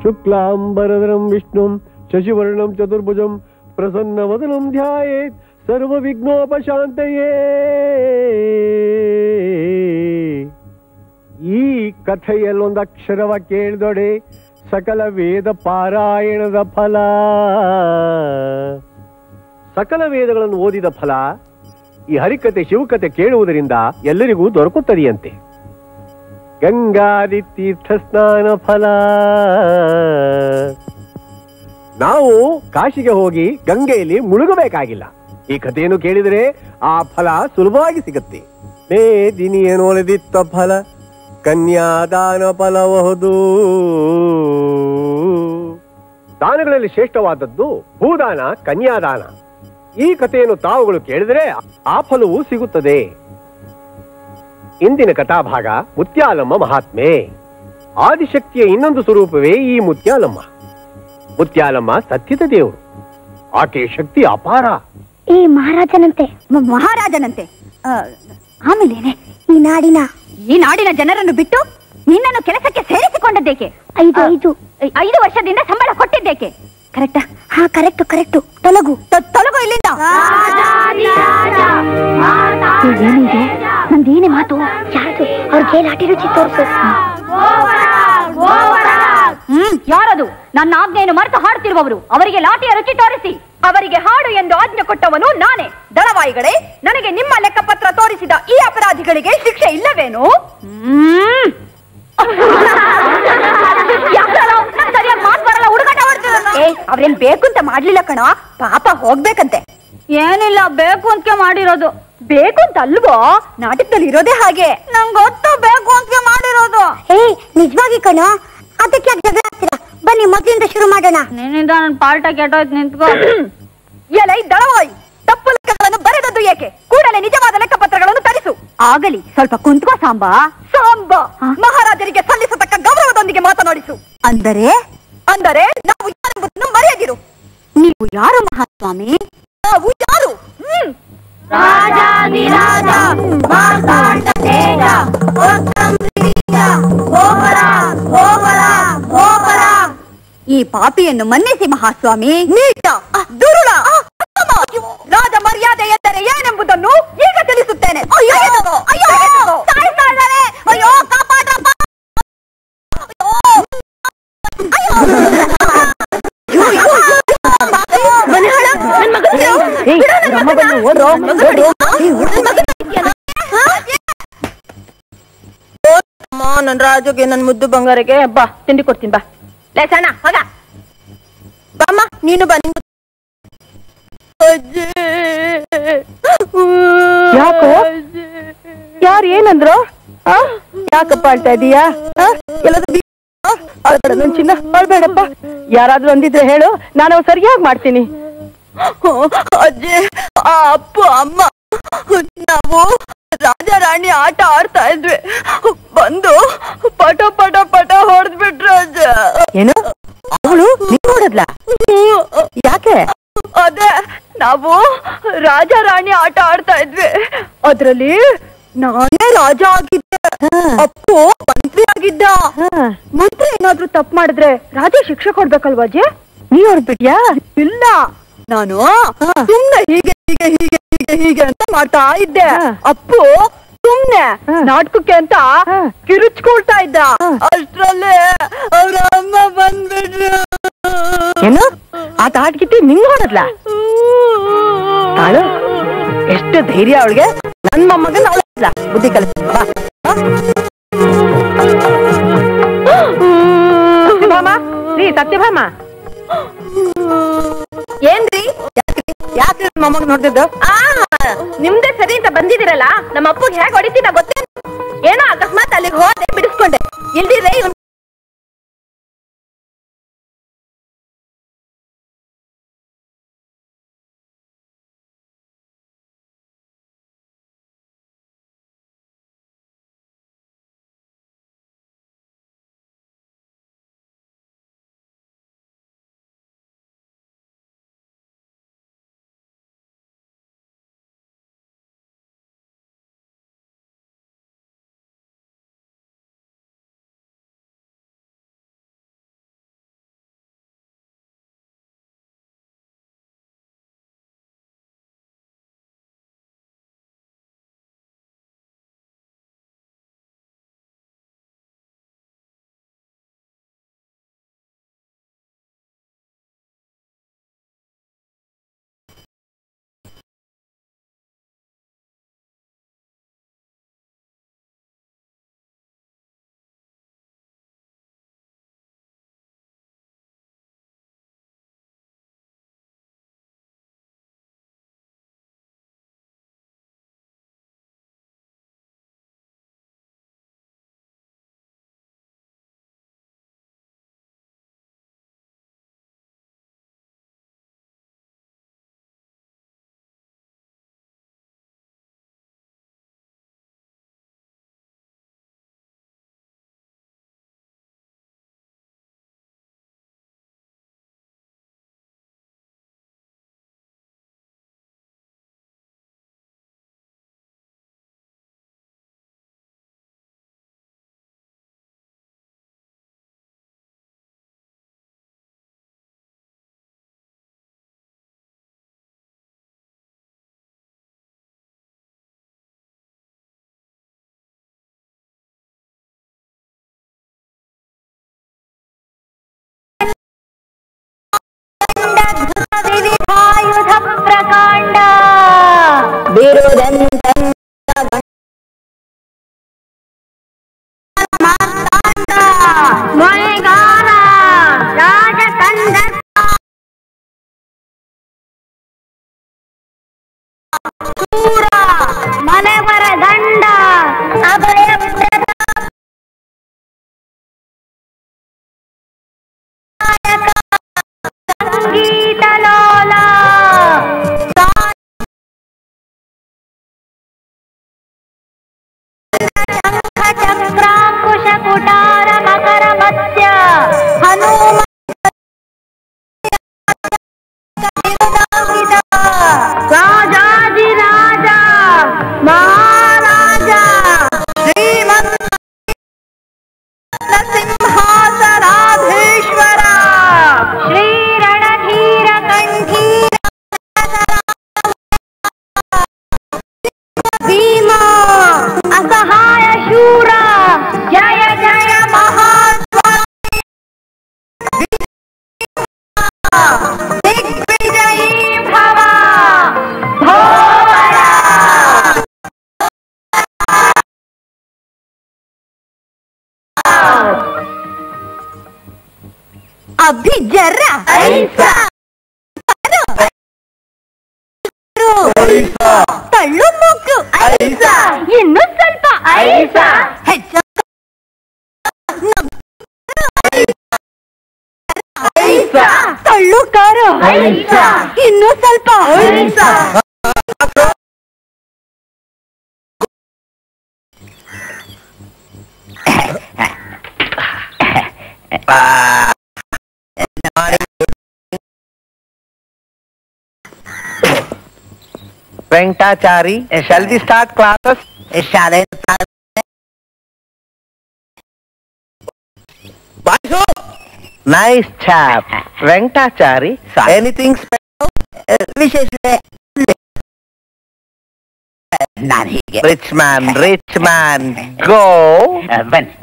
ಶುಕ್ಲಾಂಬರಧರಂ ವಿಷ್ಣುಂ ಶಶಿವರ್ಣಂ ಚತುರ್ಭುಜಂ ಪ್ರಸನ್ನವದನಂ ಧ್ಯಾಯೇತ್ ಸರ್ವವಿಘ್ನೋಪಶಾಂತಯೇ. ಈ ಕಥೆಯಲ್ಲೊಂದು ಅಕ್ಷರವ ಕೇಳಿದೊಡೆ ಸಕಲ ವೇದ ಪಾರಾಯಣದ ಫಲ. ಸಕಲ ವೇದಗಳನ್ನು ಓದಿದ ಫಲ ಈ ಹರಿಕತೆ ಶಿವಕತೆ ಕೇಳುವುದರಿಂದ ಎಲ್ಲರಿಗೂ ದೊರಕುತ್ತದೆಯಂತೆ. ಗಂಗಾದಿ ತೀರ್ಥ ಸ್ನಾನ ಫಲ. ನಾವು ಕಾಶಿಗೆ ಹೋಗಿ ಗಂಗೆಯಲ್ಲಿ ಮುಳುಗಬೇಕಾಗಿಲ್ಲ. ಈ ಕಥೆಯನ್ನು ಕೇಳಿದರೆ ಆ ಫಲ ಸುಲಭವಾಗಿ ಸಿಗುತ್ತೆ. ಮೇದಿನಿಯನೊಳೆದಿತ್ತ ಫಲ ಕನ್ಯಾದಾನ ಫಲಬಹುದು. ದಾನಗಳಲ್ಲಿ ಶ್ರೇಷ್ಠವಾದದ್ದು ಭೂದಾನ, ಕನ್ಯಾದಾನ. ಈ ಕಥೆಯನ್ನು ತಾವುಗಳು ಕೇಳಿದರೆ ಆ ಫಲವೂ ಸಿಗುತ್ತದೆ. ಇಂದಿನ ಕಥಾಭಾಗ ಮುತ್ಯಾಲಮ್ಮ ಮಹಾತ್ಮೆ. ಆದಿಶಕ್ತಿಯ ಇನ್ನೊಂದು ಸ್ವರೂಪವೇ ಈ ಮುತ್ಯಾಲಮ್ಮ. ಮುತ್ಯಾಲಮ್ಮ ಸತ್ಯದ ದೇವರು. ಆಕೆ ಶಕ್ತಿ ಅಪಾರ. ಈ ಮಹಾರಾಜನಂತೆ ಆಮೇಲೆ ಈ ನಾಡಿನ ಜನರನ್ನು ಬಿಟ್ಟು ನಿನ್ನನ್ನು ಕೆಲಸಕ್ಕೆ ಸೇರಿಸಿಕೊಂಡದ್ದೇಕೆ? 5 ವರ್ಷದಿಂದ ಸಂಬಳ ಕೊಟ್ಟಿದ್ದೇಕೆ? ಕರೆಕ್ಟಾ? ಹಾ, ಕರೆಕ್ಟು. ತೊಲಗು ಇಲ್ಲಿಂದ. ಏನಿದೆ ನಂದೇನೇ ಮಾತು? ಯಾರು ಅವ್ರ ಗೇಲಾಟಿ ರುಚಿ ತೋರಿಸು. ಯಾರದು? ನನ್ನ ಆಜ್ಞೆಯನ್ನು ಮರೆತು ಹಾಡುತ್ತಿರುವವರು. ಅವರಿಗೆ ಲಾಟಿಯ ರುಚಿ ತೋರಿಸಿ. ಅವರಿಗೆ ಹಾಡು ಎಂದು ಆಜ್ಞೆ ಕೊಟ್ಟವನು ನಾನೇ. ದಳವಾಯಿಗಳೇ, ನನಗೆ ನಿಮ್ಮ ಲೆಕ್ಕಪತ್ರ ತೋರಿಸಿದ ಈ ಅಪರಾಧಿಗಳಿಗೆ ಶಿಕ್ಷೆ ಇಲ್ಲವೇನು? ಸರಿಯಾಗಿ ಮಾತು ಬರಲ್ಲ, ಹುಡುಗಾಟ ಮಾಡ್ತಿದ್ದ. ಅವ್ರೇನ್ ಬೇಕು ಅಂತ ಮಾಡ್ಲಿಲ್ಲ ಕಣ, ಪಾಪ ಹೋಗ್ಬೇಕಂತೆ. ಏನಿಲ್ಲ, ಬೇಕು ಅಂತ ಮಾಡಿರೋದು. ಬೇಕು ಅಂತ ಅಲ್ವೋ? ನಾಟಕದಲ್ಲಿ ಇರೋದೇ ಹಾಗೆ. ನಂಗೆ ಗೊತ್ತು, ಬೇಕು ಅಂತ ಮಾಡಿರೋದು. ನಿಜವಾಗಿ ಕಣ, ಅದಕ್ಕೆ ಜಗಳ ಆಗ್ತೀರಾ? ಬನ್ನಿ ಮೊದಲಿಂದ ಶುರು ಮಾಡೋಣ. ನಿನ್ನಿಂದ ನನ್ನ ಪಾಲ್ಟ ಕೆಟ್ಟೋಯ್ತು, ನಿಂತ್ಕೋ. ಎಲೈ ದಳವಾಯಿ, ತಪ್ಪು ಲೆಕ್ಕಗಳನ್ನು ಬರೆದದ್ದು ಏಕೆ? ಕೂಡಲೇ ನಿಜವಾದ ಲೆಕ್ಕಪತ್ರಗಳನ್ನು ತರಿಸು. ಆಗಲಿ, ಸ್ವಲ್ಪ ಕುಂತ್ಕೋ ಸಾಂಬಾ. ಮಹಾರಾಜರಿಗೆ ಸಲ್ಲಿಸತಕ್ಕ ಗೌರವದೊಂದಿಗೆ ಮಾತನಾಡಿಸು. ಅಂದರೆ ನಾವು ಯಾರೆಂಬುದನ್ನು ಮರೆಯದಿರು. ನೀವು ಯಾರು ಮಹಾಸ್ವಾಮಿ? ನಾವು ಯಾರು? ಈ ಪಾಪಿಯನ್ನು ಮನ್ನಿಸಿ ಮಹಾಸ್ವಾಮಿ. ನೀಚ, ದುರುಳ, ರಾಜ ಮರ್ಯಾದೆ ಎಂದರೆ ಏನೆಂಬುದನ್ನು ಈಗ ತಿಳಿಸುತ್ತೇನೆ. ಅಯ್ಯೋ ಕಾಪಾಡ್ರಪ್ಪ. ನನ್ ರಾಜುಗೆ ನನ್ ಮುದ್ದು ಬಂಗಾರಕ್ಕೆ ಬಾ, ತಿಂಡಿ ಕೊಡ್ತೀನಿ ಬಾ. ಲೇ ಸಣ್ಣ ಹೋಗ, ಬಾಮ್ಮ ನೀನು ಬನ್ನಿ. ಯಾಕೋ? ಯಾರು ಏನಂದ್ರು? ಯಾಕಪ್ಪ ಅಳ್ತಾ ಇದೀಯಾ? ನನ್ ಚಿನ್ನ ಅಳ್ಬೇಡಪ್ಪ. ಯಾರಾದ್ರೂ ಅಂದಿದ್ರೆ ಹೇಳು, ನಾನು ಸರಿಯಾಗಿ ಮಾಡ್ತೀನಿ. ಅಜ್ಜಿ, ಆ ಅಪ್ಪು ಅಮ್ಮ ನಾವು ರಾಜ ರಾಣಿ ಆಟ ಆಡ್ತಾ ಇದ್ವಿ, ಬಂದು ಪಟ ಪಟ ಪಟ ಹೊಡೆದ್ಬಿಟ್ರು ಅಜ್ಜ. ಏನು? ಅವಳು ನೋಡದ್ಲ? ಯಾಕೆ? ಅದೇ, ನಾವು ರಾಜ ರಾಣಿ ಆಟ ಆಡ್ತಾ ಇದ್ವಿ. ಅದ್ರಲ್ಲಿ ನಾನೇ ರಾಜ ಆಗಿದ್ದೆ, ಅಪ್ಪು ಮಂತ್ರಿ ಆಗಿದ್ದ. ಮಂತ್ರಿ ಏನಾದ್ರೂ ತಪ್ಪು ಮಾಡಿದ್ರೆ ರಾಜ ಶಿಕ್ಷೆ ಕೊಡ್ಬೇಕಲ್ವಾ ಅಜ್ಜಿ? ನೀ ಹೊರಡ್ಬಿಟ್ಯಾ? ಇಲ್ಲ, ನಾನು ಸುಮ್ನೆ ಹೀಗೆ ಹೀಗೆ ಹೀಗೆ ಹೀಗೆ ಹೀಗೆ ಅಂತ ಮಾಡ್ತಾ ಇದ್ದೆ. ಅಪ್ಪು ಸುಮ್ನೆ ನಾಟಕಕ್ಕೆ ಅಂತ ಕಿರುಚ್ಕೊಳ್ತಾ ಇದ್ದ. ಅಷ್ಟ್ರಲ್ಲೇ ಅವ್ರ ಅಮ್ಮ ಬಂದ್ಬಿಟ್ರು. ಏನು? ಆತ ಆಟಗಿತ್ತಿ ನಿಂಗ್ ಹೊಡದ್ಲ? ಎಷ್ಟು ಧೈರ್ಯ ಅವಳಿಗೆ! ನನ್ ಮೊಮ್ಮಗನ್ ಅವಳ ಬುದ್ಧಿ ಕಲಿಸ. ಸತ್ಯಭಾಮ, ರೀ ಸತ್ಯಭಾಮ. ಏನ್ರಿ? ಯಾಕ್ರಿ ಮೊಮ್ಮಗ ನೋಡ್ತಿದ್ದು? ನಿಮ್ದೇ ಸರಿ ಅಂತ ಬಂದಿದ್ದೀರಲ್ಲ, ನಮ್ಮ ಅಪ್ಪಗೆ ಹೇಗೆ ಹೊಡಿತೀನ ಗೊತ್ತೇನು? ಏನೋ ಅಕಸ್ಮಾತ್ ಅಲ್ಲಿಗೆ ಹೋದೆ, ಬಿಡಿಸ್ಕೊಂಡೆ. ಇಲ್ದಿದ್ರೆ ವಿವಿಧಾಯುಧ ಪ್ರಕಾಂಡ ಬಿರುದಂತ ಮೊಳೆಗಾಲ ರಾಜಕಂದ ಶೂರ ಮನೆವರ ದಂಡ ಅಭಯ ಸಂಗೀತಲೋಲ ಚಕ್ರಾಂಕುಶ ಕುಟಾರ ಮಕರ ಮತ್ಯ ಹನುಮ ರಾಜಾಧಿರಾಜ ಮಹಾರಾಜ ಶ್ರೀಮಂತ ಸಿಂಹಾಸನಾಧೀಶ್ವರ ಶ್ರೀರಣಧೀರ ಕಂಠೀರ ಭೀಮ ಅಸಹಾಯ ಶೂರ ಜಯ ಜಯ ಮಹಾಸ್ವಾಮಿ ದಿಗ್ವಿಜಯೀ ಭವ ಭೋವರ ಅಭಿಜರ ತಳ್ಳು ಮುಗ್ಗು ಇನ್ನು ಸ್ವಲ್ಪ ಹೆಚ್ಚು ತಳ್ಳು ಕಾರು ಇನ್ನು ಸ್ವಲ್ಪ Venkatachari, shall we start classes? ಶಾಲೆ Nice chap. Venkatachari, anything special? ವಿಶೇಷ ನಾನು ಹೀಗೆ Rich man, go. ಬನ್ನಿ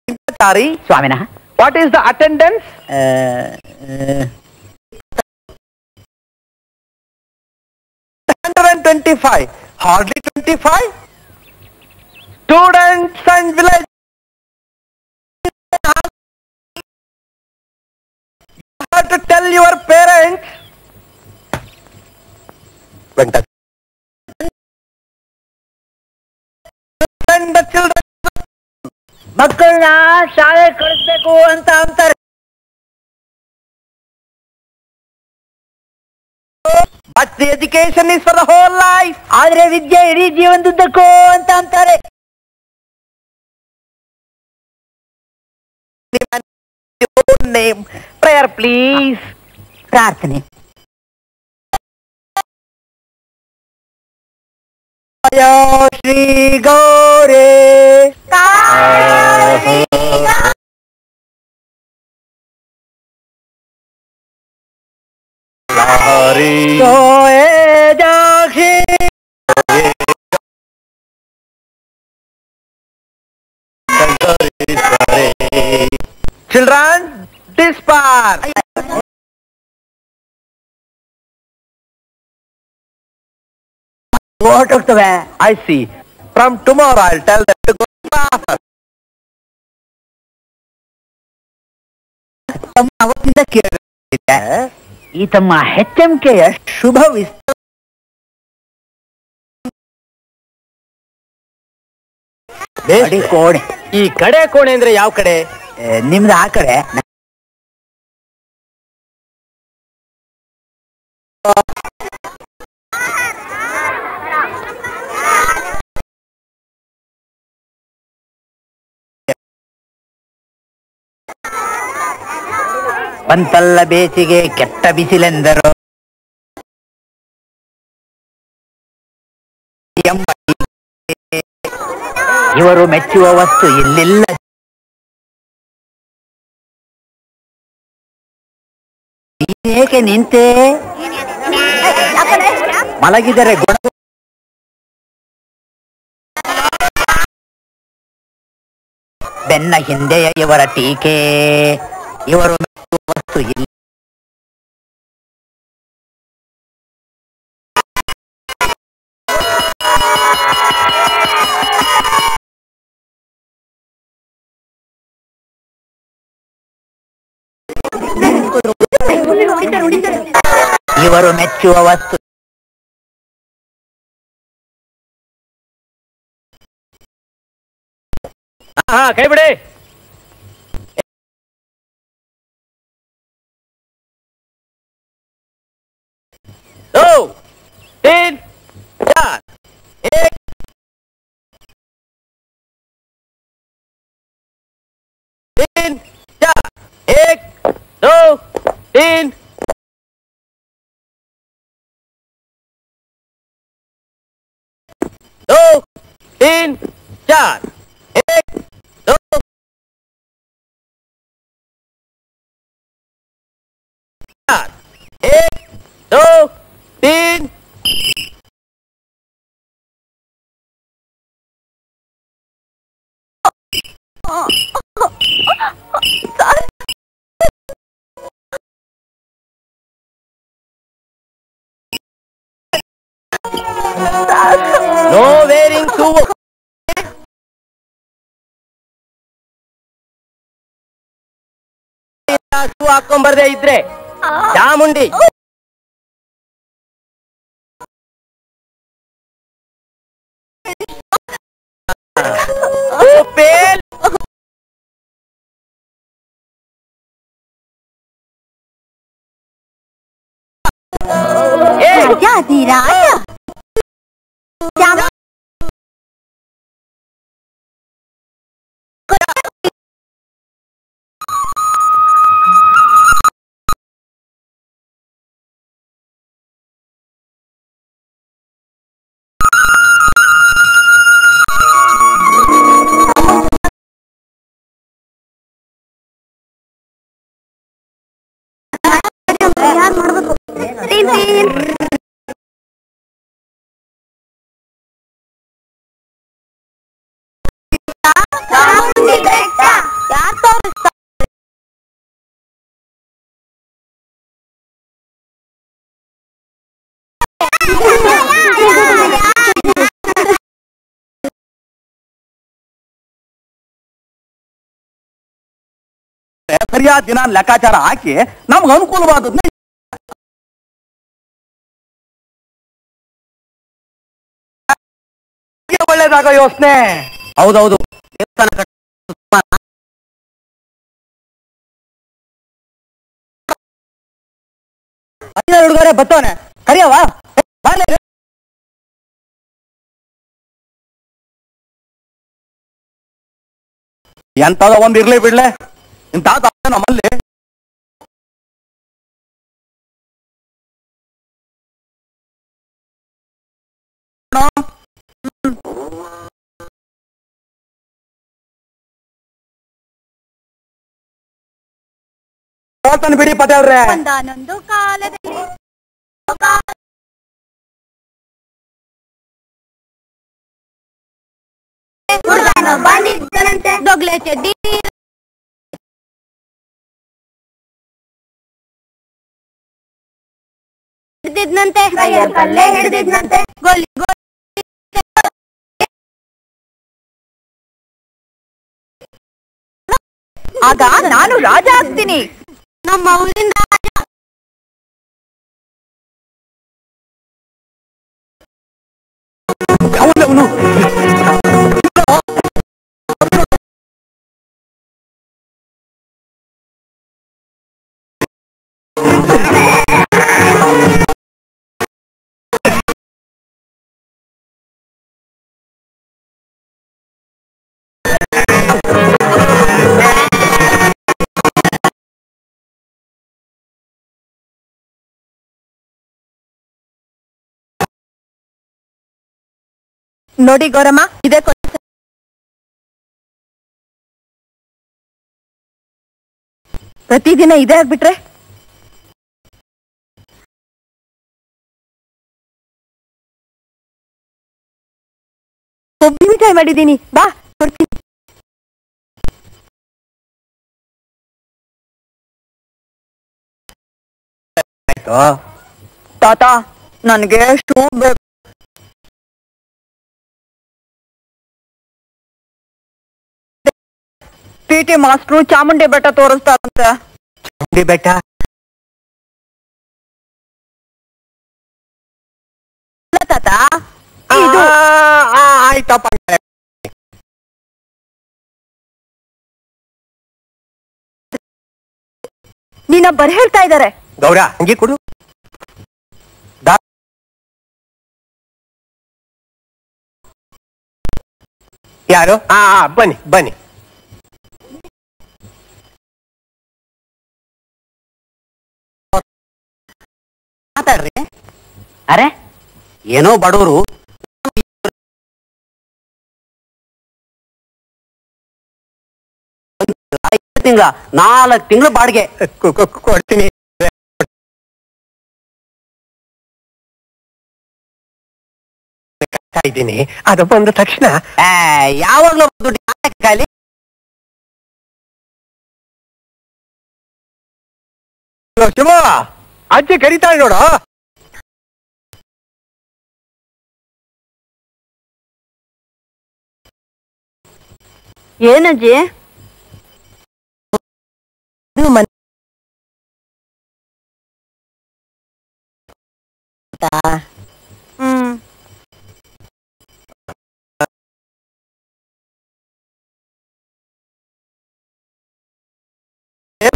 Venkatachari, ಸ್ವಾಮಿನಃ what is the attendance? 125. Hardly 25. Students and village. You have to tell your parents. Send the children. ಮಕ್ಕಳನ್ನ ಶಾಲೆ ಕಳಿಸ್ಬೇಕು ಅಂತ ಅಂತಾರೆ But the education is for the whole life. ಆದ್ರೆ ವಿದ್ಯೆ ಇಡೀ ಜೀವನದುದ್ದಕ್ಕೂ ಅಂತ ಅಂತಾರೆ Your own name. Prayer, please. ಪ್ರಾರ್ಥನೆ Shri ಗೌರೇ Children, disperse. ಹೊರಟೋಗ್ತವೆ I see. From tomorrow I'll tell them to go to class. ತಮ್ಮ ಅವತ್ತಿಂದ ಕೇಳಿದೆ ಈ ತಮ್ಮ HMKಯ ಶುಭ ಕೋಣೆ ಈ ಕಡೆ ಕೋಣೆ ಅಂದ್ರೆ ಯಾವ ಕಡೆ? ನಿಮ್ದು ಆ ಕಡೆ ಬಂತಲ್ಲ ಬೇಸಿಗೆ ಕೆಟ್ಟ ಬಿಸಿಲೆಂದರು ಇವರು ಮೆಚ್ಚುವ ವಸ್ತು ಇಲ್ಲಿಲ್ಲ ಏಕೆ ನಿಂತೆ ಮಲಗಿದರೆ ಗುಣ ಬೆನ್ನ ಹಿಂದೆಯೇ ಇವರ ಟೀಕೆ. ಇವರು ವಸ್ತು ಇಲ್ಲ. ಇವರು ಮೆಚ್ಚುವ ವಸ್ತು. ಕೈ ಬಿಡಿ. दो तीन चार एक तीन चार एक दो तीन दो तीन चार एक दो चार एक दो तीन नो वेरिंग शू. ಶೂ ಹಾಕೊಂಬರ್ದೇ ಇದ್ರೆ ಚಾಮುಂಡಿ पेल ಸರಿಯಾದ ದಿನ ಲೆಕ್ಕಾಚಾರ ಹಾಕಿ ನಮ್ಗೆ ಅನುಕೂಲವಾದದ್ನ ಒಳ್ಳೇದಾಗ ಯೋಚನೆ. ಹೌದೌದು, ಹುಡುಗರೆ ಬತ್ತವನೆ ಕರಿಯವ ಎಂತದ ಒಂದ್ ಇರ್ಲಿ ಬಿಡ್ಲೆ ಇಂತ ನಮ್ಮಲ್ಲಿ ಬಿಡಿ ಪದೇವ್ರೆ. ಒಂದಾನೊಂದು ಕಾಲದಲ್ಲಿ ಬಂದಿದ್ದನಂತೆ ದೊಗ್ಲೆ ಚಡ್ಡಿ ಹಿಡಿದಿದ್ನಂತೆ ಕಲ್ಲೇ ಹಿಡಿದಿದ್ನಂತೆ ಗೋಲಿ ಆಗ ನಾನು ರಾಜ ಆಗ್ತೀನಿ. ನಮ್ಮ ಊರಿಂದ ನೋಡಿ ಗೌರಮ್ಮ, ಇದೇ ಪ್ರತಿದಿನ ಇದೇ ಆಗ್ಬಿಟ್ರೆ ಕೊಬ್ಬರಿ ಮಿಠಾಯಿ ಮಾಡಿದ್ದೀನಿ, ಬಾ ಕೊಡ್ತೀನಿ. ಏನಾಯ್ತು? ತಾತ ನನ್ಗೆ ಶೂ ಬೇಕು. PT ಮಾಸ್ಟ್ರು ಚಾಮುಂಡಿ ಬೆಟ್ಟ ತೋರಿಸ್ತಾರಂತೆ. ಚಾಮುಂಡಿ ಬೆಟ್ಟ? ತಾತ ಆಯ್ತಪ್ಪ. ನೀನ ಬರ್ ಹೇಳ್ತಾ ಇದ್ದಾರೆ. ಗೌರ ಹಂಗೆ ಕೊಡು. ಯಾರು? ಬನ್ನಿ ಬನ್ನಿ. ಮಾತಾಡ್ರಿ. ಅರೆ ಏನೋ ಬಡವರು ತಿಂಗಳ 4 ತಿಂಗಳು ಬಾಡಿಗೆ ಕೊಡ್ತೀನಿ. ಇದ್ದೀನಿ ಅದು ಬಂದ ತಕ್ಷಣ ಯಾವಾಗ್ಲೂ ದುಡ್ಡು ಖಾಲಿ. ಶಿವ ಅಜ್ಜಿ ಕರೀತಾಳೆ ನೋಡು. ಏನಜ್ಜಿ?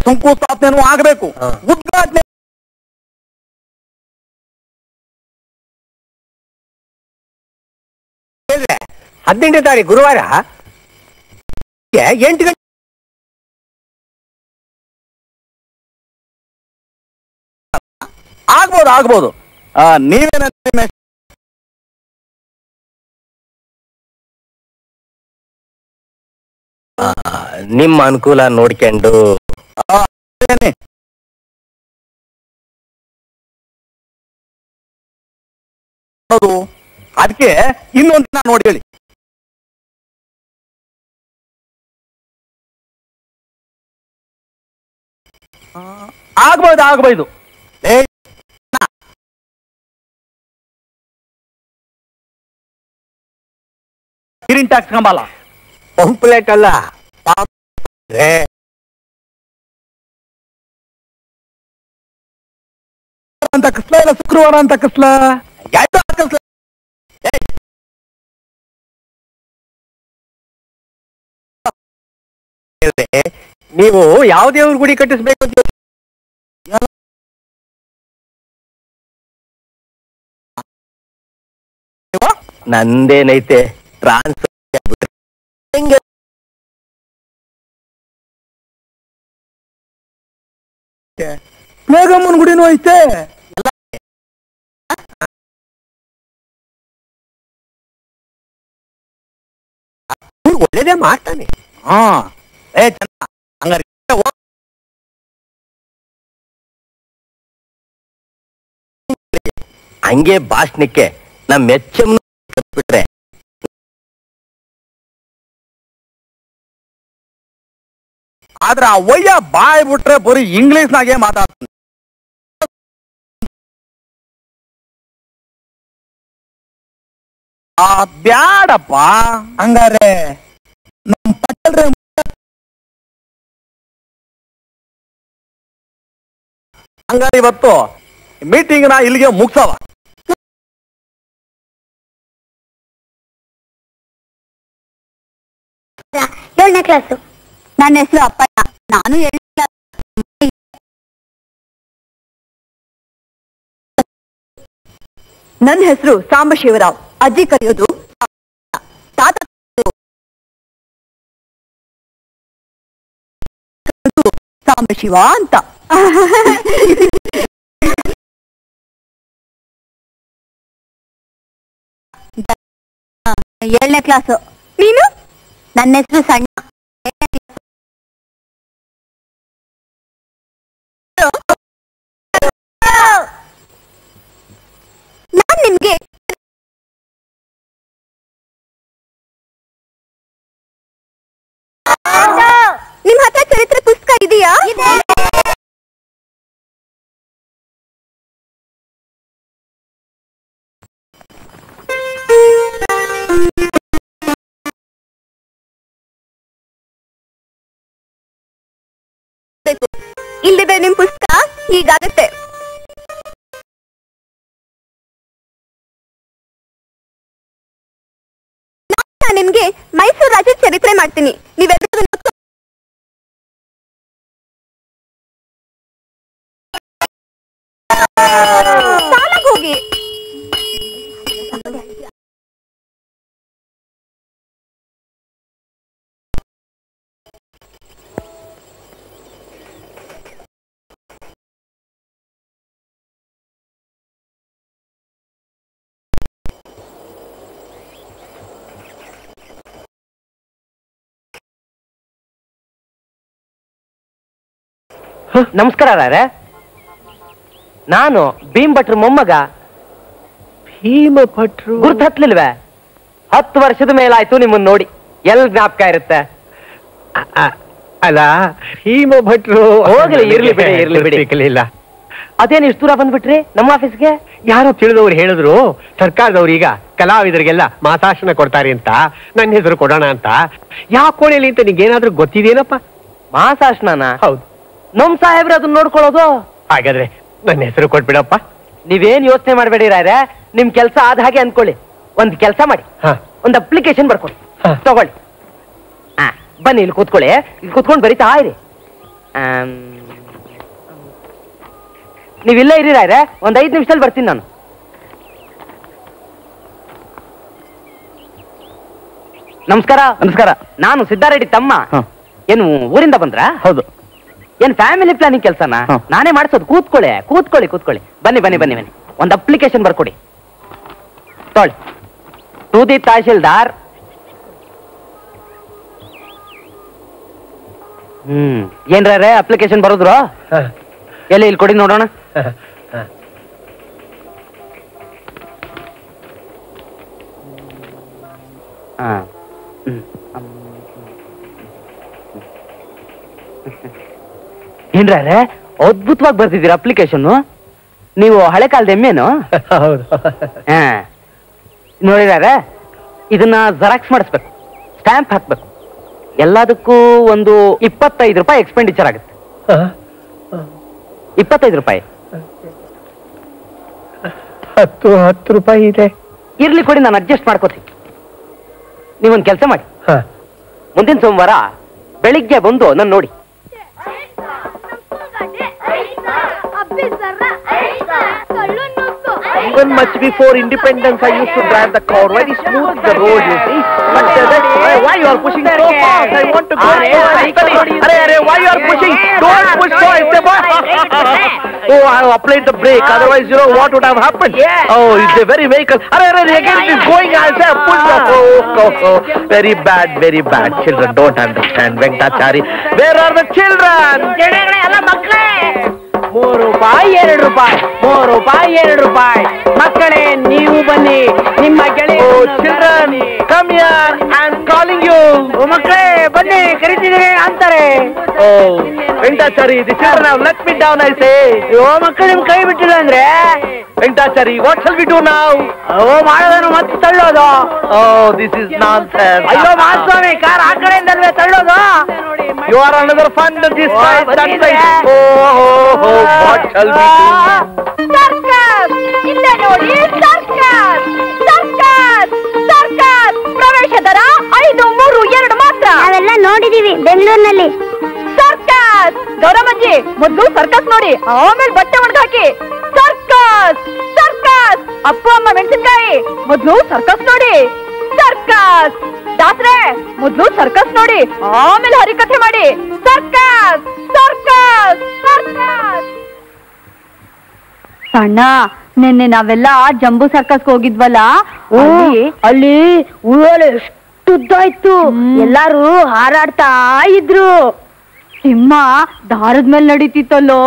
ಶಂಕುಸ್ಥಾಪನೆ ಆಗಬೇಕು. ಉದ್ಘಾಟನೆ ಹೇಳಿದ್ರೆ 18ನೇ ತಾರೀಕು ಗುರುವಾರ 8 ಗಂಟೆ. ಆಗ್ಬೋದು. ನೀವೇನ ನಿಮ್ಮ ಅನುಕೂಲ ನೋಡ್ಕೊಂಡು ಅದಕ್ಕೆ ಇನ್ನೊಂದು ದಿನ ನೋಡಿ ಹೇಳಿ. ಆಗ್ಬೋದು. ಕಿರಿನ್ ಟ್ಯಾಕ್ಸ್ ಕಂಬಲ್ಲ, ಪಂಪ್ಲೆಟ್ ಅಲ್ಲ. ಅಂತ ಕಸ್ಲ ಇಲ್ಲ, ಶುಕ್ರವಾರ ಅಂತ ಕಸ್ಲ, ನೀವು ಯಾವ ದೇವ್ರ ಗುಡಿ ಕಟ್ಟಿಸ್ಬೇಕು ಅಂತ ನಂದೇನೈತೆ ಟ್ರಾನ್ಸ್ಫರ್ ಮೇಘಮ್ಮನ ಗುಡಿನೂ ಐತೆ. ಒಳ್ಳೇದೇ ಮಾಡ್ತಾನೆ. ಹಂಗೆ ಭಾಷಣಕ್ಕೆ ನಮ್ಮ ಮೆಚ್ಚಮ್ನ ಬಿಟ್ರೆ ಆದ್ರೆ ಆ ವಯ್ಯ ಬಾಯ್ ಬಿಟ್ರೆ ಬರೀ ಇಂಗ್ಲಿಷ್ನಾಗೆ ಮಾತಾಡ್ತಾನೆ. ಬ್ಯಾಡಪ್ಪ ಹಂಗಾರೆ ನಮ್ ಪಟೇಲ್ರೆ ಹಂಗಾರೆ ಇವತ್ತು ಮೀಟಿಂಗ್ ನ ಇಲ್ಲಿಗೆ ಮುಗ್ಸವ. 7ನೇ ಕ್ಲಾಸು. ನನ್ನ ಹೆಸರು ಅಪ್ಪಣ್ಣ. ನಾನು 7ನೇ ಕ್ಲಾಸ್. ನನ್ನ ಹೆಸರು ಸಾಂಬಶಿವರಾವ್. ಅಜ್ಜಿ ಕರೆಯೋದು ತಾತ, ಸಾಂಬಶಿವ ಅಂತ. 7ನೇ ಕ್ಲಾಸು. ನೀನು? ನನ್ನ ಹೆಸರು ಸಣ್ಣ. ನಾನ್ ನಿಮ್ಗೆ ನಿಮ್ ಹತ್ರ ಚರಿತ್ರೆ ಪುಸ್ತಕ ಇದೆಯಾ? ಇಲ್ಲಿದೆ ನಿಮ್ ಪುಸ್ತಕ, ಹೀಗಾಗತ್ತೆ. ನಾನು ನಿಮ್ಗೆ ಮೈಸೂರು ರಾಜ್ಯದ ಚರಿತ್ರೆ ಮಾಡ್ತೀನಿ, ನೀವೆಲ್ಲರೂ ಸಾಲಾಗಿ ಹೋಗಿ. ನಮಸ್ಕಾರ ರಾರೆ, ನಾನು ಭೀಮ್ ಭಟ್ರ ಮೊಮ್ಮಗ. ಭೀಮ ಭಟ್ರು ಗುರ್ತು ಹತ್ಲಿಲ್ವೇ? 10 ವರ್ಷದ ಮೇಲಾಯ್ತು ನಿಮ್ಮನ್ನ ನೋಡಿ, ಎಲ್ ಜ್ಞಾಪಕ ಇರುತ್ತೆ? ಅಲ್ಲ, ಭೀಮ ಭಟ್ರು ಹೋಗ್ಲಿ, ಇರ್ಲಿ ಬಿಡಿ, ಇರ್ಲಿ ಬಿಡಿ. ಸಿಗ್ಲಿಲ್ಲ. ಅದೇನು ಇಷ್ಟು ದೂರ ಬಂದ್ಬಿಟ್ರಿ ನಮ್ಮ ಆಫೀಸ್ಗೆ? ಯಾರೋ ತಿಳಿದವ್ರು ಹೇಳಿದ್ರು, ಸರ್ಕಾರದವ್ರು ಈಗ ಕಲಾವಿದರಿಗೆಲ್ಲ ಮಾಸಾಶನ ಕೊಡ್ತಾರೆ ಅಂತ, ನನ್ನ ಹೆಸರು ಕೊಡೋಣ ಅಂತ. ಯಾವ ಕೋಣೆಯಲ್ಲಿ ಅಂತ ನಿಂಗೇನಾದ್ರೂ ಗೊತ್ತಿದೇನಪ್ಪ? ಮಾಸಾಶನ? ಹೌದು. ನಮ್ ಸಾಹೇಬ್ರೆ ಅದನ್ನ ನೋಡ್ಕೊಳ್ಳೋದು. ಹಾಗಾದ್ರೆ ನನ್ನ ಹೆಸರು ಕೊಟ್ಬಿಡಪ್ಪ. ನೀವೇನ್ ಯೋಚನೆ ಮಾಡ್ಬೇಡಿ ರಾಯ್ರೆ, ನಿಮ್ ಕೆಲ್ಸ ಆದ ಹಾಗೆ ಅನ್ಕೊಳ್ಳಿ. ಒಂದ್ ಕೆಲ್ಸ ಮಾಡಿ, ಒಂದ್ ಅಪ್ಲಿಕೇಶನ್ ಬರ್ಕೊಳ್ಳಿ, ತಗೊಳ್ಳಿ. ಬನ್ನಿ, ಇಲ್ಲಿ ಕೂತ್ಕೊಳ್ಳಿ. ಇಲ್ಲಿ ಕೂತ್ಕೊಂಡು ಬರೀತಾ ಇರಿ. ನೀವಿಲ್ಲೇ ಇರಿ ರಾಯ್ರೆ, ಒಂದ್ 5 ನಿಮಿಷದಲ್ಲಿ ಬರ್ತೀನಿ ನಾನು. ನಮಸ್ಕಾರ. ನಮಸ್ಕಾರ. ನಾನು ಸಿದ್ದಾರೆಡ್ಡಿ ತಮ್ಮ. ಏನು ಊರಿಂದ ಬಂದ್ರಾ? ಹೌದು. ಏನ್ ಫ್ಯಾಮಿಲಿ ಪ್ಲಾನಿಂಗ್ ಕೆಲಸನ? ನಾನೇ ಮಾಡಿಸೋದು. ಕೂತ್ಕೊಳ್ಳಿ ಕೂತ್ಕೊಳ್ಳಿ ಕೂತ್ಕೊಳ್ಳಿ. ಬನ್ನಿ ಬನ್ನಿ ಬನ್ನಿ ಬನ್ನಿ. ಒಂದು ಅಪ್ಲಿಕೇಶನ್ ಬರ್ಕೊಡಿ. ತೊಳಿ. To the tahsildar. ಏನ್ರೇ ಅಪ್ಲಿಕೇಶನ್ ಬರೋದ್ರು? ಎಲ್ಲಿ ಇಲ್ಲಿ ಕೊಡಿ ನೋಡೋಣ. ಏನ್ರೇ ಅದ್ಭುತವಾಗಿ ಬರ್ತಿದ್ದೀರಾ ಅಪ್ಲಿಕೇಶನ್. ನೀವು ಹಳೆ ಕಾಲದ ಎಮ್ಮೆನು? ಹೌದು. ನೋಡಿದಾರೆ, ಇದನ್ನ ಜೆರಾಕ್ಸ್ ಮಾಡಿಸ್ಬೇಕು, ಸ್ಟ್ಯಾಂಪ್ ಹಾಕ್ಬೇಕು. ಎಲ್ಲದಕ್ಕೂ ಒಂದು 25 ರೂಪಾಯಿ ಎಕ್ಸ್ಪೆಂಡಿಚರ್ ಆಗುತ್ತೆ. 25 ರೂಪಾಯಿ. 10 ರೂಪಾಯಿ ಇದೆ. ಇರ್ಲಿ ಕೊಡಿ, ನಾನು ಅಡ್ಜಸ್ಟ್ ಮಾಡ್ಕೋತೀನಿ. ನೀವೊಂದು ಕೆಲಸ ಮಾಡಿ, ಮುಂದಿನ ಸೋಮವಾರ ಬೆಳಿಗ್ಗೆ ಬಂದು ನನ್ನ ನೋಡಿ. Even much before independence, I used to drive the car very smooth, the road, you see. But why you are pushing so fast? I want to go. Why you are pushing? Don't push so fast. Oh, I have applied the brake. Otherwise, you know what would have happened? Oh, it's a very vehicle. Again it is going. I say push. Oh, very bad, very bad. Children don't understand. Venkatachari, where are the children? 3 ರೂಪಾಯಿ 2 ರೂಪಾಯಿ 3 ರೂಪಾಯಿ 2 ರೂಪಾಯಿ. ಮಕ್ಕಳೇ, ನೀವು ಬನ್ನಿ, ನಿಮ್ಮ ಗೆಳೆಯ. Children, come here, I am calling you. ಮಕ್ಕಳೇ ಬನ್ನಿ, ಕರಿತಿದ್ದೀನಿ ಅಂತಾರೆ. Oh Venkatachari, the children have let me down, I say. ಮಕ್ಕಳು ನಿಮ್ ಕೈ ಬಿಟ್ಟಿಲ್ಲ ಅಂದ್ರೆ Venkatachari, what shall we do now? ಮಾಡೋದನ್ನು ಮತ್ತೆ ತಳ್ಳೋದು. Oh, this is nonsense. ಅಯ್ಯೋ ಮಹಾಸ್ವಾಮಿ, ಕಾರ್ ಆ ಕಡೆಯಿಂದಲ್ವೇ ತಳ್ಳೋದು. You are another fun this side, that side. Oh, what shall we do? Circus ಇಲ್ಲೇ ನೋಡಿ, ಸರ್ಕಸ್ ಸರ್ಕಸ್ ಸರ್ಕಸ್. ಪ್ರವೇಶ ದರ 5, 3, 2 ಮಾತ್ರ. ನಾವೆಲ್ಲ ನೋಡಿದೀವಿ ಬೆಂಗಳೂರಿನಲ್ಲಿ. ಸರ್ಕಸ್ ಗೌರಮ್ಮಜ್ಜಿ, ಮೊದಲು ಸರ್ಕಸ್ ನೋಡಿ, ಆಮೇಲೆ ಬಟ್ಟೆ ಒಣಗಾಕಿ. Circus circus. ಅಪ್ಪ ಅಮ್ಮ ಮೆಣಸಿನಕಾಯಿ, ಮೊದಲು ಸರ್ಕಸ್ ನೋಡಿ. ಸರ್ಕಸ್ ದಾಸ್ರೆ, ಮೊದಲು ಸರ್ಕಸ್ ನೋಡಿ, ಆಮೇಲೆ ಹರಿಕಥೆ ಮಾಡಿ. Circus circus circus. ಅಣ್ಣ, ನಿನ್ನೆ ನಾವೆಲ್ಲ ಜಂಬೂ ಸರ್ಕಸ್ ಹೋಗಿದ್ವಲ್ಲ, ಅಲ್ಲಿ ಊರಲ್ಲಿ ಎಷ್ಟು ಉದ್ದ ಇತ್ತು, ಎಲ್ಲಾರು ಹಾರಾಡ್ತಾ ಇದ್ರು. ಸಿಂಹ ದಾರದ ಮೇಲೆ ನಡೀತಿತ್ತಲ್ಲೋ.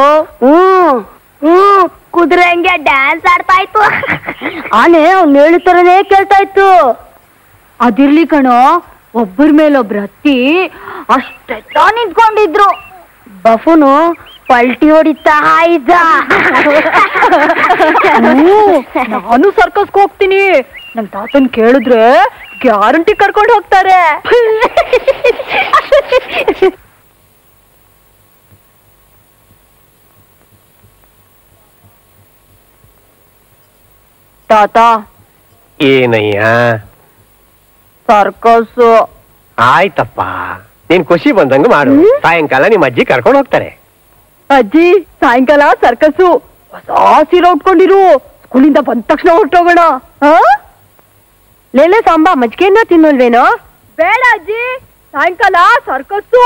ಕುದುರೆ ಹಂಗೆ ಡ್ಯಾನ್ಸ್ ಆಡ್ತಾ ಇತ್ತು. ಆನೆ ಅವ್ನು ಹೇಳ್ತಾರನೇ ಕೇಳ್ತಾ ಇತ್ತು. ಅದಿರ್ಲಿ ಕಣೋ, ಒಬ್ಬರ ಮೇಲೊಬ್ರು ಹತ್ತಿ ಅಷ್ಟೆಲ್ಲ ನಿಂತ್ಕೊಂಡಿದ್ರು. ಬಫೂನು ಪಲ್ಟಿ ಹೊಡಿತಾ ಇದ್ದ. ನಾನು ಸರ್ಕಸ್ಗೆ ಹೋಗ್ತೀನಿ, ನಮ್ ತಾತನ್ ಕೇಳಿದ್ರೆ ಗ್ಯಾರಂಟಿ ಕರ್ಕೊಂಡು ಹೋಗ್ತಾರೆ. ತಾತ ಏನಯ್ಯ? ಸರ್ಕಸ್. ಆಯ್ತಪ್ಪ, ನೀನ್ ಖುಷಿ ಬಂದಂಗ ಮಾಡು. ಸಾಯಂಕಾಲ ನಿಮ್ಮ ಅಜ್ಜಿ ಕರ್ಕೊಂಡು ಹೋಗ್ತಾರೆ. ಅಜ್ಜಿ ಸಾಯಂಕಾಲ ಸರ್ಕಸ್ಸು. ಹೊಸ ಸೀರೆ ಉಟ್ಕೊಂಡಿರು. ಸ್ಕೂಲಿಂದ ಬಂದ ತಕ್ಷಣ ಹೊರಟೋಗೋಣ. ಲೇಲೆ ಸಾಂಬಾ ಮಜ್ಜಿಗೆನ ತಿನ್ನೋಲ್ವೇನೋ? ಬೇಡ ಅಜ್ಜಿ, ಸಾಯಂಕಾಲ ಸರ್ಕಸ್ಸು.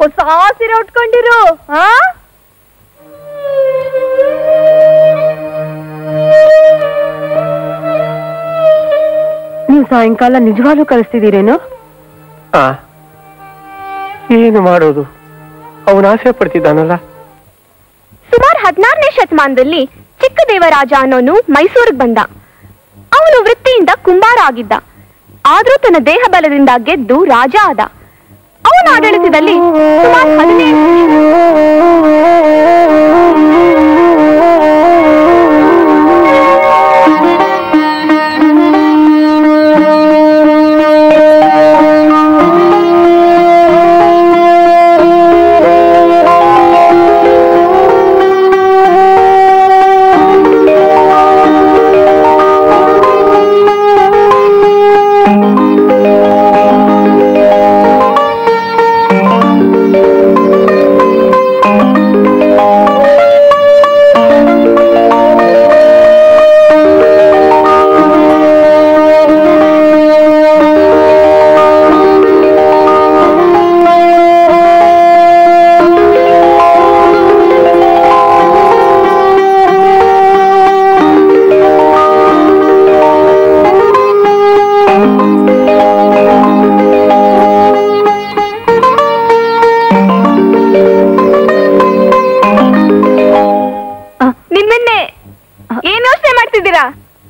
ಹೊಸ ಸೀರೆ ಉಟ್ಕೊಂಡಿರು. ನೀವು ಸಾಯಂಕಾಲ ನಿಜವಾಗ್ಲೂ ಕಳಿಸ್ತಿದ್ದೀರೇನು? ಏನು ಮಾಡೋದು, ಅವನ ಆಸೆ ಪಡ್ತಿದ್ದಾನಲ್ಲ. ಸುಮಾರು 16ನೇ ಶತಮಾನದಲ್ಲಿ ಚಿಕ್ಕದೇವರಾಜ ಅನ್ನೋನು ಮೈಸೂರಿಗೆ ಬಂದ. ಅವನು ವೃತ್ತಿಯಿಂದ ಕುಂಬಾರ ಆಗಿದ್ದ. ಆದ್ರೂ ತನ್ನ ದೇಹ ಬಲದಿಂದ ಗೆದ್ದು ರಾಜ ಆದ. ಅವನ ಆಡಳಿತದಲ್ಲಿ ಸುಮಾರು 15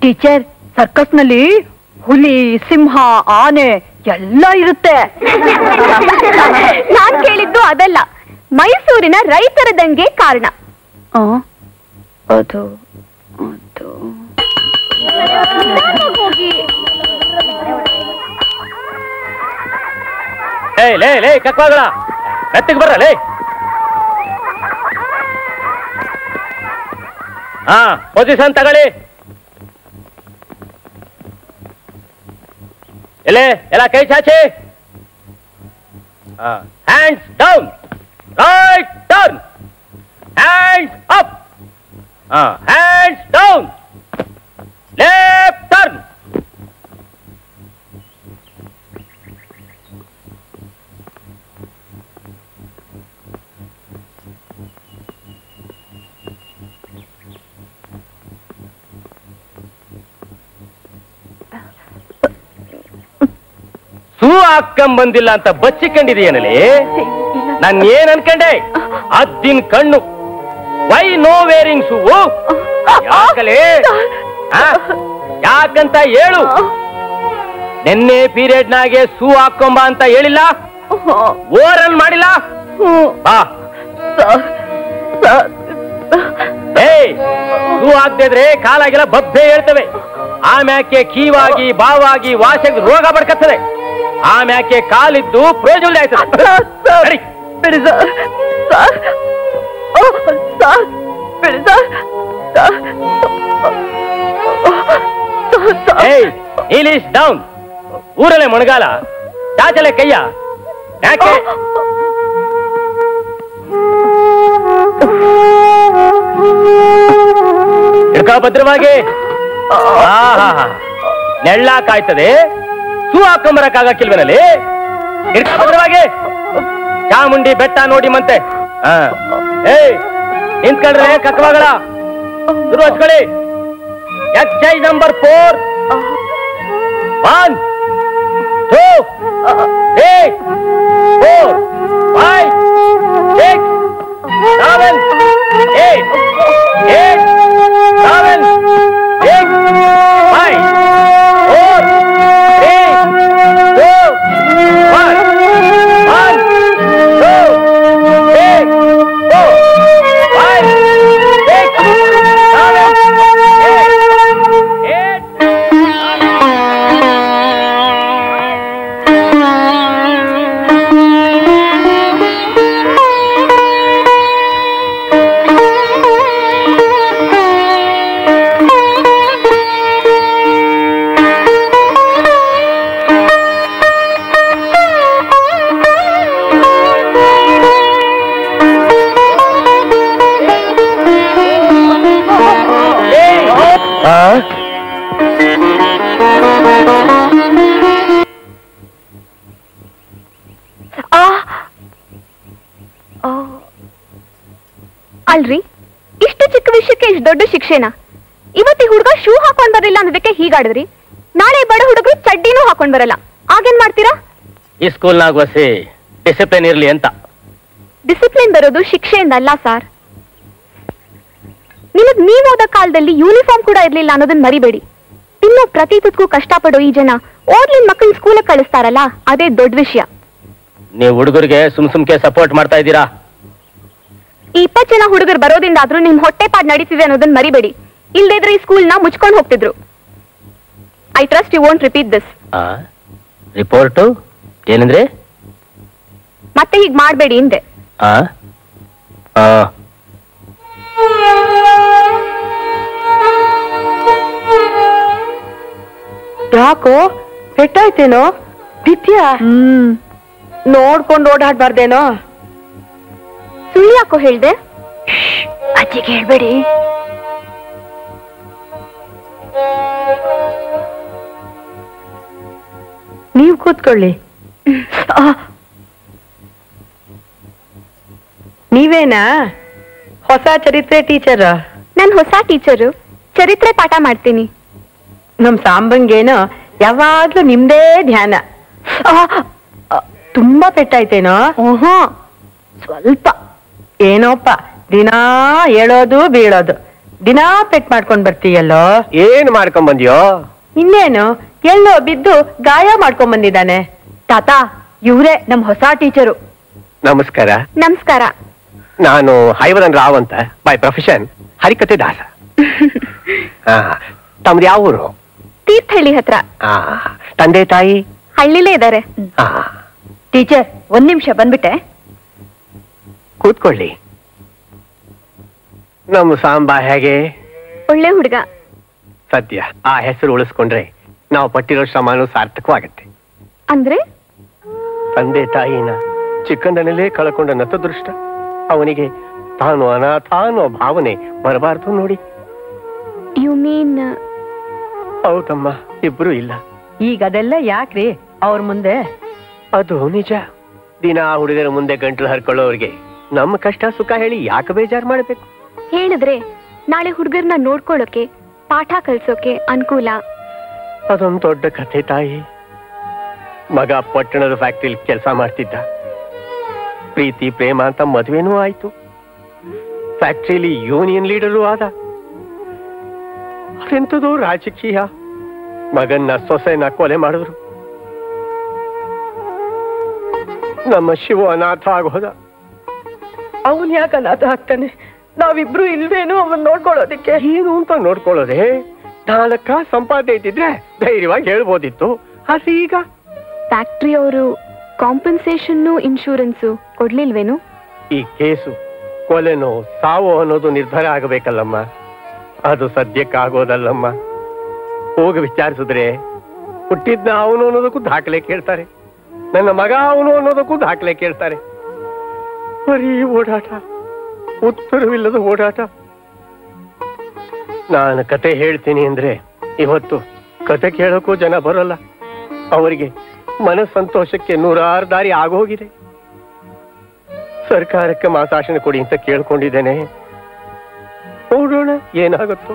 ಟೀಚರ್, ಸರ್ಕಸ್ ನಲ್ಲಿ ಹುಲಿ, ಸಿಂಹ, ಆನೆ ಎಲ್ಲ ಇರುತ್ತೆ. ನಾನ್ ಕೇಳಿದ್ದು ಅದಲ್ಲ, ಮೈಸೂರಿನ ರೈತರ ದಂಗೆ ಕಾರಣ. ಅದು ಲೇ ಕಕ್ವಾಗಳ ಮೆತ್ತಿಗೆ ಬರಲೇ. ಪೊಸಿಷನ್ ತಗೊಳ್ಳಿ. ಎಲ್ಲ ಕೈ ಚಾಚಿ. Hands down, right turn, hands up, hands down, left turn. Shoe ಹಾಕಂಬಂದಿಲ್ಲ ಅಂತ ಬಚ್ಚಿಕೊಂಡಿದೆಯೇನಲ್ಲಿ? ನಾನು ಏನ್ ಅನ್ಕಂಡೆ? ಅದ್ದಿನ ಕಣ್ಣು. Why no wearing shoe? ಯಾಕಲೇ? ಯಾಕಂತ ಹೇಳು. ನಿನ್ನೆ ಪೀರಿಯಡ್ ನಾಗೆ ಸೂ ಹಾಕೊಂಬ ಅಂತ ಹೇಳಿಲ್ಲ? ಓರನ್ ಮಾಡಿಲ್ಲ? ಸೂ ಹಾಕ್ದಿದ್ರೆ ಕಾಲಾಗೆಲ್ಲ ಬಬ್ಬೆ ಹೇಳ್ತವೆ. ಆಮ್ಯಾಕೆ ಕೀವಾಗಿ ಬಾವಾಗಿ ವಾಸೆಗೆ ರೋಗ ಬಡ್ಕತ್ತದೆ. ಆಮ್ಯಾಕೆ ಕಾಲಿದ್ದು ಪ್ರಯೋಜನ ಆಯ್ತದೆ. English down. ಊರಲ್ಲೇ ಮೊಣಗಾಲ, ಚಾಚಲೆ ಕೈಯ. ಯಾಕೆ ಇಡ್ಕ ಭದ್ರವಾಗಿ. ನೆಳ್ಳಾಕಾಯ್ತದೆ, ಸೂ ಹಾಕೊಂಬರಕ್ಕಾಗಕ್ಕಿಲ್ವೇನಲ್ಲಿ? ಇಡ್ಕ ಭದ್ರವಾಗಿ. ಚಾಮುಂಡಿ ಬೆಟ್ಟ ನೋಡಿ ಮಂತೆ. ನಿಂತ್ಕೊಂಡ್ರೆ ಕಕ್ವಾಗಳ ಶುರು ಹಚ್ಕೊಳ್ಳಿ. Exercise number 4. 1 2 3 4 5 6 7 8 8 7 6 5 4 3 2 1 1 2 3 4 5 6 7 8 8 ಅಲ್ರಿ, ಇಷ್ಟು ಚಿಕ್ಕ ವಿಷಯಕ್ಕೆ ಇಷ್ಟು ದೊಡ್ಡ ಶಿಕ್ಷೆನಾ? ಇವತ್ತಿ ಹುಡುಗ ಶೂ ಹಾಕೊಂಡ್ ಬರಲಿಲ್ಲ ಅನ್ನೋದಕ್ಕೆ ಹೀಗಾಡಿದ್ರಿ. ನಾಳೆ ಬಡ ಹುಡುಗರು ಚಡ್ಡಿನೂ ಹಾಕೊಂಡ್ ಬರಲ್ಲ, ಆಗೇನ್ ಮಾಡ್ತೀರಾ? ಈ ಸ್ಕೂಲ್ನಾಗ ವಸಿ ಡಿಸಿಪ್ಲಿನ್ ಇರ್ಲಿ ಅಂತ. ಡಿಸಿಪ್ಲಿನ್ ಬರೋದು ಶಿಕ್ಷೆಯಿಂದ ಅಲ್ಲ ಸರ್. ನಿಮಗ್ ನೀವ್ ಓದೋ ಕಾಲದಲ್ಲಿ ಯೂನಿಫಾರ್ಮ್ ಕೂಡ ಇರ್ಲಿಲ್ಲ ಅನ್ನೋದನ್ನ ಮರಿಬೇಡಿ. ಇನ್ನು ಪ್ರತಿ ತುತ್ಗೂ ಕಷ್ಟಪಡೋ ಈ ಜನ ಓದ್ಲಿನ್ ಮಕ್ಕಳನ್ನ ಸ್ಕೂಲಿಗೆ ಕಳಿಸ್ತಾರಲ್ಲ, ಅದೇ ದೊಡ್ಡ ವಿಷಯ. ನೀವು ಹುಡುಗರಿಗೆ ಸುಮ್ಕೆ ಸಪೋರ್ಟ್ ಮಾಡ್ತಾ ಇದ್ದೀರಾ. ಈ 20 ಜನ ಹುಡುಗರು ಬರೋದ್ರಿಂದ ಆದ್ರೂ ನಿಮ್ ಹೊಟ್ಟೆ ಪಾಡ್ ನಡೀತಿದೆ ಅನ್ನೋದನ್ನ ಮರಿಬೇಡಿ. ಇಲ್ದೇ ಇದ್ರೆ ಈ ಸ್ಕೂಲ್ನ ಮುಚ್ಕೊಂಡು ಹೋಗ್ತಿದ್ರು. I trust you won't repeat this. Report ಏನಂದ್ರೆ? ಮತ್ತೆ ಹೀಗ್ ಮಾಡ್ಬೇಡಿ ಹಿಂದೆ. ಯಾಕೋ ಪೆಟ್ಟಾಯ್ತೇನೋ? ಬಿದ್ಯಾ? ನೋಡ್ಕೊಂಡು ಓಡಾಡ್ಬಾರ್ದೇನೋ? ಸುಳ್ಳು ಯಾಕೋ ಹೇಳ್ದೆ? ಅಜ್ಜಿಗೆ ಹೇಳ್ಬೇಡಿ. ನೀವು ಕೂತ್ಕೊಳ್ಳಿ. ನೀವೇನಾ ಹೊಸ ಚರಿತ್ರೆ ಟೀಚರ್? ನಾನ್ ಹೊಸ ಟೀಚರು, ಚರಿತ್ರೆ ಪಾಠ ಮಾಡ್ತೀನಿ. ನಮ್ ಸಾಂಬಂಗೇನೋ ಯಾವಾಗ್ಲೂ ನಿಮ್ದೇ ಧ್ಯಾನ. ತುಂಬಾ ಪೆಟ್ಟಾಯ್ತೇನೋ? ಓಹೋ, ಸ್ವಲ್ಪ. ಏನೋಪ್ಪ, ದಿನಾ ಹೇಳೋದು ಬೀಳೋದು, ದಿನಾ ಪೆಟ್ ಮಾಡ್ಕೊಂಡ್ ಬರ್ತೀಯಲ್ಲೋ. ಏನ್ ಮಾಡ್ಕೊಂಡ್ ಬಂದ್ಯೋ? ಇನ್ನೇನು, ಎಲ್ಲೋ ಬಿದ್ದು ಗಾಯ ಮಾಡ್ಕೊಂಡ್ ಬಂದಿದ್ದಾನೆ. ತಾತ, ಇವ್ರೇ ನಮ್ ಹೊಸ ಟೀಚರು. ನಮಸ್ಕಾರ. ನಮಸ್ಕಾರ. ನಾನು ಹೈವದನ್ ರಾವ್ ಅಂತ, ಬೈ ಪ್ರೊಫೆಷನ್ ಹರಿಕತೆ ದಾಸ. ತಮ್ದು ಯಾವ ಊರು? ತೀರ್ಥಹಳ್ಳಿ ಹತ್ರ. ತಂದೆ ತಾಯಿ? ಹಳ್ಳಿಲೇ ಇದ್ದಾರೆ. ಟೀಚರ್, 1 ನಿಮಿಷ ಬಂದ್ಬಿಟ್ಟೆ. ಕೂತ್ಕೊಳ್ಳಿ. ನಮ್ಮ ಸಾಂಬಾ ಹೇಗೆ? ಒಳ್ಳೆ ಹುಡುಗ. ಸದ್ಯ ಆ ಹೆಸರು ಉಳಿಸ್ಕೊಂಡ್ರೆ ನಾವು ಪಟ್ಟಿರೋ ಶ್ರಮನೂ ಸಾರ್ಥಕವಾಗತ್ತೆ. ಅಂದ್ರೆ? ತಂದೆ ತಾಯಿನ ಚಿಕ್ಕಂದನಲ್ಲೇ ಕಳ್ಕೊಂಡ ನತದೃಷ್ಟ ಅವನಿಗೆ ತಾನು ಅನಾಥ ಅನ್ನೋ ಭಾವನೆ ಬರಬಾರ್ದು ನೋಡಿ. You mean? ಹೌದಮ್ಮ, ಇಬ್ರು ಇಲ್ಲ. ಈಗ ಅದೆಲ್ಲ ಯಾಕ್ರಿ ಅವ್ರ ಮುಂದೆ? ಅದು ನಿಜ. ದಿನ ಹುಡುಗರ ಮುಂದೆ ಗಂಟಲು ಹರ್ಕೊಳ್ಳೋರಿಗೆ ನಮ್ಮ ಕಷ್ಟ ಸುಖ ಹೇಳಿ ಯಾಕೆ ಬೇಜಾರು ಮಾಡಬೇಕು? ಹೇಳಿದ್ರೆ ನಾಳೆ ಹುಡುಗರ್ನ ನೋಡ್ಕೊಳ್ಳೋಕೆ, ಪಾಠ ಕಲ್ಸೋಕೆ ಅನುಕೂಲ. ಅದೊಂದು ದೊಡ್ಡ ಕಥೆ ತಾಯಿ. ಮಗ ಪಟ್ಟಣದ ಫ್ಯಾಕ್ಟ್ರಿಲಿ ಕೆಲಸ ಮಾಡ್ತಿದ್ದ. ಪ್ರೀತಿ ಪ್ರೇಮ ಅಂತ ಮದುವೆನೂ ಆಯ್ತು. ಫ್ಯಾಕ್ಟ್ರಿಲಿ ಯೂನಿಯನ್ ಲೀಡರು ಆದ. ಅದೆಂಥದೋ ರಾಜಕೀಯ. ಮಗನ್ನ ಸೊಸೆನ ಕೊಲೆ ಮಾಡಿದ್ರು. ನಮ್ಮ ಶಿವ ಅನಾಥ ಆಗೋದ. ಅವನ್ ಯಾಕೆ ಅನಾಥ ಆಗ್ತಾನೆ? ನಾವಿಬ್ರು ಇಲ್ವೇನು ಅವನ್ ನೋಡ್ಕೊಳ್ಳೋದಿಕ್ಕೆ? ಏನು ಅಂತ ನೋಡ್ಕೊಳ್ಳೋದೆ? 4 ಸಂಪಾದನೆ ಇದ್ದಿದ್ರೆ ಧೈರ್ಯವಾಗಿ ಹೇಳ್ಬೋದಿತ್ತು. ಆದ್ರೆ ಈಗ ಫ್ಯಾಕ್ಟ್ರಿ ಅವರು ಕಾಂಪನ್ಸೇಷನ್ ಇನ್ಶೂರೆನ್ಸು ಕೊಡ್ಲಿಲ್ವೇನು? ಈ ಕೇಸು ಕೊಲೆನೋ ಸಾವೋ ಅನ್ನೋದು ನಿರ್ಧಾರ ಆಗಬೇಕಲ್ಲಮ್ಮ. ಅದು ಸದ್ಯಕ್ಕಾಗೋದಲ್ಲಮ್ಮ. ಹೋಗಿ ವಿಚಾರಿಸಿದ್ರೆ ಹುಟ್ಟಿದ್ನ ಅವನು ಅನ್ನೋದಕ್ಕೂ ದಾಖಲೆ ಕೇಳ್ತಾರೆ, ನನ್ನ ಮಗ ಅವನು ಅನ್ನೋದಕ್ಕೂ ದಾಖಲೆ ಕೇಳ್ತಾರೆ. ಬರೀ ಓಡಾಟ, ಉತ್ತರವಿಲ್ಲದ ಓಡಾಟ. ನಾನು ಕತೆ ಹೇಳ್ತೀನಿ ಅಂದ್ರೆ ಇವತ್ತು ಕತೆ ಕೇಳೋಕ್ಕೂ ಜನ ಬರೋಲ್ಲ. ಅವರಿಗೆ ಮನಸ್ಸಂತೋಷಕ್ಕೆ 100 ದಾರಿ ಆಗೋಗಿದೆ. ಸರ್ಕಾರಕ್ಕೆ ಮಾಸಾಶನ ಕೊಡಿ ಅಂತ ಕೇಳ್ಕೊಂಡಿದ್ದೇನೆ. ನೋಡೋಣ ಏನಾಗುತ್ತೋ.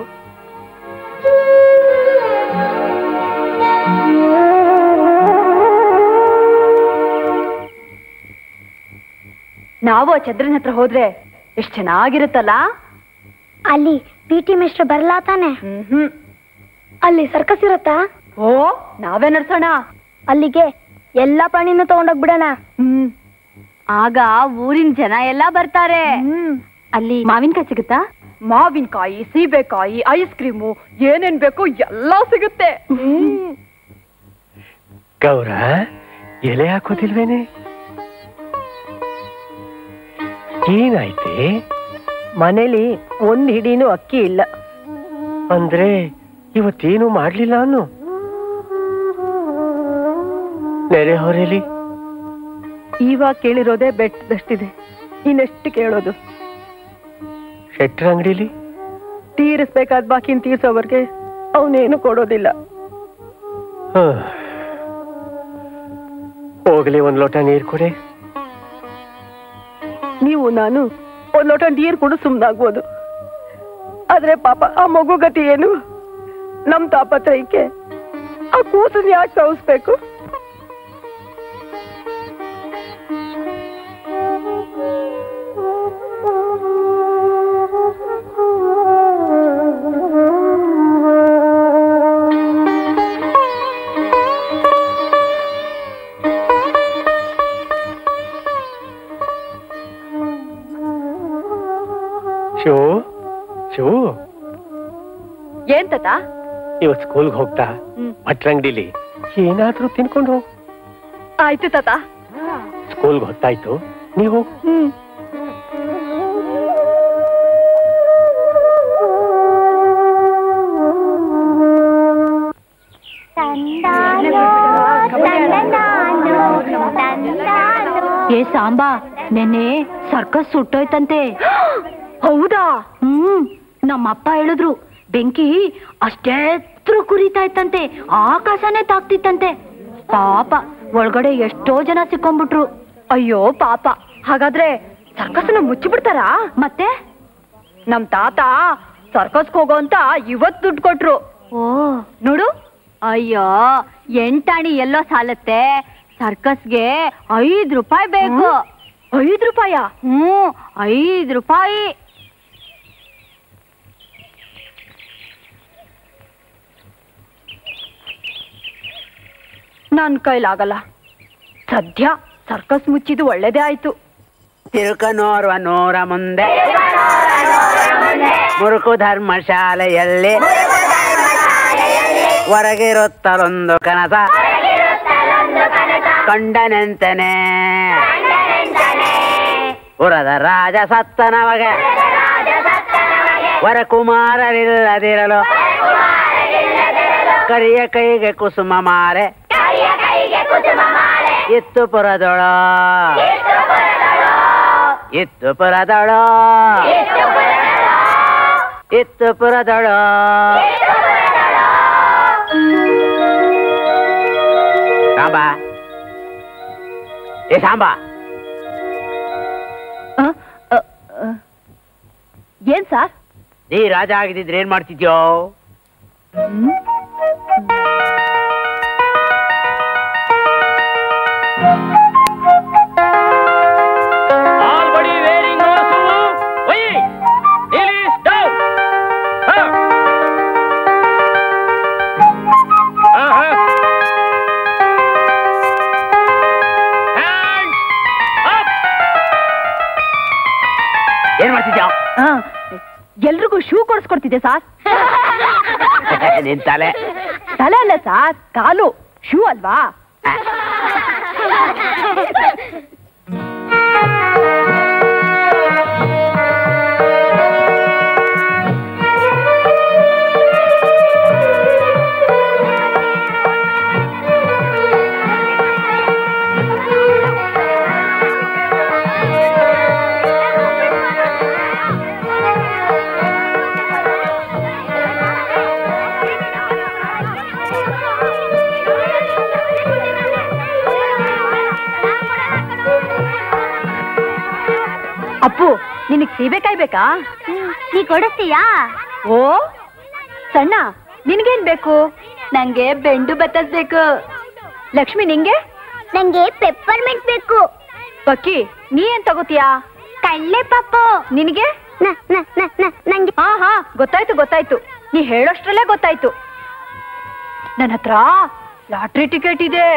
ನಾವು ಚಂದ್ರನ ಹತ್ರ ಹೋದ್ರೆ ಎಷ್ಟ್ ಚೆನ್ನಾಗಿರುತ್ತಲ್ಲ. ಅಲ್ಲಿ PT ಮಿಸ್ಟರ್ ಬರ್ಲಾ ತಾನೆ? ಅಲ್ಲಿ ಸರ್ಕಸ್ ಇರತ್ತಾ? ಓ, ನಾವೇ ನಡ್ಸೋಣ. ಅಲ್ಲಿಗೆ ಎಲ್ಲಾ ಪ್ರಾಣಿನೂ ತಗೊಂಡೋಗ್ಬಿಡೋಣ. ಆಗ ಊರಿನ ಜನ ಎಲ್ಲ ಬರ್ತಾರೆ. ಅಲ್ಲಿ ಮಾವಿನಕಾಯಿ ಸಿಗುತ್ತಾ? ಮಾವಿನಕಾಯಿ, ಸೀಬೆಕಾಯಿ, ಐಸ್ ಕ್ರೀಮು, ಏನೇನ್ ಬೇಕು ಎಲ್ಲ ಸಿಗುತ್ತೆ. ಗೌರ, ಎಲೆ ಹಾಕೋದಿಲ್ವೇನೆ? ಏನಾಯ್ತೆ? ಮನೇಲಿ 1 ಹಿಡಿನೂ ಅಕ್ಕಿ ಇಲ್ಲ. ಅಂದ್ರೆ ಇವತ್ತೇನು ಮಾಡ್ಲಿಲ್ಲ ಅನ್ನು? ನೆರೆ ಹೊರೆಲಿ ಇವಾಗ ಕೇಳಿರೋದೇ ಬೆಟ್ಟದಷ್ಟಿದೆ, ಇನ್ನೆಷ್ಟು ಕೇಳೋದು? ಶೆಟ್ರ ಅಂಗಡಿಲಿ ತೀರಿಸ್ಬೇಕಾದ ಬಾಕಿನ ತೀರ್ಸೋವರ್ಗೆ ಅವನೇನು ಕೊಡೋದಿಲ್ಲ. ಹೋಗ್ಲಿ, 1 ಲೋಟ ನೀರು ಕೊಡೆ. ನೀವು ನಾನು ಒಂದ್ ಲೋಟ ನೀರು ಕೊಡು ಸುಮ್ನಾಗ್ಬೋದು. ಆದ್ರೆ ಪಾಪ ಆ ಮಗು ಗತಿ ಏನು? ನಮ್ ತಾಪತ್ರಯಕ್ಕೆ ಆ ಕೂಸನ್ ಯಾಕೆ ಸಾಯಿಸ್ಬೇಕು? ಏನ್ ತಾತ? ಇವತ್ತು ಸ್ಕೂಲ್ಗೆ ಹೋಗ್ತಾ ಭಟ್ರಂಗಡಿಲಿ ಏನಾದ್ರೂ ತಿನ್ಕೊಂಡು ಹೋಗು. ಆಯ್ತು ತಾತ. ಸ್ಕೂಲ್ಗೆ ಹೊತ್ತಾಯ್ತು, ನೀವು ಏ ಸಾಂಬಾ, ನೆನ್ನೆ ಸರ್ಕಸ್ ಸುಟ್ಟೋಯ್ತಂತೆ. ಹೌದಾ? ನಮ್ಮಪ್ಪ ಹೇಳಿದ್ರು, ಬೆಂಕಿ ಅಷ್ಟೆತ್ರ ಕುರಿತಾ ಇತ್ತಂತೆ, ಆಕಾಶನೇ ತಾಕ್ತಿತ್ತಂತೆ. ಪಾಪ ಒಳಗಡೆ ಎಷ್ಟೋ ಜನ ಸಿಕ್ಕೊಂಡ್ಬಿಟ್ರು. ಅಯ್ಯೋ ಪಾಪ. ಹಾಗಾದ್ರೆ ಸರ್ಕಸ್ನ ಮುಚ್ಚಿಬಿಡ್ತಾರಾ? ಮತ್ತೆ ನಮ್ ತಾತ ಸರ್ಕಸ್ಗೆ ಹೋಗೋ ಅಂತ ಇವತ್ ದುಡ್ಡು ಕೊಟ್ರು. ಓ ನೋಡು. ಅಯ್ಯೋ ಎಂಟಾಣಿ ಎಲ್ಲೋ ಸಾಲತ್ತೆ, ಸರ್ಕಸ್ಗೆ 5 ರೂಪಾಯಿ ಬೇಕು. 5 ರೂಪಾಯ? 5 ರೂಪಾಯಿ. ನನ್ ಕೈಲಾಗಲ್ಲ. ಸದ್ಯ ಸರ್ಕಸ್ ಮುಚ್ಚಿದ್ದು ಒಳ್ಳೇದೇ ಆಯ್ತು. ತಿರುಕನೋರ್ವ ನೂರ ಮುಂದೆ ಮುರುಕು ಧರ್ಮಶಾಲೆಯಲ್ಲಿ ಹೊರಗಿರುತ್ತಲೊಂದು ಕನಸ ಕಂಡನೆಂತನೆ ಪುರದ ರಾಜ ಸತ್ತನವಗೆ ವರಕುಮಾರರಿಲ್ಲದಿರಲು ಕರಿಯ ಕೈಗೆ ಕುಸುಮ ಮಾರೆ ಇತ್ತು ಪುರದೊಳೋ ಇತ್ತು ಪುರದೊಳೋ ಇತ್ತು ಪುರದೊಳೋ. ಸಾಂಬಾ, ಏ ಸಾಂಬಾ. ಏನ್ ಸಾರ್? ನೀ ರಾಜ ಆಗಿದ್ರೆ ಏನ್ ಮಾಡ್ತಿದ್ಯೋ? ಏನ್ ಮಾಡ್ತಿದ್ಯಾ? ಎಲ್ರಿಗೂ ಶೂ ಕೊಡಿಸ್ಕೊಡ್ತಿದ್ದೆ ಸಾರ್. ನಿನ್ ತಲೆ. ತಲೆ ಅಲ್ಲ ಸಾರ್, ಕಾಲು. ಶೂ ಅಲ್ವಾ? ಅಪ್ಪು, ನಿನಗ್ ಸೀಬೆಕಾಯಿ ಬೇಕಾ? ನೀ ಕೊಡಿಸ್ತೀಯಾ? ಓ ಸಣ್ಣ, ನಿನ್ಗೇನ್ ಬೇಕು? ನಂಗೆ ಬೆಂಡು ಬತ್ತಸ್ ಬೇಕು. ಲಕ್ಷ್ಮಿ, ನಿಂಗೆ? ನಂಗೆ ಪೆಪ್ಪರ್ಮೆಂಟ್ ಬೇಕು. ಪಕ್ಕಿ, ನೀ ಏನ್ ತಗೋತೀಯಾ? ಕಳ್ಳೆ ಪಪ್ಪು. ನಿನಗೆ? ನಂಗೆ. ಹಾ ಗೊತ್ತಾಯ್ತು ಗೊತ್ತಾಯ್ತು, ನೀ ಹೇಳೋಷ್ಟ್ರಲ್ಲೇ ಗೊತ್ತಾಯ್ತು. ನನ್ನ ಹತ್ರ ಲಾಟ್ರಿ ಟಿಕೆಟ್ ಇದೆ.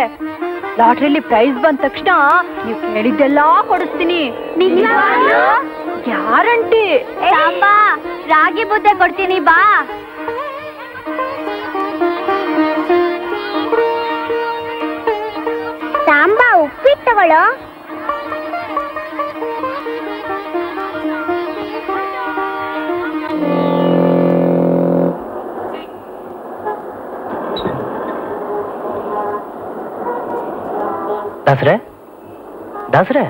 ಲಾಟ್ರಿಲಿ ಪ್ರೈಸ್ ಬಂದ ತಕ್ಷಣ ನೀವು ಕೇಳಿದ್ದೆಲ್ಲ ಕೊಡಿಸ್ತೀನಿ. ಗ್ಯಾರಂಟಿ. ಸಾಂಬಾ, ರಾಗಿ ಮುದ್ದೆ ಕೊಡ್ತೀನಿ ಬಾ. ಸಾಂಬಾ, ಉಪ್ಪಿಟ್ಟು ತಗೊಳ್ಳೋ. ದಾಸರೇ, ದಾಸರೇ,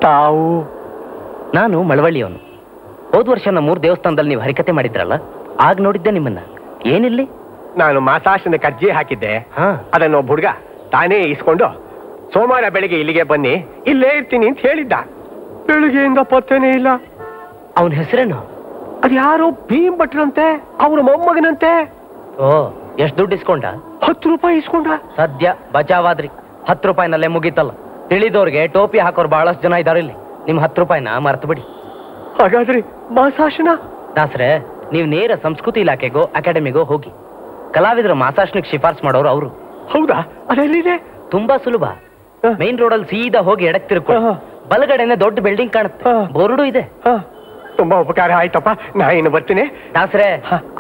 ತಾವು? ನಾನು ಮಳವಳ್ಳಿಯವನು. ಹೋದ ವರ್ಷ ನಮ್ಮೂರ್ ದೇವಸ್ಥಾನದಲ್ಲಿ ನೀವು ಹರಿಕತೆ ಮಾಡಿದ್ರಲ್ಲ, ಆಗ ನೋಡಿದ್ದೆ ನಿಮ್ಮನ್ನ. ಏನಿಲ್ಲಿ? ನಾನು ಮಾಸಾಶನ ಕರ್ಜಿ ಹಾಕಿದ್ದೆ. ಅದನ್ನು ಒಬ್ಬ ಹುಡುಗ ತಾನೇ ಇಸ್ಕೊಂಡು ಸೋಮವಾರ ಬೆಳಿಗ್ಗೆ ಇಲ್ಲಿಗೆ ಬನ್ನಿ, ಇಲ್ಲೇ ಇರ್ತೀನಿ ಅಂತ ಹೇಳಿದ್ದ. ಬೆಳಿಗ್ಗೆಯಿಂದ ಪತ್ತೆನೇ ಇಲ್ಲ. ಅವನ ಹೆಸರೇನು? ಅದ್ಯಾರೋ ಭೀಮ್ ಭಟ್ರಂತೆ, ಅವ್ರ ಮೊಮ್ಮಗನಂತೆ. ಓ, ಎಷ್ಟು ದುಡ್ಡು ಇಸ್ಕೊಂಡ? 10 ರೂಪಾಯಿ ಇಸ್ಕೊಂಡ. ಸದ್ಯ ಬಚಾವಾದ್ರಿ. 10 ರೂಪಾಯಿನಲ್ಲೇ ಮುಗೀತಲ್ಲ. ತಿಳಿದವ್ರಿಗೆ ಟೋಪಿ ಹಾಕೋರು ಬಹಳಷ್ಟು ಜನ ಇದಾರೆ ಇಲ್ಲಿ. ನಿಮ್ 10 ರೂಪಾಯಿನ ಮರ್ತು ಬಿಡಿ. ಹಾಗಾದ್ರೆ ಮಾಸಾಶನ? ದಾಸ್ರೆ, ನೀವು ನೇರ ಸಂಸ್ಕೃತಿ ಇಲಾಖೆಗೋ ಅಕಾಡೆಮಿಗೋ ಹೋಗಿ. ಕಲಾವಿದರ ಮಾಸಾಶನಕ್ಕೆ ಶಿಫಾರ್ಸು ಮಾಡೋರು ಅವರು. ಹೌದಾ? ಅದೆಲ್ಲಿದೆ? ತುಂಬಾ ಸುಲಭ. ಮೈನ್ ರೋಡ್ ಅಲ್ಲಿ ಸೀದಾ ಹೋಗಿ ಎಡಕ್ ತಿರ್ಕೊಂಡು ಬಲಗಡೆನೆ ದೊಡ್ಡ ಬಿಲ್ಡಿಂಗ್ ಕಾಣುತ್ತೆ, ಬೋರ್ಡು ಇದೆ. ತುಂಬಾ ಉಪಕಾರ ಆಯ್ತಪ್ಪ, ನಾ ಇನ್ನು ಬರ್ತೀನಿ. ದಾಸ್ರೆ,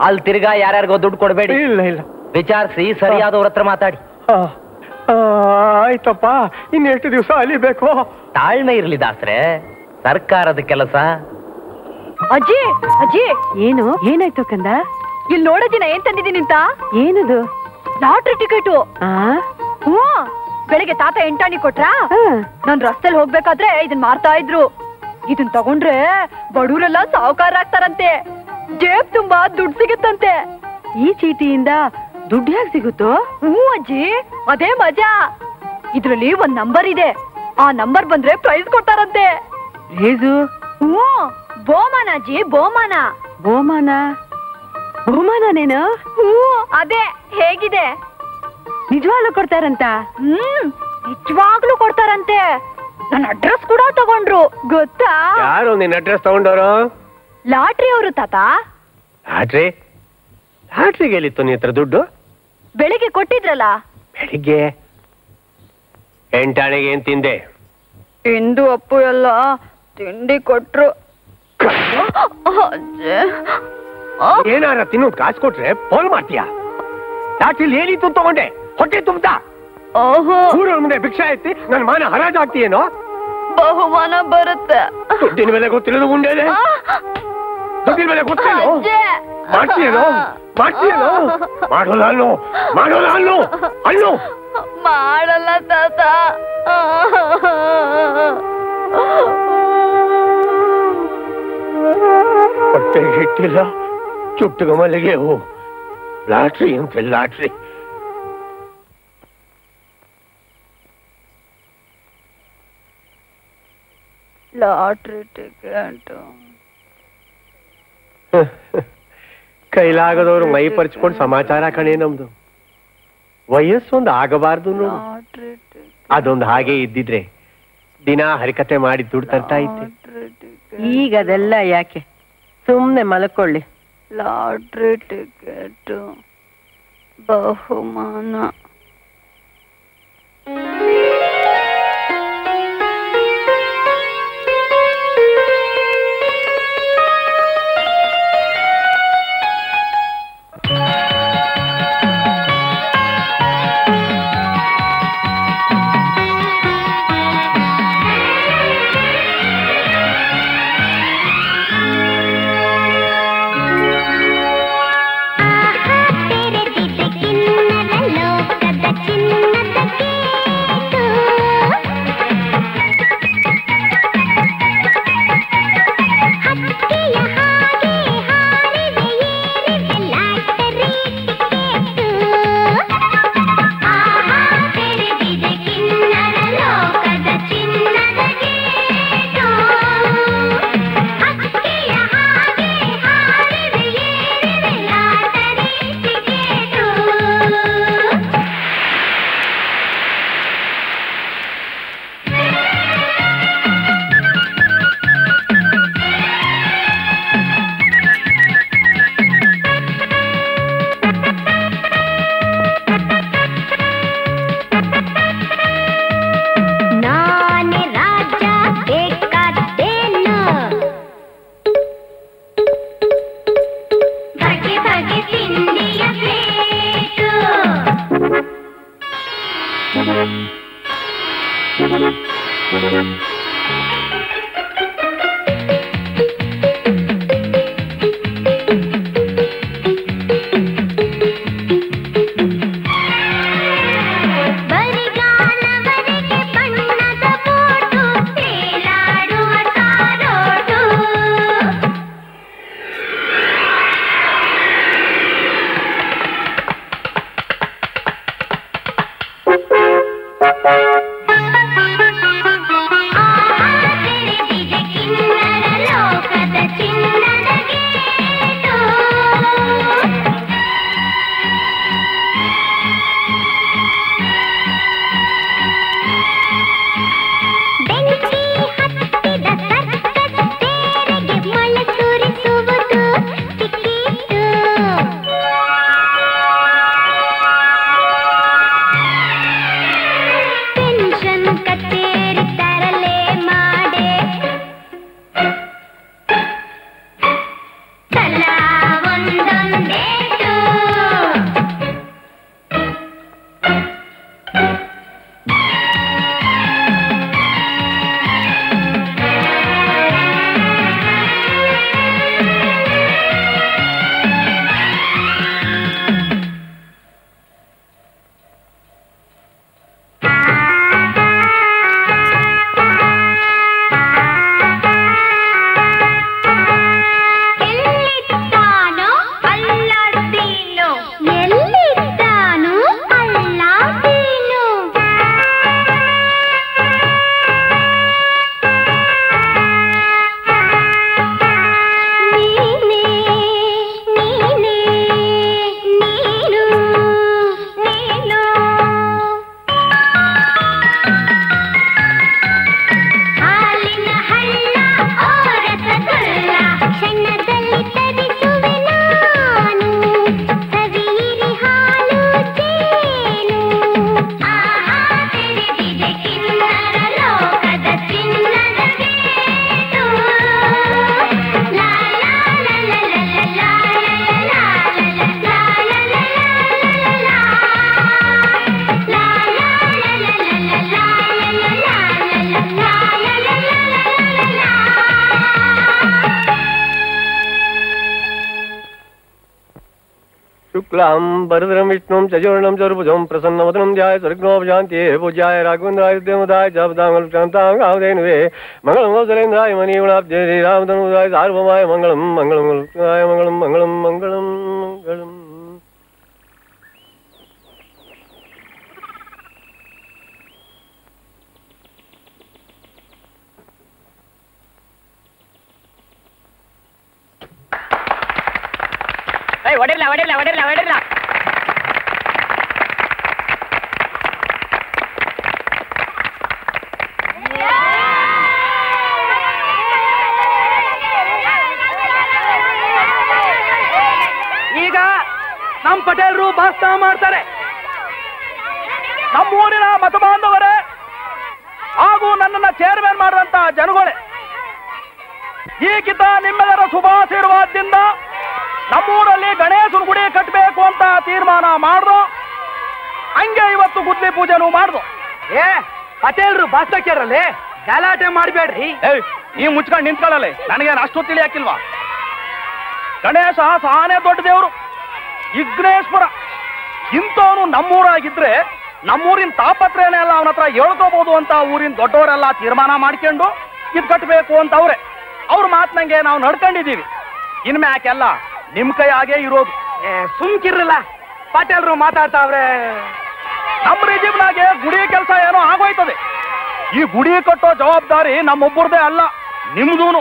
ಅಲ್ಲಿ ತಿರ್ಗಾ ಯಾರ್ಯಾರಿಗೋ ದುಡ್ಡು ಕೊಡ್ಬೇಡಿ. ಇಲ್ಲ ಇಲ್ಲ, ವಿಚಾರಿಸಿ ಸರಿಯಾದವ್ರ ಹತ್ರ ಮಾತಾಡಿ. ಆಯ್ತಪ್ಪ, ಇನ್ನೆಷ್ಟು ದಿವಸ ಅಲಿಬೇಕು? ತಾಳ್ಮೆ ಇರ್ಲಿ ದಾಸ್ರೆ, ಸರ್ಕಾರದ ಕೆಲಸ. ಅಜ್ಜಿ ಅಜ್ಜಿ, ಏನು ಏನಾಯ್ತು ಕಂದ? ಇಲ್ಲಿ ನೋಡೋದಿನ ಏನ್ ತಂದಿದ್ದೀನಿ ಅಂತ. ಏನದು? Lottery ticket. ಹ್ಞೂ, ಬೆಳಿಗ್ಗೆ ತಾತ ಎಂಟಾಣಿ ಕೊಟ್ರಾ. ನಾನ್ ರಸ್ತೆಲ್ ಹೋಗ್ಬೇಕಾದ್ರೆ ಇದನ್ ಮಾರ್ತಾ ಇದ್ರು. ಇದನ್ ತಗೊಂಡ್ರೆ ಬಡವರೆಲ್ಲ ಸಾಹುಕಾರ ಆಗ್ತಾರಂತೆ, ಜೇಬ್ ತುಂಬಾ ದುಡ್ಡು ಸಿಗುತ್ತಂತೆ. ಈ ಚೀಟಿಯಿಂದ ದುಡ್ಡು ಹೇಗ್ ಸಿಗುತ್ತೋ? ಹ್ಞೂ ಅಜ್ಜಿ, ಅದೇ ಮಜಾ. ಇದ್ರಲ್ಲಿ ಒಂದ್ ನಂಬರ್ ಇದೆ, ಆ ನಂಬರ್ ಬಂದ್ರೆ ಪ್ರೈಸ್ ಕೊಡ್ತಾರಂತೆ. ಪ್ರೈಸು? ಹ್ಞೂ, ಬಹುಮಾನ ಅಜ್ಜಿ, ಬಹುಮಾನ. ಬಹುಮಾನ? ಬಹುಮಾನನೇನು? ಹ್ಞೂ, ಅದೇ. ಹೇಗಿದೆ? ನಿಜವಾಗ್ಲೂ ಕೊಡ್ತಾರಂತ? ನಿಜವಾಗ್ಲೂ ಕೊಡ್ತಾರಂತೆ. ನನ್ನ ಅಡ್ರೆಸ್ ಕೂಡ ತಗೊಂಡ್ರು, ಗೊತ್ತಾ? ಯಾರು ನಿನ್ನ ಅಡ್ರೆಸ್ ತಗೊಂಡವರು? ಲಾಟ್ರಿ ಅವರು ತಾತ. ಲಾಟ್ರಿ? ಲಾಟ್ರಿಗೆ ಎಲ್ಲಿತ್ತು ನಿನ್ನ ಹತ್ರ ದುಡ್ಡು? ಬೆಳಿಗ್ಗೆ ಕೊಟ್ಟಿದ್ರಲ್ಲ. ಬೆಳಿಗ್ಗೆ? ಎಂಟಾಣಿಗೆ ಏನ್ ತಿಂದೆ? ಇಂದು ಅಪ್ಪು ಎಲ್ಲ ತಿಂಡಿ ಕೊಟ್ರು. ಏನಾರ ತಿನ್ನೋದು ಕಾಸು ಕೊಟ್ರೆ ಫೋನ್ ಮಾಡ್ತೀಯಾ? ಲಾಟ್ರಿಲಿ ಏನಿತ್ತು ತಗೊಂಡೆ? ಹೊಟ್ಟೆ ತುಂಬತಾ? ಊರವ್ರ ಮುಂದೆ ಭಿಕ್ಷಾ ಎತ್ತಿ ನನ್ನ ಮಾನ ಹರಾಜ್ ಆಗ್ತೀಯೇನೋ? ಬಹುಮಾನ ಬರುತ್ತೆ. ದುಡ್ಡಿನ ಬೆಲೆ ಗೊತ್ತಿರೋದು ಗುಂಡೇನೆ. ದುಡ್ಡಿನ ಬೆಲೆ ಗೊತ್ತೇನೋ? ಮಾಡ್ತೀಯೇನೋ? ಮಾಡ್ತೀಯೇನೋ? ಮಾಡೋಲ್ಲ ಅನ್ನು, ಮಾಡೋಲ್ಲ ಅನ್ನು, ಅನ್ನು ಮಾಡಲ್ಲ ತಾತ. ಹೊಟ್ಟೆ ಹಿಟ್ಟಿಲ್ಲ, ಚುಟ್ಟಗ ಮಲೆಗೆ ಹೋ. ಲಾಟ್ರಿ ಅಂತೆ, ಲಾಟ್ರಿ. Lottery ticket. ಕೈಲಾಗದವ್ರು ಮೈ ಪರಿಚ್ಕೊಂಡು ಸಮಾಚಾರ ಕಣೆ ನಮ್ದು. ವಯಸ್ಸೊಂದು ಆಗಬಾರ್ದು ನೋಡು. ಅದೊಂದು ಹಾಗೆ ಇದ್ದಿದ್ರೆ ದಿನ ಹರಿಕತೆ ಮಾಡಿ ದುಡ್ಡು ತರ್ತಾ ಇದ್ದೆ. ಈಗ ಅದೆಲ್ಲ ಯಾಕೆ, ಸುಮ್ನೆ ಮಲ್ಕೊಳ್ಳಿ. ಲಾಟ್ರಿ ಟಿಕೆಟ್, ಬಹುಮಾನ. शुक्लां वरदं विष्णुं चतुर्भुजं चतुर्भुजं प्रसन्नवदनं ध्यायेत् सर्वविघ्नोपशान्त्यै पूज्याय राघवेन्द्राय विद्यामदाय जपदाङ्गलशान्तां कामधेनुवे मङ्गलं कौसलेन्द्राय मणिगुणाब्धे श्रीरामधनुजाय सार्वभौमाय मङ्गलं मङ्गलं मङ्गलं मङ्गलं मङ्गलं मङ्गलम् ಹೊಡಿಲ್ಲ ಹೊಡಿಲ್ಲ ಹೊಡಿಲ್ಲ ಹೊಡಿಲ್ಲ. ಈಗ ನಮ್ ಪಟೇಲ್ರು ಭಾಷಣ ಮಾಡ್ತಾರೆ. ನಮ್ಮೂರಿನ ಮತ ಬಾಂಧವರೇ ಹಾಗೂ ನನ್ನನ್ನ ಚೇರ್ಮನ್ ಮಾಡುವಂತ ಜನಗಳೇ, ಈಗಿದ್ದ ನಿಮ್ಮೆಲ್ಲರ ಶುಭಾಶೀರ್ವಾದದಿಂದ ನಮ್ಮೂರಲ್ಲಿ ಗಣೇಶನ ಗುಡಿ ಕಟ್ಟಬೇಕು ಅಂತ ತೀರ್ಮಾನ ಮಾಡ್ದು. ಹಂಗೆ ಇವತ್ತು ಗುದ್ಲಿ ಪೂಜೆನೂ ಮಾಡ್ದು. ಪಟೇಲ್ರು ಭಾಷಣ ಕೇಳಲ್ಲಿ ಗಲಾಟೆ ಮಾಡಬೇಡ್ರಿ. ಈ ಮುಚ್ಕೊಂಡು ನಿಂತ್ಕೊಳ್ಳಲಿ, ನನಗೇನು ಅಷ್ಟು ತಿಳಿಯಾಕಿಲ್ವಾ? ಗಣೇಶ ಸಾನೇ ದೊಡ್ಡ ದೇವರು, ವಿಘ್ನೇಶ್ವರ ಇಂಥವನು ನಮ್ಮೂರಾಗಿದ್ರೆ ನಮ್ಮೂರಿನ ತಾಪತ್ರೇನೇ ಅಲ್ಲ ಅವನ ಹತ್ರ ಹೇಳ್ಕೋಬಹುದು ಅಂತ ಊರಿನ ದೊಡ್ಡವರೆಲ್ಲ ತೀರ್ಮಾನ ಮಾಡ್ಕೊಂಡು ಇದು ಕಟ್ಟಬೇಕು ಅಂತ ಅವ್ರ ಮಾತಿನಂಗೆ ನಾವು ನಡ್ಕೊಂಡಿದ್ದೀವಿ. ಇನ್ಮ್ಯಾಕೆಲ್ಲ ನಿಮ್ ಕೈ ಹಾಗೆ ಇರೋದು. ಸುಮ್ಕಿರಲ್ಲ, ಪಟೇಲ್ರು ಮಾತಾಡ್ತಾವ್ರೆ. ನಮ್ಮ ರಿಜಿಮ್ನಾಗೆ ಗುಡಿ ಕೆಲಸ ಏನೋ ಆಗೋಯ್ತದೆ. ಈ ಗುಡಿ ಕಟ್ಟೋ ಜವಾಬ್ದಾರಿ ನಮ್ಮೊಬ್ಬರದೇ ಅಲ್ಲ, ನಿಮ್ದೂನು.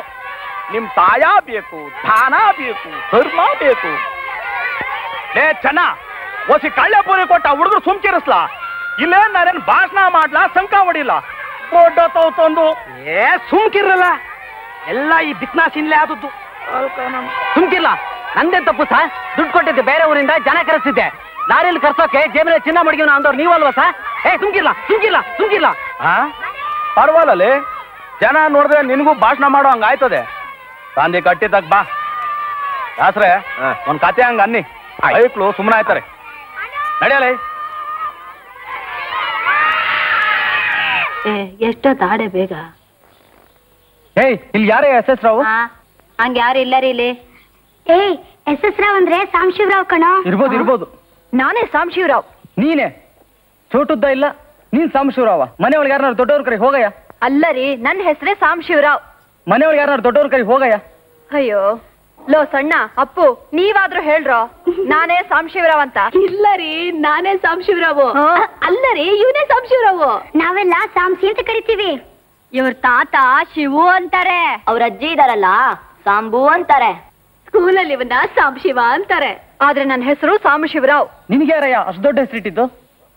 ನಿಮ್ ತಾಯ ಬೇಕು, ದಾನ ಬೇಕು, ಧರ್ಮ ಬೇಕು. ಚೆನ್ನ ಓಸಿ ಕಳ್ಳೆಪುರಿ ಕೊಟ್ಟ ಹುಡುಗರು ಸುಮ್ಕಿರಿಸ್ಲಾ? ಇಲ್ಲೇನ್ ನಾನೇನ್ ಭಾಷಣ ಮಾಡ್ಲಾ, ಸಂಕ ಹೊಡಿಲ್ಲ, ದೊಡ್ಡ ತಾವು ತಂದು. ಸುಮ್ಕಿರಲ್ಲ, ಎಲ್ಲ ಈ ಬಿಸ್ನಾಸಿನ್ಲೇ ಆದದ್ದು. ಸುಮ್ಕಿಲ್ಲ, ನಂದೇ ತಪ್ಪು ಸಾ. ದುಡ್ಡು ಕೊಟ್ಟಿದ್ದೆ ಬೇರೆ ಊರಿಂದ, ಜನ ಕರೆಸಿದ್ದೆ. ಲಾರಿಯಲ್ಲಿ ಕರ್ಸೋಕೆ ಜೇಬಿನ ಚಿನ್ನ ಮಡಗಿನ ಅಂದವ್ರು ನೀವಲ್ವಾ ಸಾ? ಸುಮ್ಕಿಲ್ಲ ಸುಮ್ಕಿಲ್ಲ ಸುಮ್ಕಿಲ್ಲ. ಪರವಾಗಿಲ್ಲ, ಜನ ನೋಡಿದ್ರೆ ನಿನಗೂ ಭಾಷಣ ಮಾಡೋ ಹಂಗ ಆಯ್ತದೆ. ಗಾಂಧಿ ಕಟ್ಟಿದಾಗ ಬಾ ದಾಸ್ರೆ ಒಂದ್ ಕತೆ ಹಂಗ ಅನ್ನಿ ಐಕ್ಳು ಸುಮ್ಮನೆ ಆಯ್ತಾರೆ. ನಡೆಯಲೇ. ಎಷ್ಟೊತ್ತಾಡೆ ಬೇಗ. ಇಲ್ಲಿ ಯಾರೇ ಎಸ್ ಎಸ್ ರಾವ್? ಹಂಗ ಯಾರು ಇಲ್ಲ ರೀ ಇಲ್ಲಿ. ಎಸ್ ಎಸ್ ರಾವ್ ಅಂದ್ರೆ ಸಾಂಶಿವರಾವ್ ಕಣ. ಇರ್ಬೋದು. ನಾನೇ ಸಾಂಶಿವರಾವ್. ನೀನೇ ಚೋಟುದ್ದ ಇಲ್ಲ, ನೀನ್ ಸಾಂಶಿವರಾವ. ಮನೆಯೊಳಗೆ ಯಾರನ್ನಾರು ದೊಡ್ಡವ್ರ ಕರೆ ಹೋಗಯ್ಯ. ಅಲ್ಲ ರೀ, ನನ್ನ ಹೆಸರೇ ಸಾಂಶಿವರಾವ್. ಮನೆಯೊಳಗೆ ಯಾರನ್ನಾರು ದೊಡ್ಡವ್ರ ಕರೆ ಹೋಗಯ್ಯ. ಅಯ್ಯೋ ಲೋ ಸಣ್ಣ ಅಪ್ಪು, ನೀವಾದ್ರೂ ಹೇಳ್ರೋ ನಾನೇ ಸಾಂಶಿವರಾವ್ ಅಂತ. ಇಲ್ಲ ರೀ, ನಾನೇ ಸಾಂಶಿವರಾವು. ಅಲ್ಲ ರೀ, ಇವನೇ ಸಾಂಶಿವರಾವು. ನಾವೆಲ್ಲ ಸಾಂಶಿ ಅಂತ ಕರಿತೀವಿ. ಇವ್ರ ತಾತ ಶಿವು ಅಂತಾರೆ. ಅವ್ರ ಅಜ್ಜಿ ಇದಾರಲ್ಲ, ಸಾಂಬು ಅಂತಾರೆ. ಸ್ಕೂಲಲ್ಲಿ ಇವನ್ನ ಸಾಂಶಿವ ಅಂತಾರೆ. ಆದ್ರೆ ನನ್ನ ಹೆಸರು ಸಾಂಶಿವರಾವ್. ನಿನ್ಗೆ ಯಾರಯ್ಯ ಅಷ್ಟು ದೊಡ್ಡ ಹೆಸರಿಟ್ಟಿದ್ದು?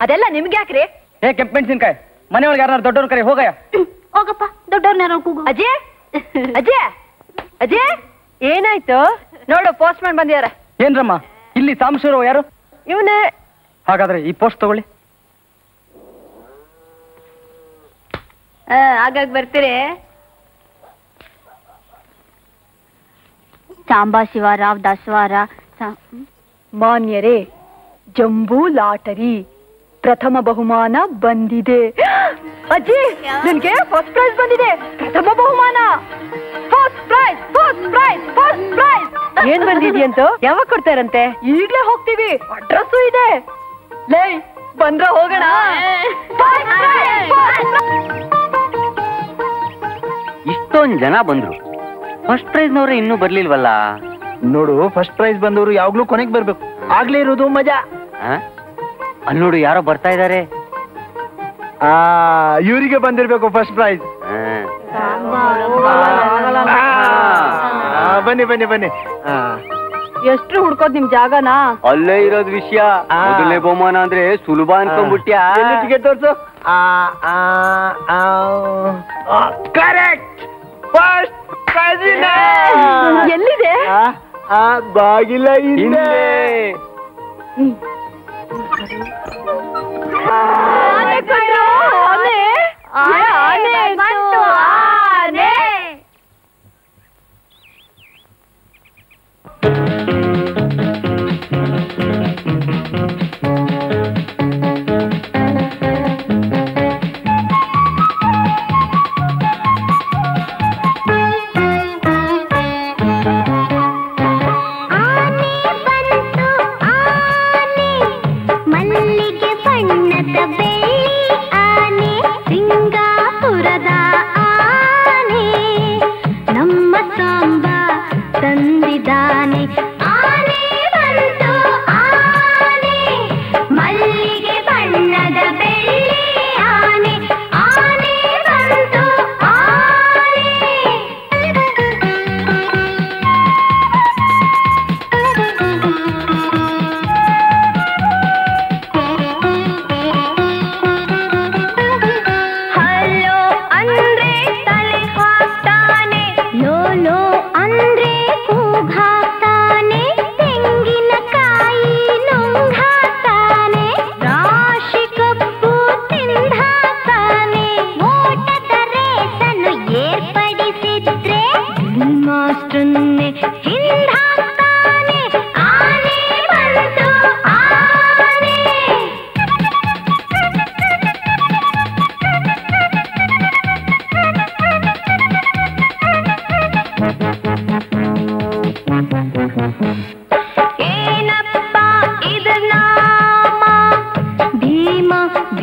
ಅದೆಲ್ಲ ನಿಮ್ಗೆ ಯಾಕ್ರಿ? ಕೆಂಪ್ ಮೆಣಸಿನ್ಕಾಯಿ, ಮನೆಯೊಳಗೆ ಯಾರನ್ನಾರು ದೊಡ್ಡವ್ರ ಕರೆ ಹೋಗಯ್ಯ. ಹೋಗಪ್ಪ, ದೊಡ್ಡವ್ರನ್ನ ಕೂಗು. ಅಜಯ್ ಅಜಯ್ ಅಜಯ್, ಏನಾಯ್ತು ನೋಡು, ಪೋಸ್ಟ್ ಮ್ಯಾನ್ ಬಂದಿದಾರ. ಏನ್ರಮ್ಮ, ಇಲ್ಲಿ ಸಾಂಶಿವರಾವ್ ಯಾರು? ಇವನೇ. ಹಾಗಾದ್ರೆ ಈ ಪೋಸ್ಟ್ ತಗೊಳ್ಳಿ. ಆಗಾಗ ಬರ್ತೀರಿ. ಸಾಂಬಾ ಶಿವರಾವ್ ದಾಸವಾರ. ಮಾನ್ಯರೇ, ಜಂಬೂ ಲಾಟರಿ ಪ್ರಥಮ ಬಹುಮಾನ ಬಂದಿದೆ. ಅಜ್ಜಿ, ನಿನ್ಗೆ ಫಸ್ಟ್ ಪ್ರೈಸ್ ಬಂದಿದೆ. ಪ್ರಥಮ ಬಹುಮಾನ, first prize, first prize, first prize. ಏನ್ ಬಂದಿದ್ಯಂತ? ಯಾವಾಗ ಕೊಡ್ತಾರಂತೆ? ಈಗ್ಲೇ ಹೋಗ್ತೀವಿ, ಅಡ್ರೆಸ್ಸು ಇದೆ. ಲೇ ಬಂದ್ರ ಹೋಗೋಣ. ಇಷ್ಟೊಂದು ಜನ ಬಂದ್ರು, ಫಸ್ಟ್ ಪ್ರೈಸ್ ನವ್ರೆ ಇನ್ನೂ ಬರ್ಲಿಲ್ವಲ್ಲ? ನೋಡು, ಫಸ್ಟ್ ಪ್ರೈಸ್ ಬಂದವರು ಯಾವಾಗ್ಲೂ ಕೊನೆಗೆ ಬರ್ಬೇಕು, ಆಗ್ಲೇ ಇರೋದು ಮಜಾ. ಅಲ್ಲಿ ನೋಡು, ಯಾರೋ ಬರ್ತಾ ಇದಾರೆ. ಇವರಿಗೆ ಬಂದಿರ್ಬೇಕು ಫಸ್ಟ್ ಪ್ರೈಸ್. ಬನ್ನಿ ಬನ್ನಿ ಬನ್ನಿ. ಎಷ್ಟ್ರು ಹುಡ್ಕೋದ್ ನಿಮ್ ಜಾಗನಾ? ಅಲ್ಲೇ ಇರೋದ್ ವಿಷಯ. ಮೊದಲನೇ ಬಹುಮಾನ ಅಂದ್ರೆ ಸುಲಭ ಅನ್ಕೊಂಡ್ಬಿಟ್ಯಾ? ಟಿಕೆಟ್ ತೋರ್ಸು. ಕರೆಕ್ಟ್, ಫಸ್ಟ್ ಪ್ರೈಸ್ ಎಲ್ಲಿದೆ? ಬಾಗಿಲ ಹಿಂದೆ.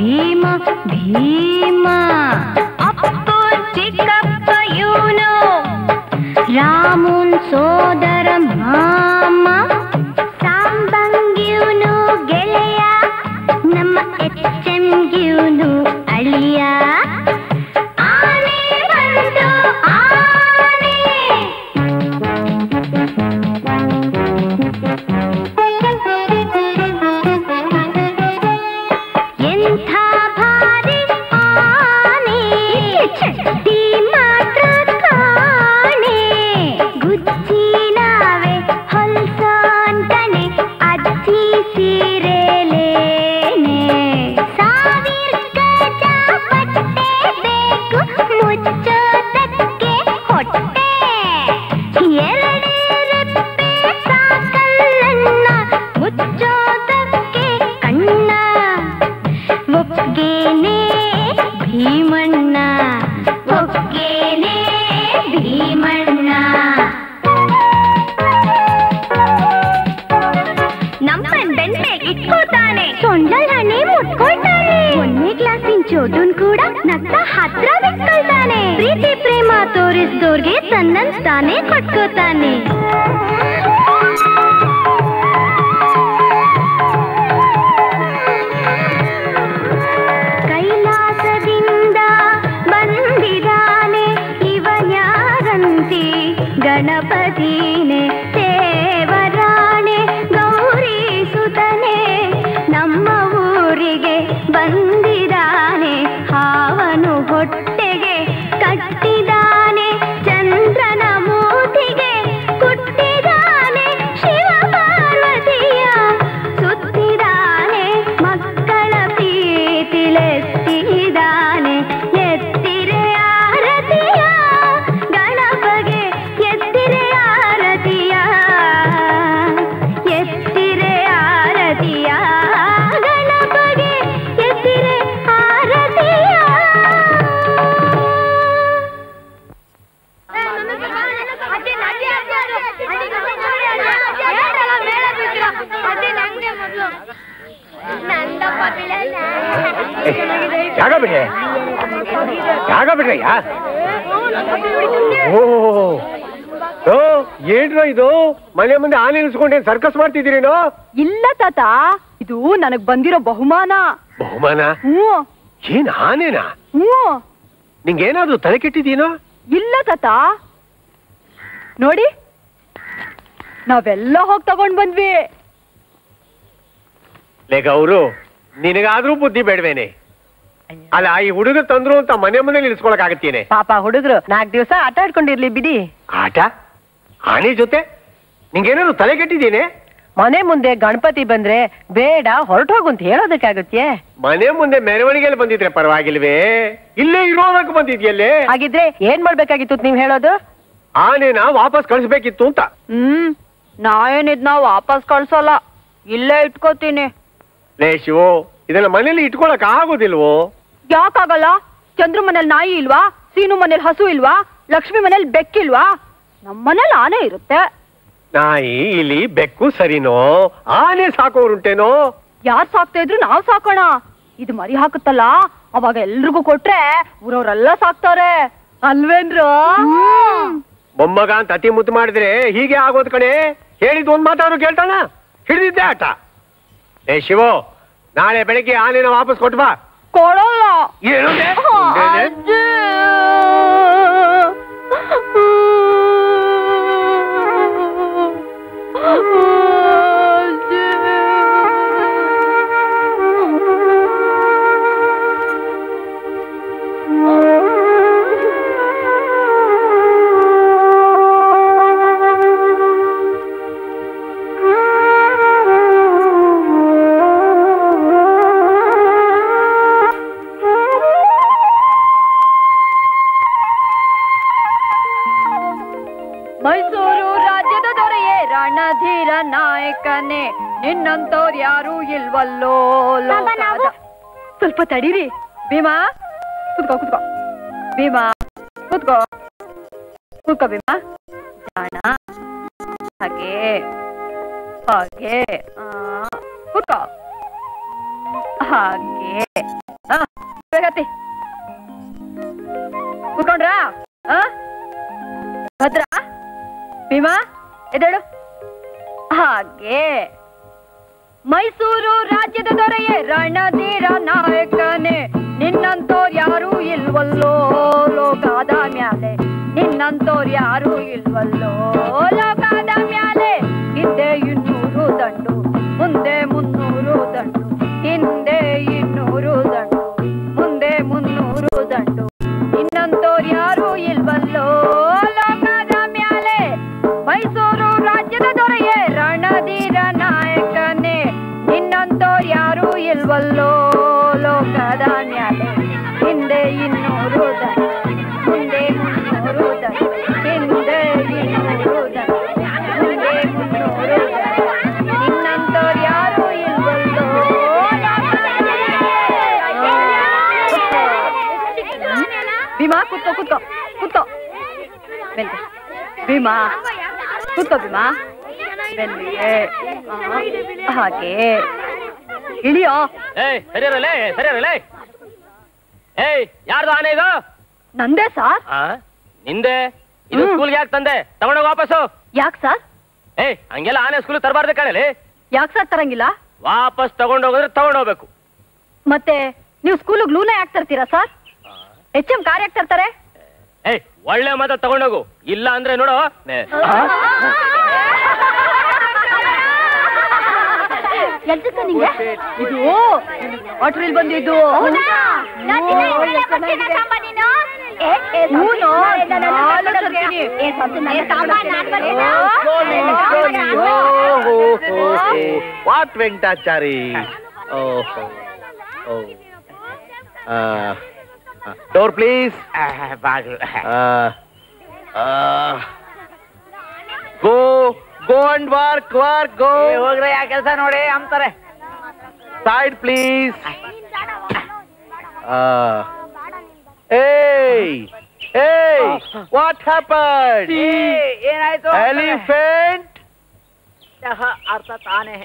ಭೀಮ ಭೀಮ ಅಪ್ಪು ಚಿಕ್ಕಪ್ಪ ಇವನು ರಾಮುನ್ ಸೋದರ ಮಾಮ ಸಾಂಬಂಗಿವನು ಗೆಳೆಯ ನಮ್ಮ HMಗಿವನು ಅಳಿಯ ಆನೆ ಬಂತು ಆನೆ ಎಂಥ ಭಾರಿ ಆನೆ ಚಟ್ಟಿ ಮಾತ್ರ ಕಾಣೆ ಗುಚ್ಚಿನವೆ ಹೊಲ್ಸ ಅಂತಾನೆ ಅಜ್ಜಿ ಸೀರೆಲೇನೆ ಸಾವಿರ ಗಜ ಬಟ್ಟೆ ಬೇಕು ಮುಚ್ಚೋದಕ್ಕೆ ಹೊಟ್ಟೆ ಎರಡೇ ರೆಪ್ಪೆ ಸಾಕಲ್ಲನ್ನ ಮುಚ್ಚೋದಕ್ಕೆ ಕಣ್ಣ ಒಪ್ಗೇನೆ ಭೀಮಣ್ಣ ಒಪ್ಗೇನೆ ಭೀಮಣ್ಣ ನಮ್ಮನ್ ಬೆನ್ನೆ ಇಟ್ಕೋತಾನೆ ಸೊಂಡಲ್ ಹಣೆ ಮುಟ್ಕೊಳ್ತಾನೆ ಒಂದೇ ಕ್ಲಾಸಿನ ಚೋಟುನ್ ಕೂಡ ನಗ್ತಾ ಹತ್ರ ಬಿಟ್ಕೊಳ್ತಾನೆ ಪ್ರೀತಿ ಪ್ರೇಮ ತೋರಿಸ್ದೋರ್ಗೆ ತನ್ನನ್ ತಾನೇ ಕೊಟ್ಕೋತಾನೆ ಕೈಲಾಸದಿಂದ ಬಂದಿದಾನೆ ಇವನ್ಯಾರಂತಿ ಗಣಪತಿನೇ ದೇವರಾಣೆ ಗೌರಿ ಸುತನೆ ನಮ್ಮ ಊರಿಗೆ ಬಂದಿದಾನೆ ಹಾವನು ಹೊಟ್ಟೆಗೆ ಕಟ್ಟಿದಾನೆ ಚಂದ್ರನ ಮೂತಿಗೆ ಕುಟ್ಟಿದಾನೆ ಶಿವ ಪಾರ್ವತಿಯ ಸುತ್ತಿದಾನೆ ಮಕ್ಕಳ ಪ್ರೀತಿಲೆತ್ತಿದಾನೆ ಎತ್ತಿರೆ ಆರತಿಯ ಗಣಪಗೆ ಎತ್ತಿರೆ ಆರತಿಯ ಎತ್ತಿರೆ ಆರತಿಯ ಗಣಪಗೆ ಎತ್ತಿರೆ ಆರತಿಯ ಜಾಗ ಬಿಡ್ರೆ ಜಾಗ ಬಿಡ್ರಯ್ಯ ಓ ಏನ್ರ ಇದು ಮನೆ ಮುಂದೆ ಆನೆ ನಿಲ್ಸ್ಕೊಂಡೇನ್ ಸರ್ಕಸ್ ಮಾಡ್ತಿದ್ದೀರೇನೋ ಇಲ್ಲ ತಾತ ಇದು ನನಗ್ ಬಂದಿರೋ ಬಹುಮಾನ ಬಹುಮಾನ ಹ್ಞೂ ಏನ್ ಆನೆನಾ ಹ್ಞೂ ನಿಂಗೇನಾದ್ರೂ ತಲೆ ಕೆಟ್ಟಿದ್ದೀನೋ ಇಲ್ಲ ತಾತ ನೋಡಿ ನಾವೆಲ್ಲ ಹೋಗಿ ತಗೊಂಡ್ ಬಂದ್ವಿ ಲೇಗ ಅವರು ನಿನಗಾದ್ರೂ ಬುದ್ಧಿ ಬೇಡವೇನೆ ಅಲ್ಲ ಈ ಹುಡುಗ ತಂದ್ರು ಅಂತ ಮನೆ ಮುಂದೆ ನಿಲ್ಸ್ಕೊಳಕ್ ಆಗತ್ತೇನೆ ಪಾಪ ಹುಡುಗರು 4 ದಿವಸ ಆಟ ಆಡ್ಕೊಂಡಿರ್ಲಿ ಬಿಡಿ ಆಟ ಆನೆ ಜೊತೆ ನಿಂಗೇನಾದ್ರು ತಲೆ ಕೆಟ್ಟಿದ್ದೀನಿ ಮನೆ ಮುಂದೆ ಗಣಪತಿ ಬಂದ್ರೆ ಬೇಡ ಹೊರಟೋಗು ಅಂತ ಹೇಳೋದಕ್ಕಾಗತ್ತೆ ಮನೆ ಮುಂದೆ ಮೆರವಣಿಗೆಯಲ್ಲಿ ಬಂದಿದ್ರೆ ಪರವಾಗಿಲ್ವೇ ಇಲ್ಲೇ ಇರೋದಕ್ಕೆ ಬಂದಿದ್ಯಲ್ಲೇ ಹಾಗಿದ್ರೆ ಏನ್ ಮಾಡ್ಬೇಕಾಗಿತ್ತು ನೀವ್ ಹೇಳೋದು ಆನೆನ ವಾಪಸ್ ಕಳಿಸ್ಬೇಕಿತ್ತು ಅಂತ ನಾ ಏನಿದ್ನ ವಾಪಸ್ ಕಳ್ಸಲ್ಲ ಇಲ್ಲೇ ಇಟ್ಕೋತೀನಿ ಲೇ ಶಿವು ಇದನ್ನ ಮನೇಲಿ ಇಟ್ಕೊಳಕ್ ಆಗೋದಿಲ್ವೋ ಯಾಕಾಗಲ್ಲ ಚಂದ್ರು ಮನೇಲಿ ನಾಯಿ ಇಲ್ವಾ ಸೀನು ಮನೇಲಿ ಹಸು ಇಲ್ವಾ ಲಕ್ಷ್ಮಿ ಮನೇಲಿ ಬೆಕ್ಕಿಲ್ವಾ ನಮ್ಮನೇಲಿ ಆನೆ ಇರುತ್ತೆ ನಾಯಿ ಇಲ್ಲಿ ಬೆಕ್ಕು ಸರಿನೋ ಆನೆ ಸಾಕೋರುಂಟೇನೋ ಯಾರ್ ಸಾಕ್ತಾ ಇದ್ರು ನಾವ್ ಸಾಕೋಣ ಇದು ಮರಿ ಹಾಕುತ್ತಲ್ಲ ಅವಾಗ ಎಲ್ರಿಗೂ ಕೊಟ್ರೆ ಊರವ್ರೆಲ್ಲ ಸಾಕ್ತಾರೆ ಅಲ್ವೇನ್ರು ಮೊಮ್ಮಗ ಅಂತ ಅತಿ ಮುತ್ತು ಮಾಡಿದ್ರೆ ಹೀಗೆ ಆಗೋದ್ ಕಣೆ ಹೇಳಿದ್ ಒಂದ್ ಮಾತಾದ್ರು ಕೇಳ್ತಾನ ಹಿಡಿದಿದ್ದೆ ಆಟ ಏ ಶಿವು ನಾಳೆ ಬೆಳಿಗ್ಗೆ ಆನೆನ ವಾಪಸ್ ಕೊಟ್ಟು ಬಾ ಕೊಡಲ್ಲ ಏನು ಮೈಸೂರು ರಾಜ್ಯದ ದೊರೆಯೇ ರಣಧೀರ ನಾಯಕನೇ ನಿನ್ನಂತವ್ರು ಯಾರು ಇಲ್ವಲ್ಲೋ ಲೋಕದ ಸ್ವಲ್ಪ ತಡೀರಿ ಭೀಮಾ ಕುತ್ಕೋ ಕುತ್ಕೋ ಭೀಮಾ ಕುತ್ಕೋ ಕುತ್ಕೋ ಭೀಮಾ ಜಾಣ ಹಾಗೆ ಹಾಗೆ ಕುತ್ಕೋ ಹಾಗೆ ಬೇಗತಿ ಕೂತ್ಕೊಂಡ್ರಾ ಭದ್ರ ಭೀಮಾ ಎದ್ದೇಳು ಹಾಗೆ ಮೈಸೂರು ರಾಜ್ಯದ ದೊರೆಯೇ ರಣಧೀರ ನಾಯಕನೇ ನಿನ್ನಂತೋರ್ ಯಾರೂ ಇಲ್ವಲ್ಲೋ ಲೋಕದ ಮ್ಯಾಲೆ ನಿನ್ನಂತೋರ್ ಯಾರೂ ಇಲ್ವಲ್ಲೋ ಲೋಕದ ಮ್ಯಾಲೆ ಹಿಂದೆ 200 ದಂಡು ಮುಂದೆ 300 ದಂಡು ಹಿಂದೆ 200 ದಂಡು ಮುಂದೆ 300 ದಂಡು ನಿನ್ನಂತೋರ್ ಯಾರೂ ಇಲ್ವಲ್ಲೋ ಲೋಕದ ಮ್ಯಾಲೆ ಮೈಸೂರು ರಾಜ್ಯದ ದೊರೆಯೇ ರಣಧೀರ ನಾಯಕನೇ ನಿನ್ನಂತೋರ್ ಯಾರೂ ಇಲ್ವಲ್ಲೋ ಲೋಕದ ಮ್ಯಾಲೆ ಹಿಂದೆ 200 ದಂಡು ಮುಂದೆ 300 ದಂಡು ಹಿಂದೆ 200 ದಂಡು ಮುಂದೆ 300 ದಂಡು ನಿನ್ನಂತೋರ್ ಯಾರೂ ಇಲ್ವಲ್ಲೋ ಭೀಮಾ ಕೂತ್ಕೋ ಕೂತ್ಕೋ ಕೂತ್ಕೋ ಬೆಲ್ಗೆ ಭೀಮಾ ಕೂತ್ಕೋ ಭೀಮಾ ಬೆಲ್ಲಿಗೆ ಹಾಗೆ ಇಳಿಯೋ ಸರಿಯರಲೇ ಏಯ್ ಯಾರ್ದು ಆನೆ ಇದು ನಂದೇ ಸಾರ್ ನಿಂದೆ ಇದು ಸ್ಕೂಲ್ಗೆ ಯಾಕೆ ತಂದೆ ತಗೊಂಡೋಗ ವಾಪಸ್ಸು ಯಾಕೆ ಸರ್ ಏಯ್ ಹಂಗೆಲ್ಲ ಆನೆ ಸ್ಕೂಲ್ ತರಬಾರ್ದು ಕಾಣಲಿ ಯಾಕೆ ಸರ್ ತರಂಗಿಲ್ಲ ವಾಪಸ್ ತಗೊಂಡೋಗಿದ್ರೆ ತಗೊಂಡೋಗ್ಬೇಕು ಮತ್ತೆ ನೀವು ಸ್ಕೂಲಿಗೆ ಲೂನ ಯಾಕೆ ತರ್ತೀರಾ ಸರ್ HM ಕಾರ್ ಯಾಕೆ ತರ್ತಾರೆ ಏಯ್ ಒಳ್ಳೆ ಮಾತ ತಗೊಂಡೋಗು ಇಲ್ಲ ಅಂದ್ರೆ ನೋಡು ಇದು ವಾಟರ್ ಬಂದಿದ್ದು what Venkatachari door please go go and work go ಹೋಗ್ರೆ ಯಾ ಕೆಲಸ ನೋಡಿ ಅಂತಾರೆ ಸೈಡ್ ಪ್ಲೀಸ್ ಏಯ್ ಏಯ್ ವಾಟ್ ಹ್ಯಾಪನ್ ಏನಾಯ್ತು ಎಲಿಫೆಂಟ್ ಅರ್ಥಾತ್ ಆನೆ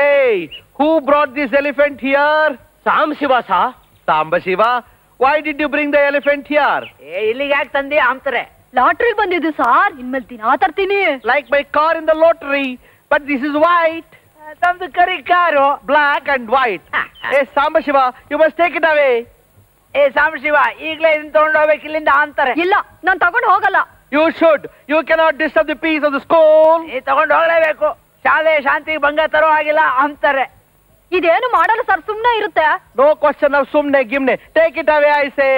ಏಯ್ who brought this elephant here ಸಾಂಬಶಿವಾಸ Sambashiva why did you bring the elephant here ಇಲ್ಲಿಗೆ ಯಾಕೆ ತಂದಿ ಅಂತಾರೆ ಲಾಟ್ರಿ ಬಂದಿದ್ದು ಸಾರ್ ಇನ್ಮೇಲೆ ದಿನ ತರ್ತೀನಿ like my car in the lottery, but this is white. ತಮ್ದು ಕರಿ car Black and white. Hey, Sambashiva, you must take it away. ಏ ಸಾಂಬಶಿವ ಈಗ್ಲೇ ಇದನ್ನ ತಗೊಂಡು ಹೋಗ್ಬೇಕು ಇಲ್ಲಿಂದ ಅಂತಾರೆ ಇಲ್ಲ ನಾನ್ ತಗೊಂಡು ಹೋಗಲ್ಲ You should. You cannot disturb the peace of the school. ಈ ತಗೊಂಡು ಹೋಗ್ಲೇಬೇಕು ಶಾಲೆ ಶಾಂತಿಗೆ ಭಂಗ ತರೋ ಆಗಿಲ್ಲ ಅಂತಾರೆ ಇದೇನು ಮಾಡಲ್ಲ ಸರ್ ಸುಮ್ನೆ ಇರುತ್ತೆ No question of sumne gimne. Take it away, I say.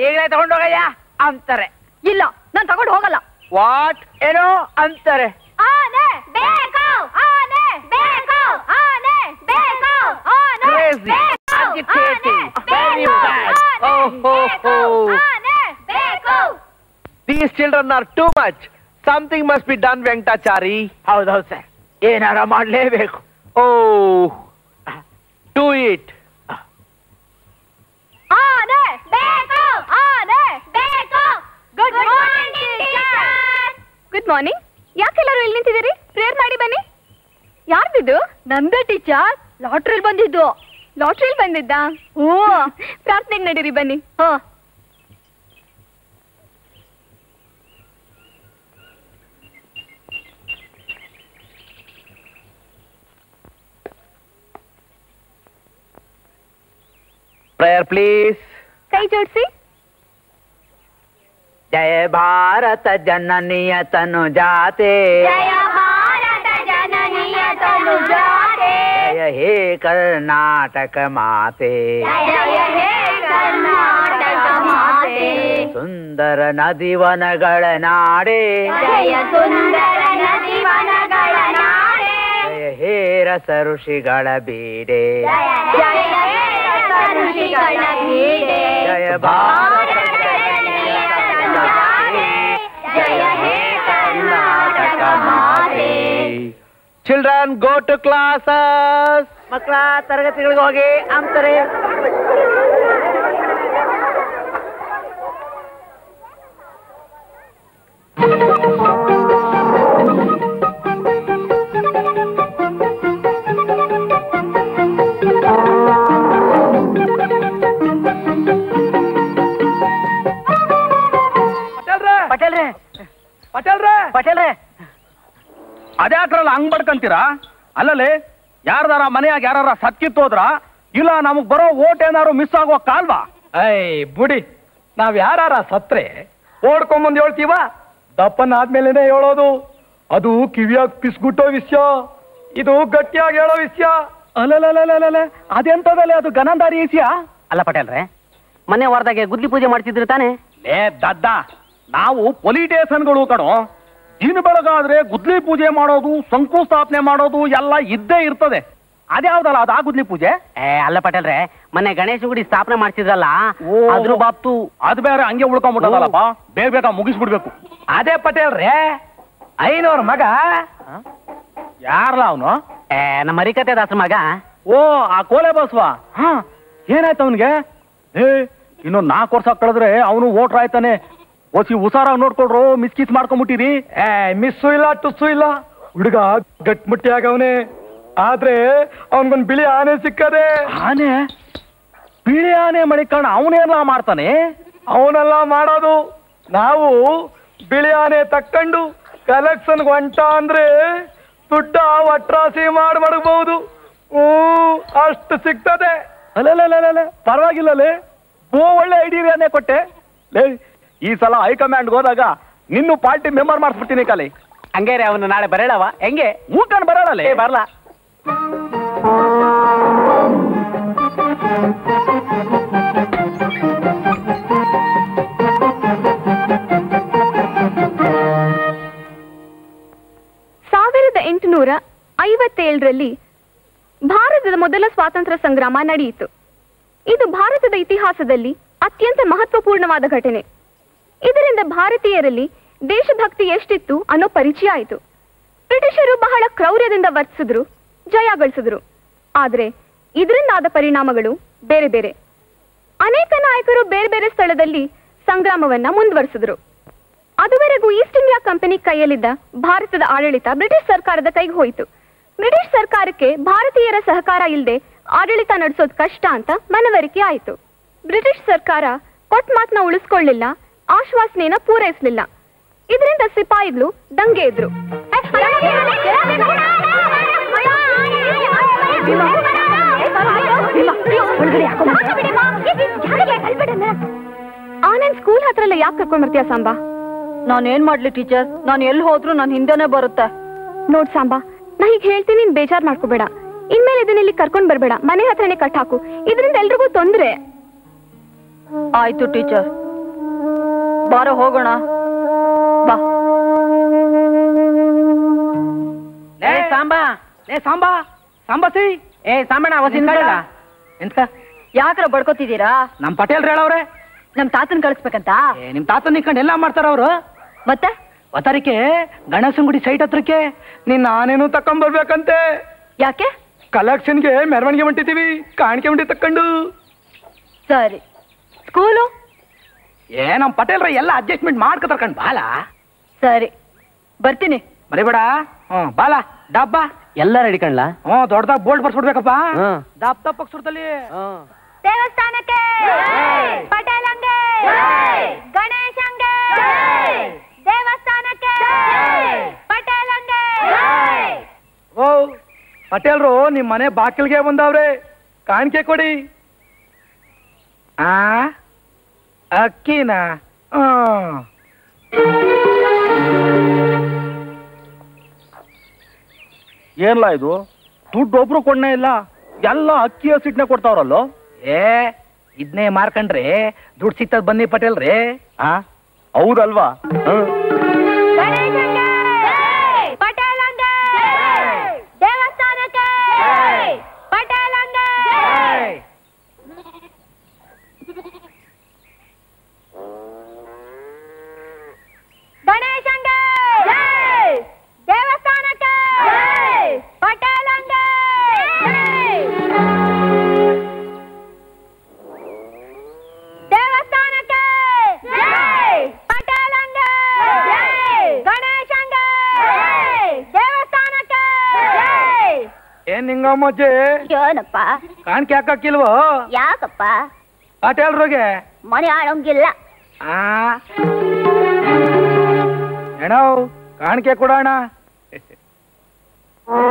ಈಗಲೇ ತಗೊಂಡು ಹೋಗಯ್ಯ ಅಂತಾರೆ ಇಲ್ಲ ನಾನ್ ತಗೊಂಡು ಹೋಗಲ್ಲ What? ಏನೋ ಅಂತಾರೆ ಆನೆ ಬೇಕು ಆನೆ ಬೇಕು ಆನೆ ಬೇಕು ಆನೆ Crazy. Agitating. Very bad. Oh, ho, ho. ಆನೆ ಬೇಕು These children are too much. Something must be done, Venkatachari. ಹೌದೌದು ಸರ್ ಏನಾರ ಮಾಡ್ಲೇಬೇಕು Oh, do it. ಆನೆ ಬೇಕು ಆನೆ ಬೇಕು good morning teacher good morning ಯಾಕೆಲ್ಲರೂ ಇಲ್ಲಿ ನಿಂತಿದ್ದೀರಿ ಪ್ರೇಯರ್ ಮಾಡಿ ಬನ್ನಿ ಯಾರ್ದಿದು ನಂದೇ ಟೀಚರ್ ಲಾಟ್ರಿಲ್ ಬಂದಿದ್ದು ಲಾಟ್ರಿಲ್ ಬಂದಿದ್ದ ಓ ಪ್ರಾರ್ಥನೆಗೆ ನಡೀರಿ ಬನ್ನಿ ಹಾ Prayer, please. ಕೈ ಜೋಡಿಸಿ ಜಯ ಭಾರತ ಜನನಿಯ ತನು ಜಾತೆ ಜಯ ಭಾರತ ಜನನಿಯ ತನು ಜಾತೆ ಜಯ ಹೇ ಕರ್ನಾಟಕ ಮಾತೆ ಜಯ ಹೇ ಕರ್ನಾಟಕ ಮಾತೆ ಸುಂದರ ನದಿವನಗಳ ನಾಡೆ ಜಯ ಸುಂದರ ನದಿವನಗಳ ನಾಡೆ ಜಯ ಹೇ ರಸ ಋಷಿಗಳ ಬೀಡೆ ಜಯ ಹೇ ರಸ ಋಷಿಗಳ ಬೀಡೆ ಜಯ ಭಾರತ ಜಯ ಹೇ ಕರ್ನಾಟಕ ಮಾತೆ Children, go to classes. ಮಕ್ಕಳ ತರಗತಿಗಳಿಗೆ ಹೋಗಿ ಅಂತಾರೆ ಅದ್ಯಾಕ್ರಲ್ಲ ಹಂಗ್ ಬಡ್ಕಂತೀರಾ? ಅಲ್ಲಲ್ಲಿ ಯಾರ್ದಾರ ಮನೆಯಾಗ ಯಾರ ಸತ್ಕಿತ್ತೋದ್ರ ಇಲ್ಲ ನಮಗ್ ಬರೋ ಓಟ್ ಏನಾರು ಮಿಸ್ ಆಗೋ ಕಾಲ್ವಾ? ಬುಡಿ, ನಾವ್ ಯಾರ ಸತ್ರೆ ಓಡ್ಕೊಂಬಂದ್ ಹೇಳ್ತೀವ, ದಪ್ಪನ್ ಆದ್ಮೇಲೆನೆ ಹೇಳೋದು. ಅದು ಕಿವಿಯಾಗ ಪಿಸ್ಗುಟ್ಟೋ ವಿಷಯ, ಇದು ಗಟ್ಟಿಯಾಗಿ ಹೇಳೋ ವಿಷಯ. ಅಲ್ಲಲ್ಲ ಅದೆಂತದಲ್ಲ, ಅದು ಗನಂದಾರಿ ವಿಷಯ ಅಲ್ಲ ಪಟೇಲ್ರೆ, ಮೊನ್ನೆ ವಾರದಾಗೆ ಗುದ್ಲಿ ಪೂಜೆ ಮಾಡ್ತಿದ್ರು ತಾನೆ? ಲೇ ದಡ್ಡ, ನಾವು ಪೊಲಿಟೇಷನ್ಗಳು ಕಣೋ. ದಿನ ಬೆಳಗಾದ್ರೆ ಗುದ್ಲಿ ಪೂಜೆ ಮಾಡೋದು, ಶಂಕುಸ್ಥಾಪನೆ ಮಾಡೋದು ಎಲ್ಲ ಇದ್ದೇ ಇರ್ತದೆ. ಅದ್ಯಾವ್ದಲ್ಲ ಅದು ಆ ಗುದ್ಲಿ ಪೂಜೆ? ಅಲ್ಲ ಪಟೇಲ್ರೆ, ಮೊನ್ನೆ ಗಣೇಶ ಗುಡಿ ಸ್ಥಾಪನೆ ಮಾಡ್ತಿದ್ರಲ್ಲ, ಅದ್ರ ಬಾಪ್ತು ಅದು ಬೇರೆ ಹಂಗೆ ಉಳ್ಕೊಂಡ್ಬಿಟ್ಟದಲ್ಲಪ್ಪ, ಬೇಗ ಮುಗಿಸ್ಬಿಡ್ಬೇಕು. ಅದೇ ಪಟೇಲ್ರೆ, ಐನೋರ್ ಮಗ. ಯಾರಲ್ಲ ಅವನು? ನಮ್ಮ ಹರಿಕತೆ ದಾಸರ ಮಗ. ಓ, ಆ ಕೋಲೆ ಬಸ್ವ. ಹಾ, ಏನಾಯ್ತು ಅವನ್ಗೆ? ಇನ್ನೊಂದ್ 4 ವರ್ಷ ಕಳೆದ್ರೆ ಅವನು ವೋಟ್ರ್ ಆಯ್ತಾನೆ. ಓಸಿ ಹುಷಾರಾಗಿ ನೋಡ್ಕೊಳ್ರು, ಮಿಸ್ ಮಾಡ್ಕೊಂಡ್ಬಿಟ್ಟಿರಿ. ಮಿಸ್ಸು ಇಲ್ಲ ಟುಸ್ಸು ಇಲ್ಲ, ಹುಡುಗ ಗಟ್ಮುಟ್ಟಿ ಆಗವನೆ. ಆದ್ರೆ ಅವನ್ಗೊಂದ್ ಬಿಳಿ ಆನೆ ಸಿಕ್ಕದೆ. ಆನೆ? ಬಿಳಿ ಆನೆ ಮಣಿಕಣ್ಣ ಅವನೆಲ್ಲ ಮಾಡ್ತಾನೆ? ಅವನೆಲ್ಲ ಮಾಡೋದು. ನಾವು ಬಿಳಿ ಆನೆ ತಕ್ಕೊಂಡು ಕಲೆಕ್ಷನ್ ಹೊಂಟ ಅಂದ್ರೆ ದುಡ್ಡ ಒಟ್ರಾಸಿ ಮಾಡಿ ಮಡಗಬಹುದು. ಅಷ್ಟು ಸಿಗ್ತದೆ. ಅಲ್ಲೇ ಪರವಾಗಿಲ್ಲಲೇ, ಒಳ್ಳೆ ಐಡಿಯಾನೇ ಕೊಟ್ಟೆ. ಲೇ, ಈ ಸಲ ಹೈಕಮಾಂಡ್ ಹೋದಾಗ ನಿನ್ನು ಪಾರ್ಟಿ ಮೆಂಬರ್ ಮಾಡಿಸ್ಬಿಡ್ತೀನಿ ಕಾಲಿ. ಹಂಗೇರೆ ಅವನು ನಾಳೆ ಬರೇಳವ ಹೆಂಗೆ? ಮೂಕನ್ ಬರೋಳಲ್ಲೇ ಬರ್ಲಾ? ಭಾರತದ ಮೊದಲ ಸ್ವಾತಂತ್ರ್ಯ ಸಂಗ್ರಾಮ ನಡೆಯಿತು. ಇದು ಭಾರತದ ಇತಿಹಾಸದಲ್ಲಿ ಅತ್ಯಂತ ಮಹತ್ವಪೂರ್ಣವಾದ ಘಟನೆ. ಇದರಿಂದ ಭಾರತೀಯರಲ್ಲಿ ದೇಶಭಕ್ತಿ ಎಷ್ಟಿತ್ತು ಅನ್ನೋ ಪರಿಚಯ ಆಯಿತು. ಬ್ರಿಟಿಷರು ಬಹಳ ಕ್ರೌರ್ಯದಿಂದ ವರ್ತಿಸಿದ್ರು, ಜಯ ಗಳಿಸಿದ್ರು. ಆದರೆ ಇದರಿಂದಾದ ಪರಿಣಾಮಗಳು ಬೇರೆ ಬೇರೆ. ಅನೇಕ ನಾಯಕರು ಬೇರೆ ಬೇರೆ ಸ್ಥಳದಲ್ಲಿ ಸಂಗ್ರಾಮವನ್ನ ಮುಂದುವರಿಸಿದ್ರು. ಅದುವರೆಗೂ ಈಸ್ಟ್ ಇಂಡಿಯಾ ಕಂಪನಿ ಕೈಯಲ್ಲಿದ್ದ ಭಾರತದ ಆಡಳಿತ ಬ್ರಿಟಿಷ್ ಸರ್ಕಾರದ ಕೈಗೆ ಹೋಯಿತು. ಬ್ರಿಟಿಷ್ ಸರ್ಕಾರಕ್ಕೆ ಭಾರತೀಯರ ಸಹಕಾರ ಇಲ್ಲದೆ ಆಡಳಿತ ನಡೆಸೋದು ಕಷ್ಟ ಅಂತ ಮನವರಿಕೆ ಆಯಿತು. ಬ್ರಿಟಿಷ್ ಸರ್ಕಾರ ಕೊಟ್ಟ ಮಾತನ್ನ ಉಳಿಸ್ಕೊಳ್ಳಿಲ್ಲ, ಆಶ್ವಾಸನೆಯನ್ನ ಪೂರೈಸಲಿಲ್ಲ. ಇದರಿಂದ ಸಿಪಾಯಿಗಳು ದಂಗೆ ಎದ್ರು. ಆನಂದ್ ಸ್ಕೂಲ್ ಹತ್ರ ಎಲ್ಲ ಯಾಕೆ ಕರ್ಕೊಂಡ್ ಬರ್ತೀಯ ಸಾಂಬಾ? ನಾನೇನ್ ಮಾಡ್ಲಿ ಟೀಚರ್, ನಾನು ಎಲ್ಲಿ ಹೋದ್ರು ನನ್ ಹಿಂದೆನೆ ಬರುತ್ತೆ. ನೋಡ್ ಸಾಂಬಾ, ನಾ ಹೀಗೆ ಹೇಳ್ತೀನಿ, ನೀನ್ ಬೇಜಾರ್ ಮಾಡ್ಕೋಬೇಡ. ಇನ್ಮೇಲೆ ಇದನ್ನ ಇಲ್ಲಿ ಕರ್ಕೊಂಡ್ ಬರ್ಬೇಡ, ಮನೆ ಹತ್ರನೇ ಕಟ್ ಹಾಕು. ಇದರಿಂದ ಎಲ್ರಿಗೂ ತೊಂದ್ರೆ. ಆಯ್ತು ಟೀಚರ್, ಬಾರೋ ಹೋಗೋಣ ಬಾ. ಸಾಂಬಾ ಸಾಂಬಾ ಸಾಂಬಾಸಿ ಸಾಂಬಣ್ಣ ಎಂತ ಯಾಕ್ರ ಬಡ್ಕೋತಿದ್ದೀರಾ? ನಮ್ ಪಟೇಲ್ ಹೇಳವ್ರೆ ನಮ್ ತಾತನ್ ಕಳಿಸ್ಬೇಕಂತ. ನಿಮ್ ತಾತನ್ ನಿಂತ್ಕೊಂಡು ಎಲ್ಲ ಮಾಡ್ತಾರ ಅವ್ರು. ಮತ್ತೆ ಅವತಾರಿಕೆ ಗಣೇಶನ್ ಸೈಟ್ ಹತ್ರಕ್ಕೆ ನಿನ್ನ ಆನೇನು ತಕೊಂಡ್ಬರ್ಬೇಕಂತೆ. ಯಾಕೆ? ಕಲೆಕ್ಷನ್ಗೆ ಮೆರವಣಿಗೆ ಹೊಂಟಿದೀವಿ, ಕಾಣಿಕೆ ಹೊಂಟಿ ತಕೊಂಡು. ಸರಿ, ಸ್ಕೂಲು ನಮ್ ಪಟೇಲ್ರ ಎಲ್ಲ ಅಡ್ಜಸ್ಟ್ಮೆಂಟ್ ಮಾಡ್ಕೊತಾರ ಕಣ್ ಬಾಲ. ಸರಿ, ಬರ್ತೀನಿ. ಮರಿಬೇಡ. ಬಾಲ ಡಬ್ಬ ಎಲ್ಲ ರೆಡಿ ಕಣ್ಲಾ? ದೊಡ್ಡದಾಗ ಬೋಲ್ಡ್ ಬರ್ಸ್ಬಿಡ್ಬೇಕಪ್ಪ. ದಪ್ಪ ದಪ್ಪ ಅಕ್ಷರದಲ್ಲಿ. ದೇವಸ್ಥಾನಕ್ಕೆ, ಪಟೇಲಂಗೆ, ಗಣೇಶಂಗೆ, ದೇವಸ್ಥಾನಕ್ಕೆ, ಪಟೇಲಂಗೆ. ಓ ಪಟೇಲ್ರು ನಿಮ್ ಮನೆ ಬಾಕಿಲ್ಗೆ ಬಂದವ್ರೆ, ಕಾಣಿಕೆ ಕೊಡಿ. ಅಕ್ಕಿನ ಏನ್ಲಾ ಇದು? ದುಡ್ಡು ಒಬ್ರು ಕೊಡ್ನೇ ಇಲ್ಲ, ಎಲ್ಲ ಅಕ್ಕಿ ಹಸಿಟ್ನೆ ಕೊಡ್ತಾವ್ರಲ್ಲೋ. ಇದನ್ನೇ ಮಾರ್ಕಂಡ್ರೆ ದುಡ್ಡು ಸಿಗ್ತದ ಬನ್ನಿ ಪಟೇಲ್ರಿ. ಹೌದಲ್ವಾ? ಗಣೇಶಂಗೆ, ಪಟೇಲಂಗೆ, ದೇವಸ್ಥಾನಕ್ಕೆ, ಪಟೇಲಂಗೆ. ಗಣೇಶಂಗೆ, ದೇವಸ್ಥಾನಕ್ಕೆ, ಪಟೇಲಂಗೆ. ದೇವಸ್ಥಾನಕ್ಕೆ, ಪಟೇಲಂಗೆ, ಗಣೇಶಂಗೆ, ದೇವಸ್ಥಾನಕ್ಕೆ. ಏನ್ ನಿಂಗಮ್ಮಜ್ಜಿ, ಏನಪ್ಪ? ಕಾಣಿಕೆ ಹಾಕಕ್ಕಿಲ್ವೋ? ಯಾಕಪ್ಪ? ಪಟೇಲ್ರಿಗೆ ಮನೆ ಆಳಂಗಿಲ್ಲ. ಏನೋ ಕಾಣಿಕೆ ಕೊಡೋಣ. ಭೀಮಾ,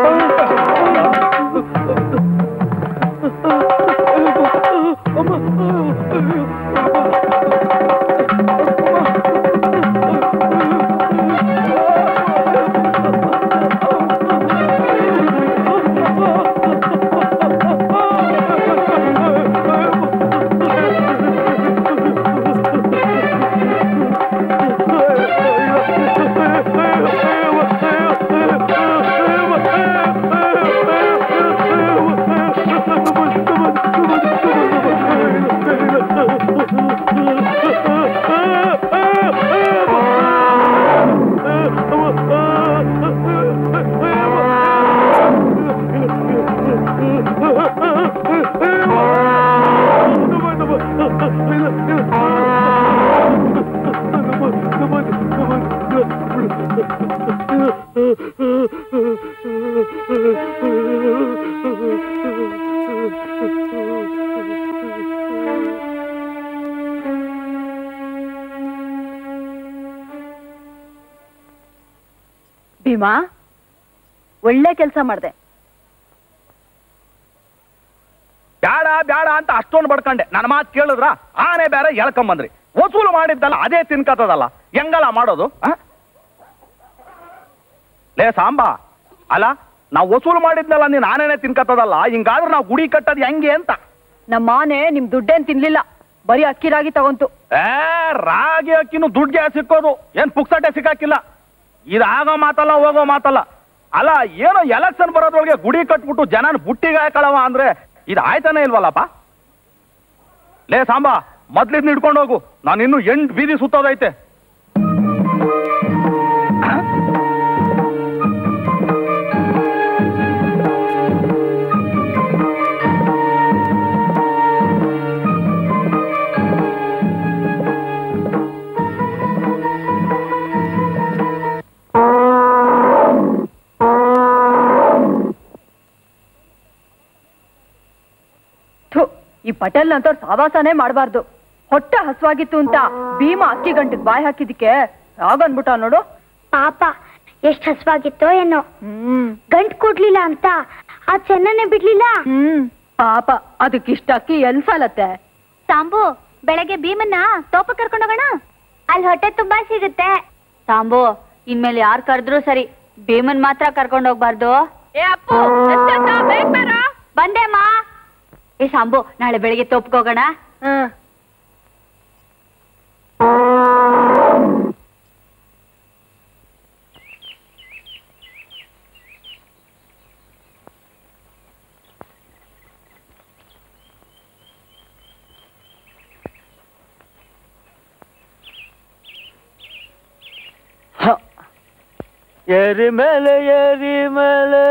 ಒಳ್ಳೆ ಕೆಲಸ ಮಾಡ್ದೆ. ಬ್ಯಾಡ ಬ್ಯಾಡ ಅಂತ ಅಷ್ಟೊಂದು ಬಡ್ಕಂಡೆ. ನನ್ನ ಮಾತು ಕೇಳಿದ್ರ ಆನೆ ಬೇರೆ ಎಳ್ಕೊಂಬಂದ್ರಿ. ವಸೂಲು ಮಾಡಿದ್ದಲ್ಲ ಅದೇ ತಿನ್ಕತ್ತದಲ್ಲ, ಹೆಂಗಲ್ಲ ಮಾಡೋದು? ಲೇ ಸಾಂಬಾ, ಅಲ್ಲ ನಾವು ವಸೂಲು ಮಾಡಿದ್ನಲ್ಲ ನೀನ್ ಆನೆನೆ ತಿನ್ಕತ್ತದಲ್ಲ, ಹಿಂಗಾದ್ರೆ ನಾವು ಗುಡಿ ಕಟ್ಟದ್ ಹೆಂಗೆ ಅಂತ. ನಮ್ಮ ಆನೆ ನಿಮ್ ದುಡ್ಡೇನ್ ತಿನ್ಲಿಲ್ಲ, ಬರೀ ಅಕ್ಕಿ ರಾಗಿ ತಗೊಂತು. ರಾಗಿ ಅಕ್ಕಿನೂ ದುಡ್ಗೆ ಸಿಕ್ಕೋದು, ಏನ್ ಪುಕ್ಸಟೆ ಸಿಕ್ಕಾಕಿಲ್ಲ. ಇದಾಗೋ ಮಾತಲ್ಲ, ಹೋಗೋ ಮಾತಲ್ಲ. ಅಲ್ಲ ಏನೋ ಎಲೆಕ್ಷನ್ ಬರೋದ್ರೊಳಗೆ ಗುಡಿ ಕಟ್ಬಿಟ್ಟು ಜನನ ಬುಟ್ಟಿಗೆ ಹಾಕಳವ ಅಂದ್ರೆ ಇದು ಆಯ್ತಾನೆ ಇಲ್ವಲ್ಲಪ್ಪ? ಲೇ ಸಾಂಬಾ, ಮೊದ್ಲಿದ್ ಹಿಡ್ಕೊಂಡು ಹೋಗು, ನಾನು ಇನ್ನು 8 ಬೀದಿ ಸುತ್ತೋದೈತೆ. ಈ ಪಟೇಲ್ ಅಂತವ್ರು ಸಾವಾಸನೇ ಮಾಡಬಾರ್ದು. ಹೊಟ್ಟೆ ಹಸುವಾಗಿತ್ತು ಅಂತ ಭೀಮಾ ಅಕ್ಕಿ ಗಂಟಿಗೆ ಬಾಯಿ ಹಾಕಿದಕ್ಕೆ ಆಗನ್ಬಿಟ್ಟ ನೋಡು. ಪಾಪ ಎಷ್ಟ್ ಹಸುವಾಗಿತ್ತೋ ಏನೋ, ಗಂಟ್ ಕೊಡ್ಲಿಲ್ಲ ಅಂತ ಆ ಚೆನ್ನನೆ ಬಿಡ್ಲಿಲ್ಲ. ಪಾಪ ಅದಕ್ಕಿಷ್ಟ ಅಕ್ಕಿ ಎಲ್ ಸಾಲತ್ತೆ. ಸಾಂಬು, ಬೆಳಗ್ಗೆ ಭೀಮನ್ನ ತೋಪ ಕರ್ಕೊಂಡೋಗೋಣ, ಅಲ್ಲಿ ಹೊಟ್ಟೆ ತುಂಬಾ ಸಿಗುತ್ತೆ. ಸಾಂಬು, ಇನ್ಮೇಲೆ ಯಾರು ಕರೆದ್ರು ಸರಿ, ಭೀಮನ್ ಮಾತ್ರ ಕರ್ಕೊಂಡೋಗ್ಬಾರ್ದು. ಬಂದೇಮ್ಮ. ಏ ಸಾಂಬು, ನಾಳೆ ಬೆಳಿಗ್ಗೆ ತೋಪ್ಗೋಗೋಣ. ಏರಿ ಮೇಲೆ ಏರಿ ಮೇಲೆ.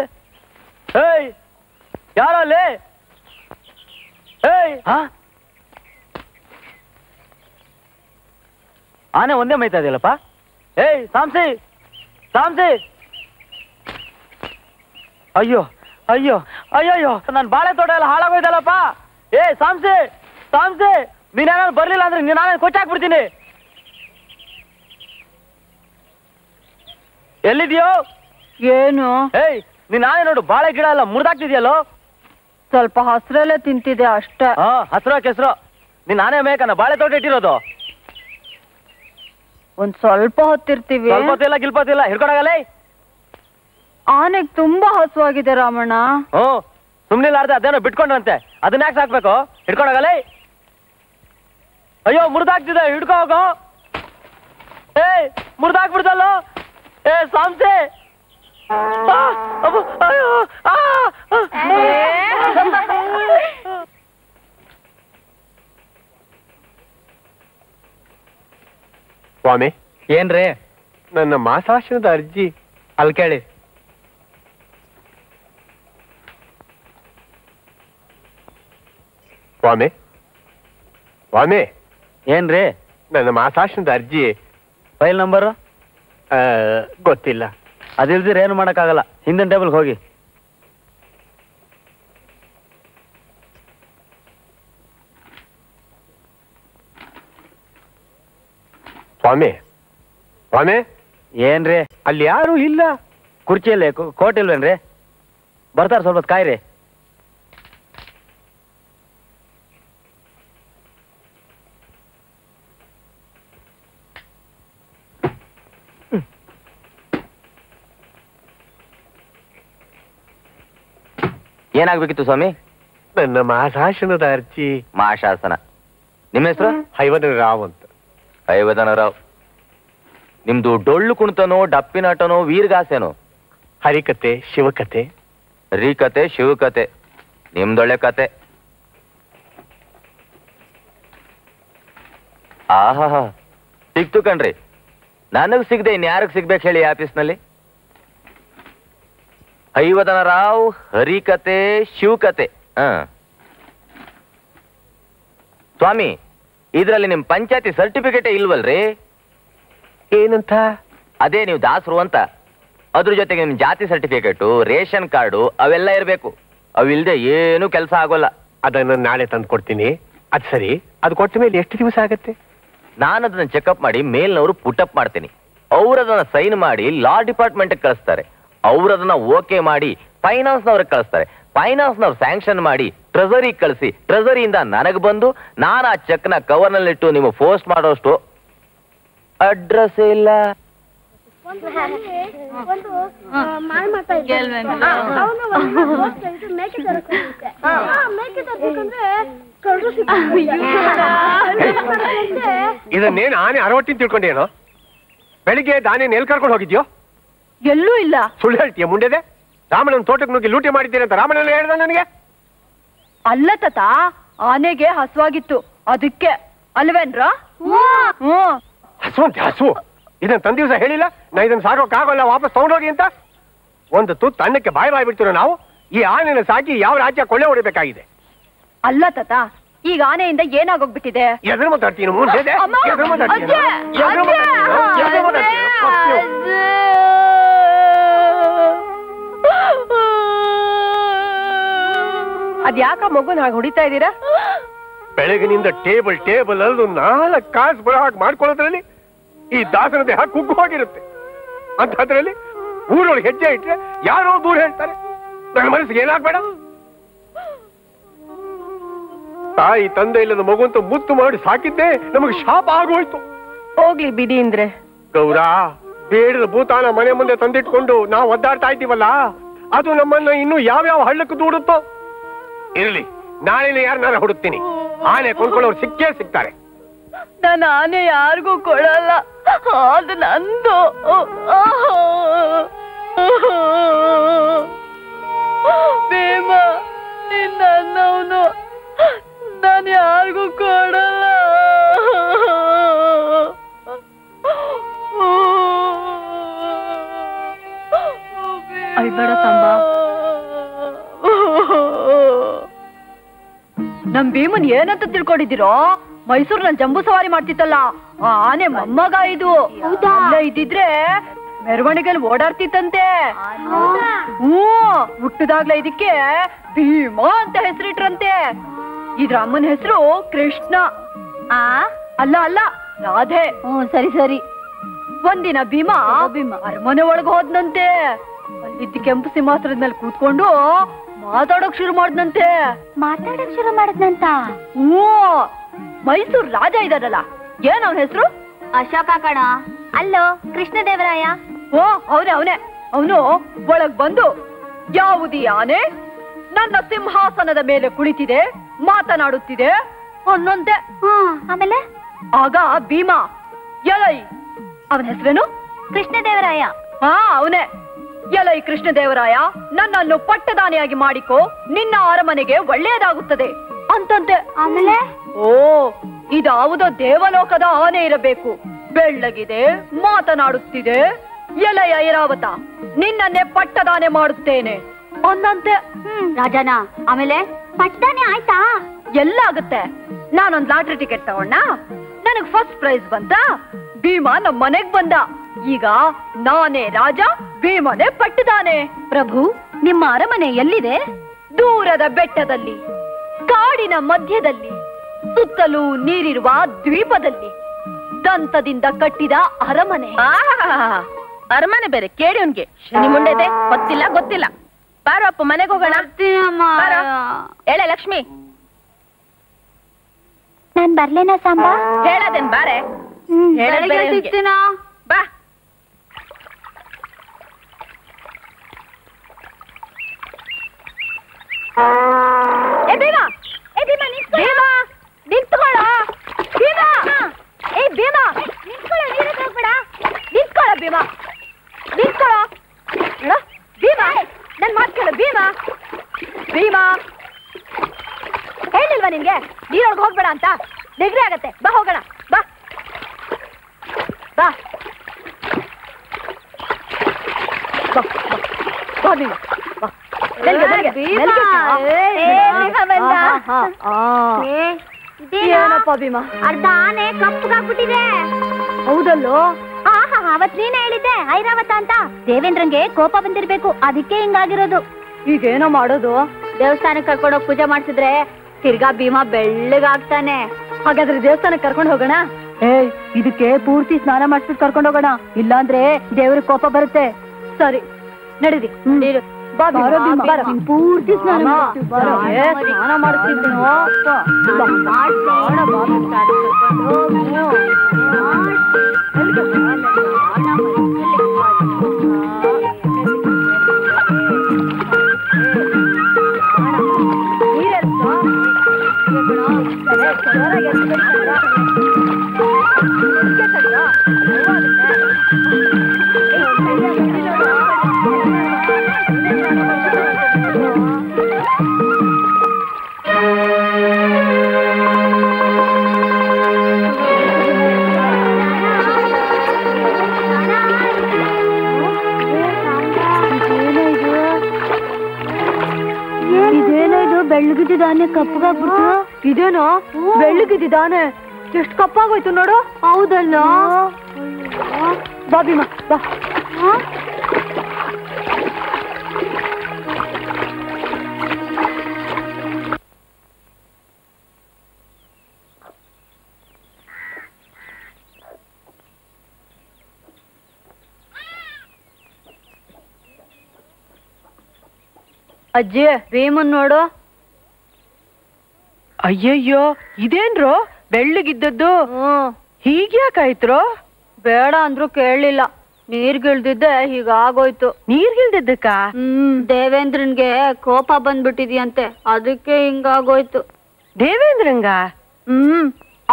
ಏಯ್ ಯಾರಲ್ಲಿ? ಏಯ್ ಆನೆ ಒಂದೇ ಮೈತಾ ಇದೆಯಲ್ಲಪ್ಪ. ಏಯ್ ಸಾಂಸಿ, ಸಾಂಸಿ. ಅಯ್ಯೋ ಅಯ್ಯೋ ಅಯ್ಯಯ್ಯೋ, ನನ್ ಬಾಳೆ ತೋಟ ಎಲ್ಲ ಹಾಳಾಗೋಯ್ತಲ್ಲಪ್ಪ. ಏ ಸಾಂಸಿ, ಸಾಂಸಿ, ನೀನೇನಾದ್ರು ಬರ್ಲಿಲ್ಲ ಅಂದ್ರೆ ನೀನಾನ ಕೊಚ್ಚಾಕ್ಬಿಡ್ತೀನಿ. ಎಲ್ಲಿದ್ಯೋ? ಏನು? ಏಯ್ ನೀನ್ ಆನೆ ನೋಡು, ಬಾಳೆ ಗಿಡ ಎಲ್ಲ ಮುರಿದಾಕ್ತಿದ್ಯಲ್ಲೋ. ಸ್ವಲ್ಪ ಹಸ್ರಲ್ಲೇ ತಿಂತಿದೆ ಅಷ್ಟೇ. ಹಸ್ರ ಕೆಸ್ರು. ನೀನ್ ಆನೆ ಮೇಕನ ಬಾಳೆ ತೋಟ ಇಟ್ಟಿರೋದು? ಒಂದ್ ಸ್ವಲ್ಪ ಹೊತ್ತಿರ್ತೀವಿ. ಸ್ವಲ್ಪತ್ತಿಲ್ಲ ಗಿಲ್ಪತ್ತಿಲ್ಲ, ಹಿಡ್ಕೊಡಾಗಲ್ಲ. ಆನೆಗ್ ತುಂಬಾ ಹಸುವಾಗಿದೆ ರಾಮಣ್ಣ. ಸುಮ್ನಿಲ್ಲಾರ್ದೆ ಅದೇನೋ ಬಿಟ್ಕೊಂಡ್ರಂತೆ, ಅದನ್ನ ಯಾಕೆ ಸಾಕ್ಬೇಕು? ಹಿಡ್ಕೊಡಾಗಲ್ಲ. ಅಯ್ಯೋ ಮುರಿದಾಕ್ತಿದೆ, ಹಿಡ್ಕೊ ಹೋಗೋ. ಏಯ್ ಮುರಿದಾಕ್ಬಿಡ್ತಲ್ಲೋ. ಏ ಸಾಂಸೆ. ಸ್ವಾಮಿ, ಏನ್ರಿ? ನನ್ನ ಮಾಸಾಶನದ ಅರ್ಜಿ ಅಲ್ಲಿ ಕೇಳಿ. ಸ್ವಾಮಿ, ಸ್ವಾಮಿ, ಏನ್ರಿ? ನನ್ನ ಮಾಸಾಶನದ ಅರ್ಜಿ ಫೈಲ್ ನಂಬರು ಗೊತ್ತಿಲ್ಲ. ಅದಿಲ್ದಿರ ಏನು ಮಾಡಕ್ಕಾಗಲ್ಲ. ಹಿಂದಿನ ಟೇಬಲ್ಗೆ ಹೋಗಿ. ಸ್ವಾಮಿ, ಸ್ವಾಮಿ, ಏನ್ರಿ? ಅಲ್ಲಿ ಯಾರು ಇಲ್ಲ. ಕುರ್ಚಿಯಲ್ಲಿ ಕೋಟ್ ಇಲ್ವೇನ್ರಿ? ಬರ್ತಾರೆ, ಸ್ವಲ್ಪ ಕಾಯ್ರಿ. ಏನಾಗ್ಬೇಕಿತ್ತು ಸ್ವಾಮಿ? ನನ್ನ ಮಾಸಾಸನದ ಅರ್ಜಿ. ಮಾಶಾಸನ. ನಿಮ್ಮ ಹೆಸರು? ಹೈವದನ ರಾವ್ ಅಂತ. ಹೈವದನ ರಾವ್. ನಿಮ್ದು ಡೊಳ್ಳು ಕುಣಿತನೋ, ಡಪ್ಪಿನಾಟನೋ, ವೀರಗಾಸೆನೋ? ಹರಿಕತೆ, ಶಿವಕತೆ. ಹರಿಕತೆ, ಶಿವಕತೆ. ನಿಮ್ದೊಳ್ಳೆ ಕತೆ. ಆಹಾ, ಸಿಕ್ತು ಕಣ್ರಿ. ನನಗ್ ಸಿಗದೆ ಇನ್ಯಾರಿಗೆ ಸಿಗ್ಬೇಕು ಹೇಳಿ ಆಫೀಸ್ನಲ್ಲಿ? ಹೈವದನ ರಾವ್, ಹರಿಕತೆ, ಶಿವಕತೆ. ಸ್ವಾಮಿ, ಇದ್ರಲ್ಲಿ ನಿಮ್ ಪಂಚಾಯತಿ ಸರ್ಟಿಫಿಕೇಟೇ ಇಲ್ವಲ್ರಿ? ಏನಂತ? ಅದೇ ನೀವು ದಾಸರು ಅಂತ. ಅದ್ರ ಜೊತೆಗೆ ನಿಮ್ ಜಾತಿ ಸರ್ಟಿಫಿಕೇಟು, ರೇಷನ್ ಕಾರ್ಡು ಅವೆಲ್ಲ ಇರಬೇಕು. ಅವಿಲ್ದೆ ಏನು ಕೆಲಸ ಆಗೋಲ್ಲ. ಅದನ್ನು ನಾಳೆ ತಂದು ಕೊಡ್ತೀನಿ. ಅದ್ ಸರಿ, ಅದು ಕೊಟ್ಟ ಮೇಲೆ ಎಷ್ಟು ದಿವಸ ಆಗತ್ತೆ? ನಾನು ಅದನ್ನ ಚೆಕಪ್ ಮಾಡಿ ಮೇಲ್ನವರು ಪುಟಪ್ ಮಾಡ್ತೀನಿ. ಅವ್ರದನ್ನ ಸೈನ್ ಮಾಡಿ ಲಾ ಡಿಪಾರ್ಟ್ಮೆಂಟ್ ಕಳಿಸ್ತಾರೆ. ಅವ್ರದನ್ನ ಓಕೆ ಮಾಡಿ ಫೈನಾನ್ಸ್ನವ್ರಿಗೆ ಕಳಿಸ್ತಾರೆ. ಫೈನಾನ್ಸ್ನವ್ರು ಸ್ಯಾಂಕ್ಷನ್ ಮಾಡಿ ಟ್ರೆಸರಿ ಕಳಿಸಿ, ಟ್ರೆಸರಿಯಿಂದ ನನಗೆ ಬಂದು ನಾನು ಆ ಚೆಕ್ನ ಕವರ್ನಲ್ಲಿಟ್ಟು ನಿಮಗೆ ಪೋಸ್ಟ್ ಮಾಡೋಷ್ಟು ಅಡ್ರೆಸ್ ಇಲ್ಲ. ಇದನ್ನೇನು ಆನೆ ಅರವಟ್ಟಿನ ತಿಳ್ಕೊಂಡೇನೋ? ಬೆಳಿಗ್ಗೆ ದಾನೆ ನೆಲ್ ಕರ್ಕೊಂಡು ಹೋಗಿದ್ಯೋ? ಎಲ್ಲೂ ಇಲ್ಲ. ಸುಳ್ಳು ಹೇಳ್ತೀಯ ಮುಂಡೆದೆ? ರಾಮಣ್ಣನ ತೋಟಕ್ಕೆ ನುಗ್ಗಿ ಲೂಟಿ ಮಾಡಿದ್ದೀರಿ ಅಂತ ರಾಮಣ್ಣನ ಹೇಳ್ದ ನನಗೆ. ಅಲ್ಲ ತಾತ, ಆನೆಗೆ ಹಸುವಾಗಿತ್ತು, ಅದಕ್ಕೆ ಅಲ್ವೇನ್ರ? ಹಸುವಂತೆ ಹಸು. ಇದನ್ನ ತಂದ ದಿವಸ ಹೇಳಿಲ್ಲ ನಾ ಇದನ್ನ ಸಾಕೋಕ್ಕಾಗಲ್ಲ, ವಾಪಸ್ ತಗೊಂಡೋಗಿ ಅಂತ. ಒಂದು ತುತ್ತು ಅನ್ನಕ್ಕೆ ಬಾಯಿ ಬಿಡ್ತೀರೋ ನಾವು? ಈ ಆನೆನ ಸಾಕಿ ಯಾವ ರಾಜ್ಯ ಕೊಳ್ಳೆ ಹೊಡಿಬೇಕಾಗಿದೆ? ಅಲ್ಲ ತಾತ, ಈಗ ಆನೆಯಿಂದ ಏನಾಗೋಗ್ಬಿಟ್ಟಿದೆ? ಎದುರು ಮಾತಾಡ್ತೀನಿ ಮುಂದೆ. ಅದ್ಯಾಕ ಮಗುನ ಹಾಗೆ ಹೊಡಿತಾ ಇದ್ದೀರಾ? ಬೆಳಗಿನಿಂದ ಟೇಬಲ್ ಅಲ್ಲೂ 4 ಕಾಸು ಬರೋ ಹಾಗೆ ಮಾಡ್ಕೊಳ್ಳೋದ್ರಲ್ಲಿ ಈ ದಾಸನ ದೇಹ ಕುಗ್ಗು ಹೋಗಿರುತ್ತೆ. ಅಂತದ್ರಲ್ಲಿ ಊರೊಳಗೆ ಹೆಜ್ಜೆ ಇಟ್ರೆ ಯಾರೋ ದೂರ ಹೇಳ್ತಾರೆ. ನನ್ನ ಮನಸ್ಸಿಗೆ ಏನಾಗ್ಬೇಡ. ತಾಯಿ ತಂದೆ ಇಲ್ಲದ ಮಗು ಅಂತ ಮುತ್ತು ಮಾಡಿ ಸಾಕಿದ್ದೆ ನಮಗೆ ಶಾಪ ಆಗೋಯ್ತು. ಹೋಗ್ಲಿ ಬಿಡಿ ಅಂದ್ರೆ. ಗೌರಾ, ಬೇಡದ ಭೂತಾನ ಮನೆ ಮುಂದೆ ತಂದಿಟ್ಕೊಂಡು ನಾವು ಒದ್ದಾಡ್ತಾ ಇದ್ದೀವಲ್ಲ, ಅದು ನಮ್ಮನ್ನ ಇನ್ನು ಯಾವ್ಯಾವ ಹಳ್ಳಕ್ಕೆ ದೂಡುತ್ತೋ. ಇರ್ಲಿ, ನಾಳೆ ಯಾರನ್ನಾರ ಹುಡುಕ್ತೀನಿ. ಆನೆ ಕೊಂಡ್ಕೊಳ್ಳೋರು ಸಿಕ್ಕೇ ಸಿಗ್ತಾರೆ. ನಾನು ಆನೆ ಯಾರಿಗೂ ಕೊಡಲ್ಲ, ಅದು ನಂದು. ಭೀಮ, ನಿನ್ನವನು ನಾನು ಯಾರಿಗೂ ಕೊಡಲ್ಲ. ಅಳ್ಬೇಡ ಸಂಬ. ನಮ್ ಭೀಮನ್ ಏನಂತ ತಿಳ್ಕೊಂಡಿದ್ದೀರೋ? ಮೈಸೂರಿನಲ್ಲಿ ಜಂಬೂ ಸವಾರಿ ಮಾಡ್ತಿತ್ತಲ್ಲ, ಆ ಆನೆ ಮೊಮ್ಮಗ ಇದು. ಇದ್ದಿದ್ರೆ ಮೆರವಣಿಗೆಯಲ್ಲಿ ಓಡಾಡ್ತಿತ್ತಂತೆ. ಹುಟ್ಟದಾಗ್ಲ ಇದಕ್ಕೆ ಭೀಮ ಅಂತ ಹೆಸರಿಟ್ರಂತೆ. ಇದ್ರ ಅಮ್ಮನ ಹೆಸರು ಕೃಷ್ಣ. ಅಲ್ಲ ಅಲ್ಲ, ರಾಧೆ. ಸರಿ ಸರಿ. ಒಂದಿನ ಭೀಮ ಅರಮನೆ ಒಳಗೆ ಹೋದ್ನಂತೆ. ಅಲ್ಲಿದ್ದ ಕೆಂಪು ಸಿಂಹಾಸನದ ಮೇಲೆ ಕೂತ್ಕೊಂಡು ಮಾತಾಡೋಕ್ ಶುರು ಮಾಡಿದ್ನಂತೆ. ಮೈಸೂರು ರಾಜ ಇದಾರಲ್ಲ, ಏನ್ ಅವನ ಹೆಸರು? ಅಶೋಕ ಕಣ. ಅಲ್ಲೋ ಕೃಷ್ಣದೇವರಾಯ. ಅವನೇ. ಅವನು ಒಳಗ್ ಬಂದು, ಯಾವುದಿ ಆನೆ ನನ್ನ ಸಿಂಹಾಸನದ ಮೇಲೆ ಕುಳಿತಿದೆ, ಮಾತನಾಡುತ್ತಿದೆ ಅನ್ನೊಂತೆ. ಆಮೇಲೆ ಆಗ ಭೀಮ, ಎಲೈ, ಅವನ ಹೆಸರೇನು? ಕೃಷ್ಣದೇವರಾಯ. ಅವನೇ. ಎಲೈ ಕೃಷ್ಣದೇವರಾಯ, ನನ್ನನ್ನು ಪಟ್ಟದಾನೆಯಾಗಿ ಮಾಡಿಕೋ, ನಿನ್ನ ಅರಮನೆಗೆ ಒಳ್ಳೆಯದಾಗುತ್ತದೆ ಅಂತಂತೆ. ಆಮೇಲೆ ಇದಾವುದೋ ದೇವಲೋಕದ ಆನೆ ಇರಬೇಕು. ಬೆಳ್ಳಗಿದೆ, ಮಾತನಾಡುತ್ತಿದೆ. ಎಲೈ ಐರಾವತ, ನಿನ್ನನ್ನೇ ಪಟ್ಟದಾನೆ ಮಾಡುತ್ತೇನೆ ಅಂದಂತೆ. ರಾಜನ. ಆಮೇಲೆ ಪಟ್ಟದಾನೆ ಆಯ್ತಾ? ಎಲ್ಲ ಆಗುತ್ತೆ. ನಾನೊಂದ್ ಲಾಟ್ರಿ ಟಿಕೆಟ್ ತಗೊಂಡ, ನನಗ್ ಫಸ್ಟ್ ಪ್ರೈಸ್ ಬಂತ. ಭೀಮ ನಮ್ಮ ಮನೆಗ್ ಬಂದ. ಈಗ ನಾನೇ ರಾಜ, ಭೀಮನೇ ಪಟ್ಟದಾನೆ. ಪ್ರಭು, ನಿಮ್ಮ ಅರಮನೆ ಎಲ್ಲಿದೆ? ದೂರದ ಬೆಟ್ಟದಲ್ಲಿ, ಕಾಡಿನ ಮಧ್ಯದಲ್ಲಿ, ಸುತ್ತಲೂ ನೀರಿರುವ ದ್ವೀಪದಲ್ಲಿ, ದಂತದಿಂದ ಕಟ್ಟಿದ ಅರಮನೆ. ಅರಮನೆ ಬೇರೆ ಕೇಳಿ ಅವನ್ಗೆ. ಶನಿ ಮುಂಡೆದೆ ಗೊತ್ತಿಲ್ಲ. ಬಾರೋ ಅಪ್ಪ ಮನೆಗೆ ಹೋಗೋಣ. ಹೇಳ ಲಕ್ಷ್ಮಿ. ನಾನ್ ಬರ್ಲೇನಾ ಸಾಂಬಾ? ಹೇಳದೇನ್ ಬಾರೆ. ಸಿಗ್ತೀನಾ? ಬಾ. ಏ ಭೀಮಾ, ಏ ಭೀಮಾ ನಿಂತ್ಕೊಳ್ಳೋ. ನಿಂತ್ಕೊಳ್ಳೋ ಭೀಮಾ. ಏ ಭೀಮಾ ನಿಂತ್ಕೊಳ್ಳೋ, ನೀರಕ್ಕೆ ಹೋಗ್ಬೇಡ. ನಿಂತ್ಕೊಳ್ಳೋ ಭೀಮಾ, ನಿಂತ್ಕೊಳ್ಳೋ. ಭೀಮಾ ನನ್ ಮಾತು ಕೇಳು. ಭೀಮಾ, ಭೀಮಾ ಹೇಳಿಲ್ವಾ ನಿನ್ಗೆ ನೀರೊಳಗೆ ಹೋಗ್ಬೇಡ ಅಂತ? ನೆಗಡಿ ಆಗತ್ತೆ. ಬಾ ಹೋಗೋಣ. ಬಾ ಬಾ ಬಾ ಭೀಮಾ ಬಾ. ಏನಪ್ಪ ಭೀಮಾ? ಅರ್ಧ ಆನೆ ಕಪ್ಪಗಾಗ್ಬಿಟ್ಟಿದೆ. ಹೌದಲ್ಲೋ? ಅವತ್ ನೀನೇ ಹೇಳಿದ್ದೆ ಐರಾವತ ಅಂತ. ದೇವೇಂದ್ರಂಗೆ ಕೋಪ ಬಂದಿರ್ಬೇಕು, ಅದಕ್ಕೆ ಹಿಂಗಾಗಿರೋದು. ಈಗೇನೋ ಮಾಡೋದು? ದೇವಸ್ಥಾನಕ್ಕೆ ಕರ್ಕೊಂಡೋಗಿ ಪೂಜೆ ಮಾಡ್ಸಿದ್ರೆ ತಿರ್ಗಾ ಭೀಮಾ ಬೆಳ್ಳಗಾಗ್ತಾನೆ. ಹಾಗಾದ್ರೆ ದೇವಸ್ಥಾನಕ್ಕೆ ಕರ್ಕೊಂಡು ಹೋಗೋಣ. ಇದಕ್ಕೆ ಪೂರ್ತಿ ಸ್ನಾನ ಮಾಡಿಸ್ಬಿಟ್ಟು ಕರ್ಕೊಂಡು ಹೋಗೋಣ, ಇಲ್ಲಾಂದ್ರೆ ದೇವ್ರಿಗೆ ಕೋಪ ಬರುತ್ತೆ. ಸರಿ ನಡೀರಿ. ಪೂರ್ತಿ ಸ್ನಾನ ಮಾಡ್ತಿದ್ದೆ. ಬೆಳ್ಳಗಿದ್ದಾನೆ, ಕಪ್ಪಗಾಗ್ಬಿಡ್ತು. ಇದೇನೋ ಬೆಳ್ಳಗಿದ್ದಾನೆ, ಎಷ್ಟು ಕಪ್ಪಾಗೋಯ್ತು ನೋಡು. ಹೌದಲ್ಲ? ಬಾ ಭೀಮಾ ಬಾ. ಅಜ್ಜಿ ಭೀಮನ್ ನೋಡು. ಅಯ್ಯಯ್ಯೋ, ಇದೇನ್ರೋ ಬೆಳ್ಳಗಿದ್ದದ್ದು? ಹೀಗ್ಯಾಕಾಯ್ತ್ರೋ? ಬೇಡ ಅಂದ್ರು ಕೇಳಲಿಲ್ಲ. ನೀರ್ಗಿಳ್ದಿದ್ದೆ ಹೀಗಾಗೋಯ್ತು. ನೀರ್ಗಿಳ್ದಿದ್ದಕ್ಕ? ದೇವೇಂದ್ರನ್ಗೆ ಕೋಪ ಬಂದ್ಬಿಟ್ಟಿದ್ಯಂತೆ, ಅದಕ್ಕೆ ಹಿಂಗಾಗೋಯ್ತು. ದೇವೇಂದ್ರಂಗ?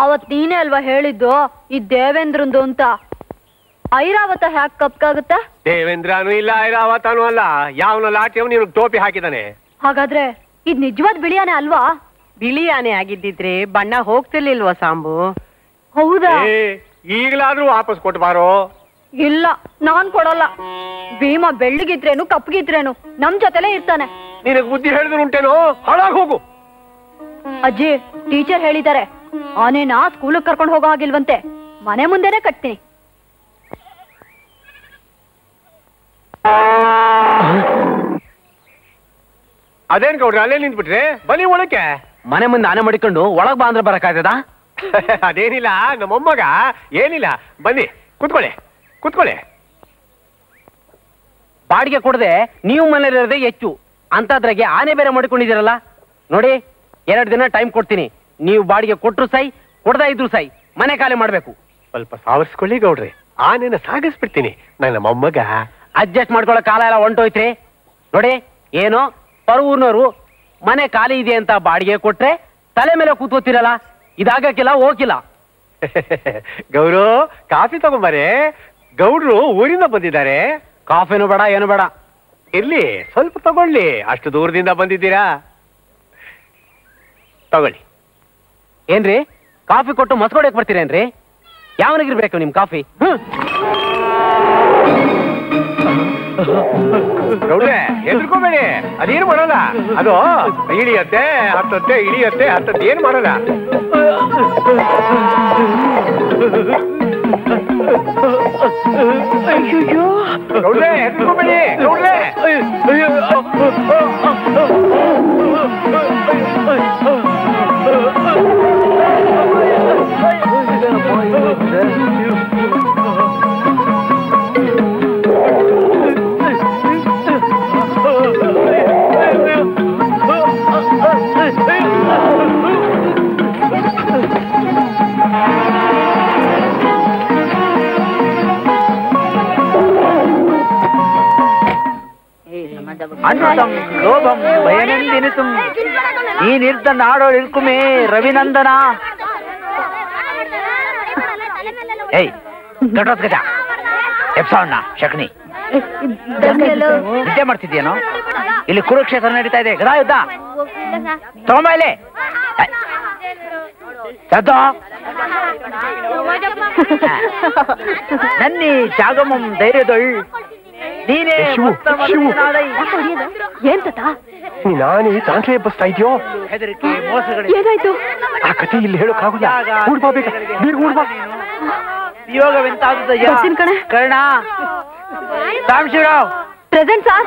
ಅವತ್ ನೀನೇ ಅಲ್ವಾ ಹೇಳಿದ್ದು ಈ ದೇವೇಂದ್ರಂದು ಅಂತ. ಐರಾವತ ಹ್ಯಾಕ್ ಕಪ್ಕಾಗುತ್ತ? ದೇವೇಂದ್ರನು ಇಲ್ಲ, ಐರಾವತನೂ ಅಲ್ಲ. ಯಾವನ ಲಾಠಿಯವ್ ನೀನು ಟೋಪಿ ಹಾಕಿದಾನೆ. ಹಾಗಾದ್ರೆ ಇದ್ ನಿಜವಾದ ಬಿಳಿ ಆನೆ ಅಲ್ವಾ? ಬಿಳಿ ಆನೆ ಆಗಿದ್ದಿದ್ರೆ ಬಣ್ಣ ಹೋಗ್ತಿರ್ಲಿಲ್ವಾ ಸಾಂಬು? ಹೌದಾ? ಈಗಲಾದ್ರೂ ವಾಪಸ್ ಕೊಟ್ಬಾರೋ. ಇಲ್ಲ, ನಾನ್ ಕೊಡಲ್ಲ. ಭೀಮಾ ಬೆಳ್ಳಗಿದ್ರೇನು ಕಪ್ಪಗಿದ್ರೇನು ನಮ್ ಜೊತೆಲೇ ಇರ್ತಾನೆ. ನಿನಗ್ ಬುದ್ಧಿ ಹೇಳಿದ್ರು ಉಂಟೇನೋ? ಹಾಳಾಗ್ ಹೋಗು. ಅಜ್ಜಿ, ಟೀಚರ್ ಹೇಳಿದ್ದಾರೆ ಆನೆನ ಸ್ಕೂಲಿಗೆ ಕರ್ಕೊಂಡು ಹೋಗೋ ಹಾಗಿಲ್ವಂತೆ, ಮನೆ ಮುಂದೆನೆ ಕಟ್ತೀನಿ. ಅದೇನ್ ಗೌಡ್ರ ಅಲ್ಲೇ ನಿಂತ್ಬಿಟ್ರೆ? ಬನ್ನಿ ಒಳಕ್ಕೆ. ಮನೆ ಮುಂದೆ ಆನೆ ಮಾಡಿಕೊಂಡು ಒಳಗ್ ಬಾ ಅಂದ್ರೆ ಬರಕಾಯ್ತದ? ಅದೇನಿಲ್ಲ, ನಮ್ಮಮ್ಮಗ ಏನಿಲ್ಲ. ಬನ್ನಿ ಕುತ್ಕೊಳ್ಳಿ, ಕುತ್ಕೊಳ್ಳಿ. ಬಾಡಿಗೆ ಕೊಡದೆ ನೀವು ಮನೇಲಿರೋದೇ ಹೆಚ್ಚು ಅಂತದ್ರಾಗೆ ಆನೆ ಬೇರೆ ಮಾಡಿಕೊಂಡಿದ್ದೀರಲ್ಲ. ನೋಡಿ, 2 ದಿನ ಟೈಮ್ ಕೊಡ್ತೀನಿ. ನೀವು ಬಾಡಿಗೆ ಕೊಟ್ರು ಸೈ, ಕೊಡದ ಇದ್ರು ಸೈ, ಮನೆ ಖಾಲಿ ಮಾಡ್ಬೇಕು. ಸ್ವಲ್ಪ ಸಾವರ್ಸ್ಕೊಳ್ಳಿ ಗೌಡ್ರಿ, ಆನೆನ ಸಾಗಿಸ್ಬಿಡ್ತೀನಿ. ನನ್ನ ಮೊಮ್ಮಗ ಅಡ್ಜಸ್ಟ್ ಮಾಡ್ಕೊಳ್ಳೋ ಕಾಲ ಎಲ್ಲ ಹೊಂಟೋಯ್ತ್ರಿ. ನೋಡಿ, ಏನೋ ಪರೂರ್ನವರು ಮನೆ ಖಾಲಿ ಇದೆ ಅಂತ ಬಾಡಿಗೆ ಕೊಟ್ರೆ ತಲೆ ಮೇಲೆ ಕೂತ್ಕೋತಿರಲ್ಲ, ಇದಾಗಕ್ಕಿಲ್ಲ, ಹೋಗಿಲ್ಲ. ಗೌರು, ಕಾಫಿ ತಗೊಂಬಾರೆ. ಗೌಡ್ರು ಊರಿಂದ ಬಂದಿದ್ದಾರೆ. ಕಾಫಿನೂ ಬೇಡ, ಏನು ಬೇಡ. ಇರ್ಲಿ, ಸ್ವಲ್ಪ ತಗೊಳ್ಳಿ. ಅಷ್ಟು ದೂರದಿಂದ ಬಂದಿದ್ದೀರಾ, ತಗೊಳ್ಳಿ. ಏನ್ರಿ, ಕಾಫಿ ಕೊಟ್ಟು ಮಸ್ಕೊಡಕ್ ಬರ್ತೀರೇನ್ರಿ? ಯಾವನಿಗಿರ್ಬೇಕು ನಿಮ್ ಕಾಫಿ? ಗೌಡ್ರೆ, ಹೆದರ್ಕೋಬೇಡಿ, ಅದೇನು ಮಾಡಲ್ಲ. ಅದು ಇಳಿಯತ್ತೆ ಹತ್ತತ್ತೆ, ಇಳಿಯತ್ತೆ ಹತ್ತತ್ತೆ, ಏನ್ ಮಾಡಲ್ಲ. ಗೌಡ್ರೆ, ಹೆದರ್ಕೋಬೇಡಿ ಗೌಡ್ರೆ. ಅನುತಂ ಲೋಭಂ ಭಯನೆಂದೆನಿಸುಂ ನೀನಿರ್ದ ನಾಡೋಳು ಇಲ್ಕುಮೇ ರವಿನಂದನ. ಏಯ್ ಗಟೋತ್ ಗಜ ಎಪ್ಸಣ್ಣ ಶಕನಿ ನಿದ್ದೆ ಮಾಡ್ತಿದ್ಯೇನೋ? ಇಲ್ಲಿ ಕುರುಕ್ಷೇತ್ರ ನಡೀತಾ ಇದೆ, ಗದಾ ಯುದ್ಧ. ತಗೊಂಬ ಇಲ್ಲಿ ನನ್ನಿ ಜಾಗಮಂ ಧೈರ್ಯದೊಳ್ ನೀನೇ ಏನ್ ತಾತ? ನಾನೇ ತಾಂತ್ರೆ ಬಸ್ತಾ ಇದೆಯೋ? ಹೆದರಿಕೆ ಮೋಸಗಳು ಏನಾಯ್ತು? ಆ ಕಥೆ ಇಲ್ಲಿ ಹೇಳೋಕ್ಕಾಗುಲ್ಲ. ಹೂಡ್ಬಾ ಬೇಗ, ನೀರು ಹೂಡ್ಬಾ. ಯೋಗವೆಂತಾದಯ್ಯ ಬರ್ತೀನಿ ಕಣೆ. Karna Ramashivarao present sir.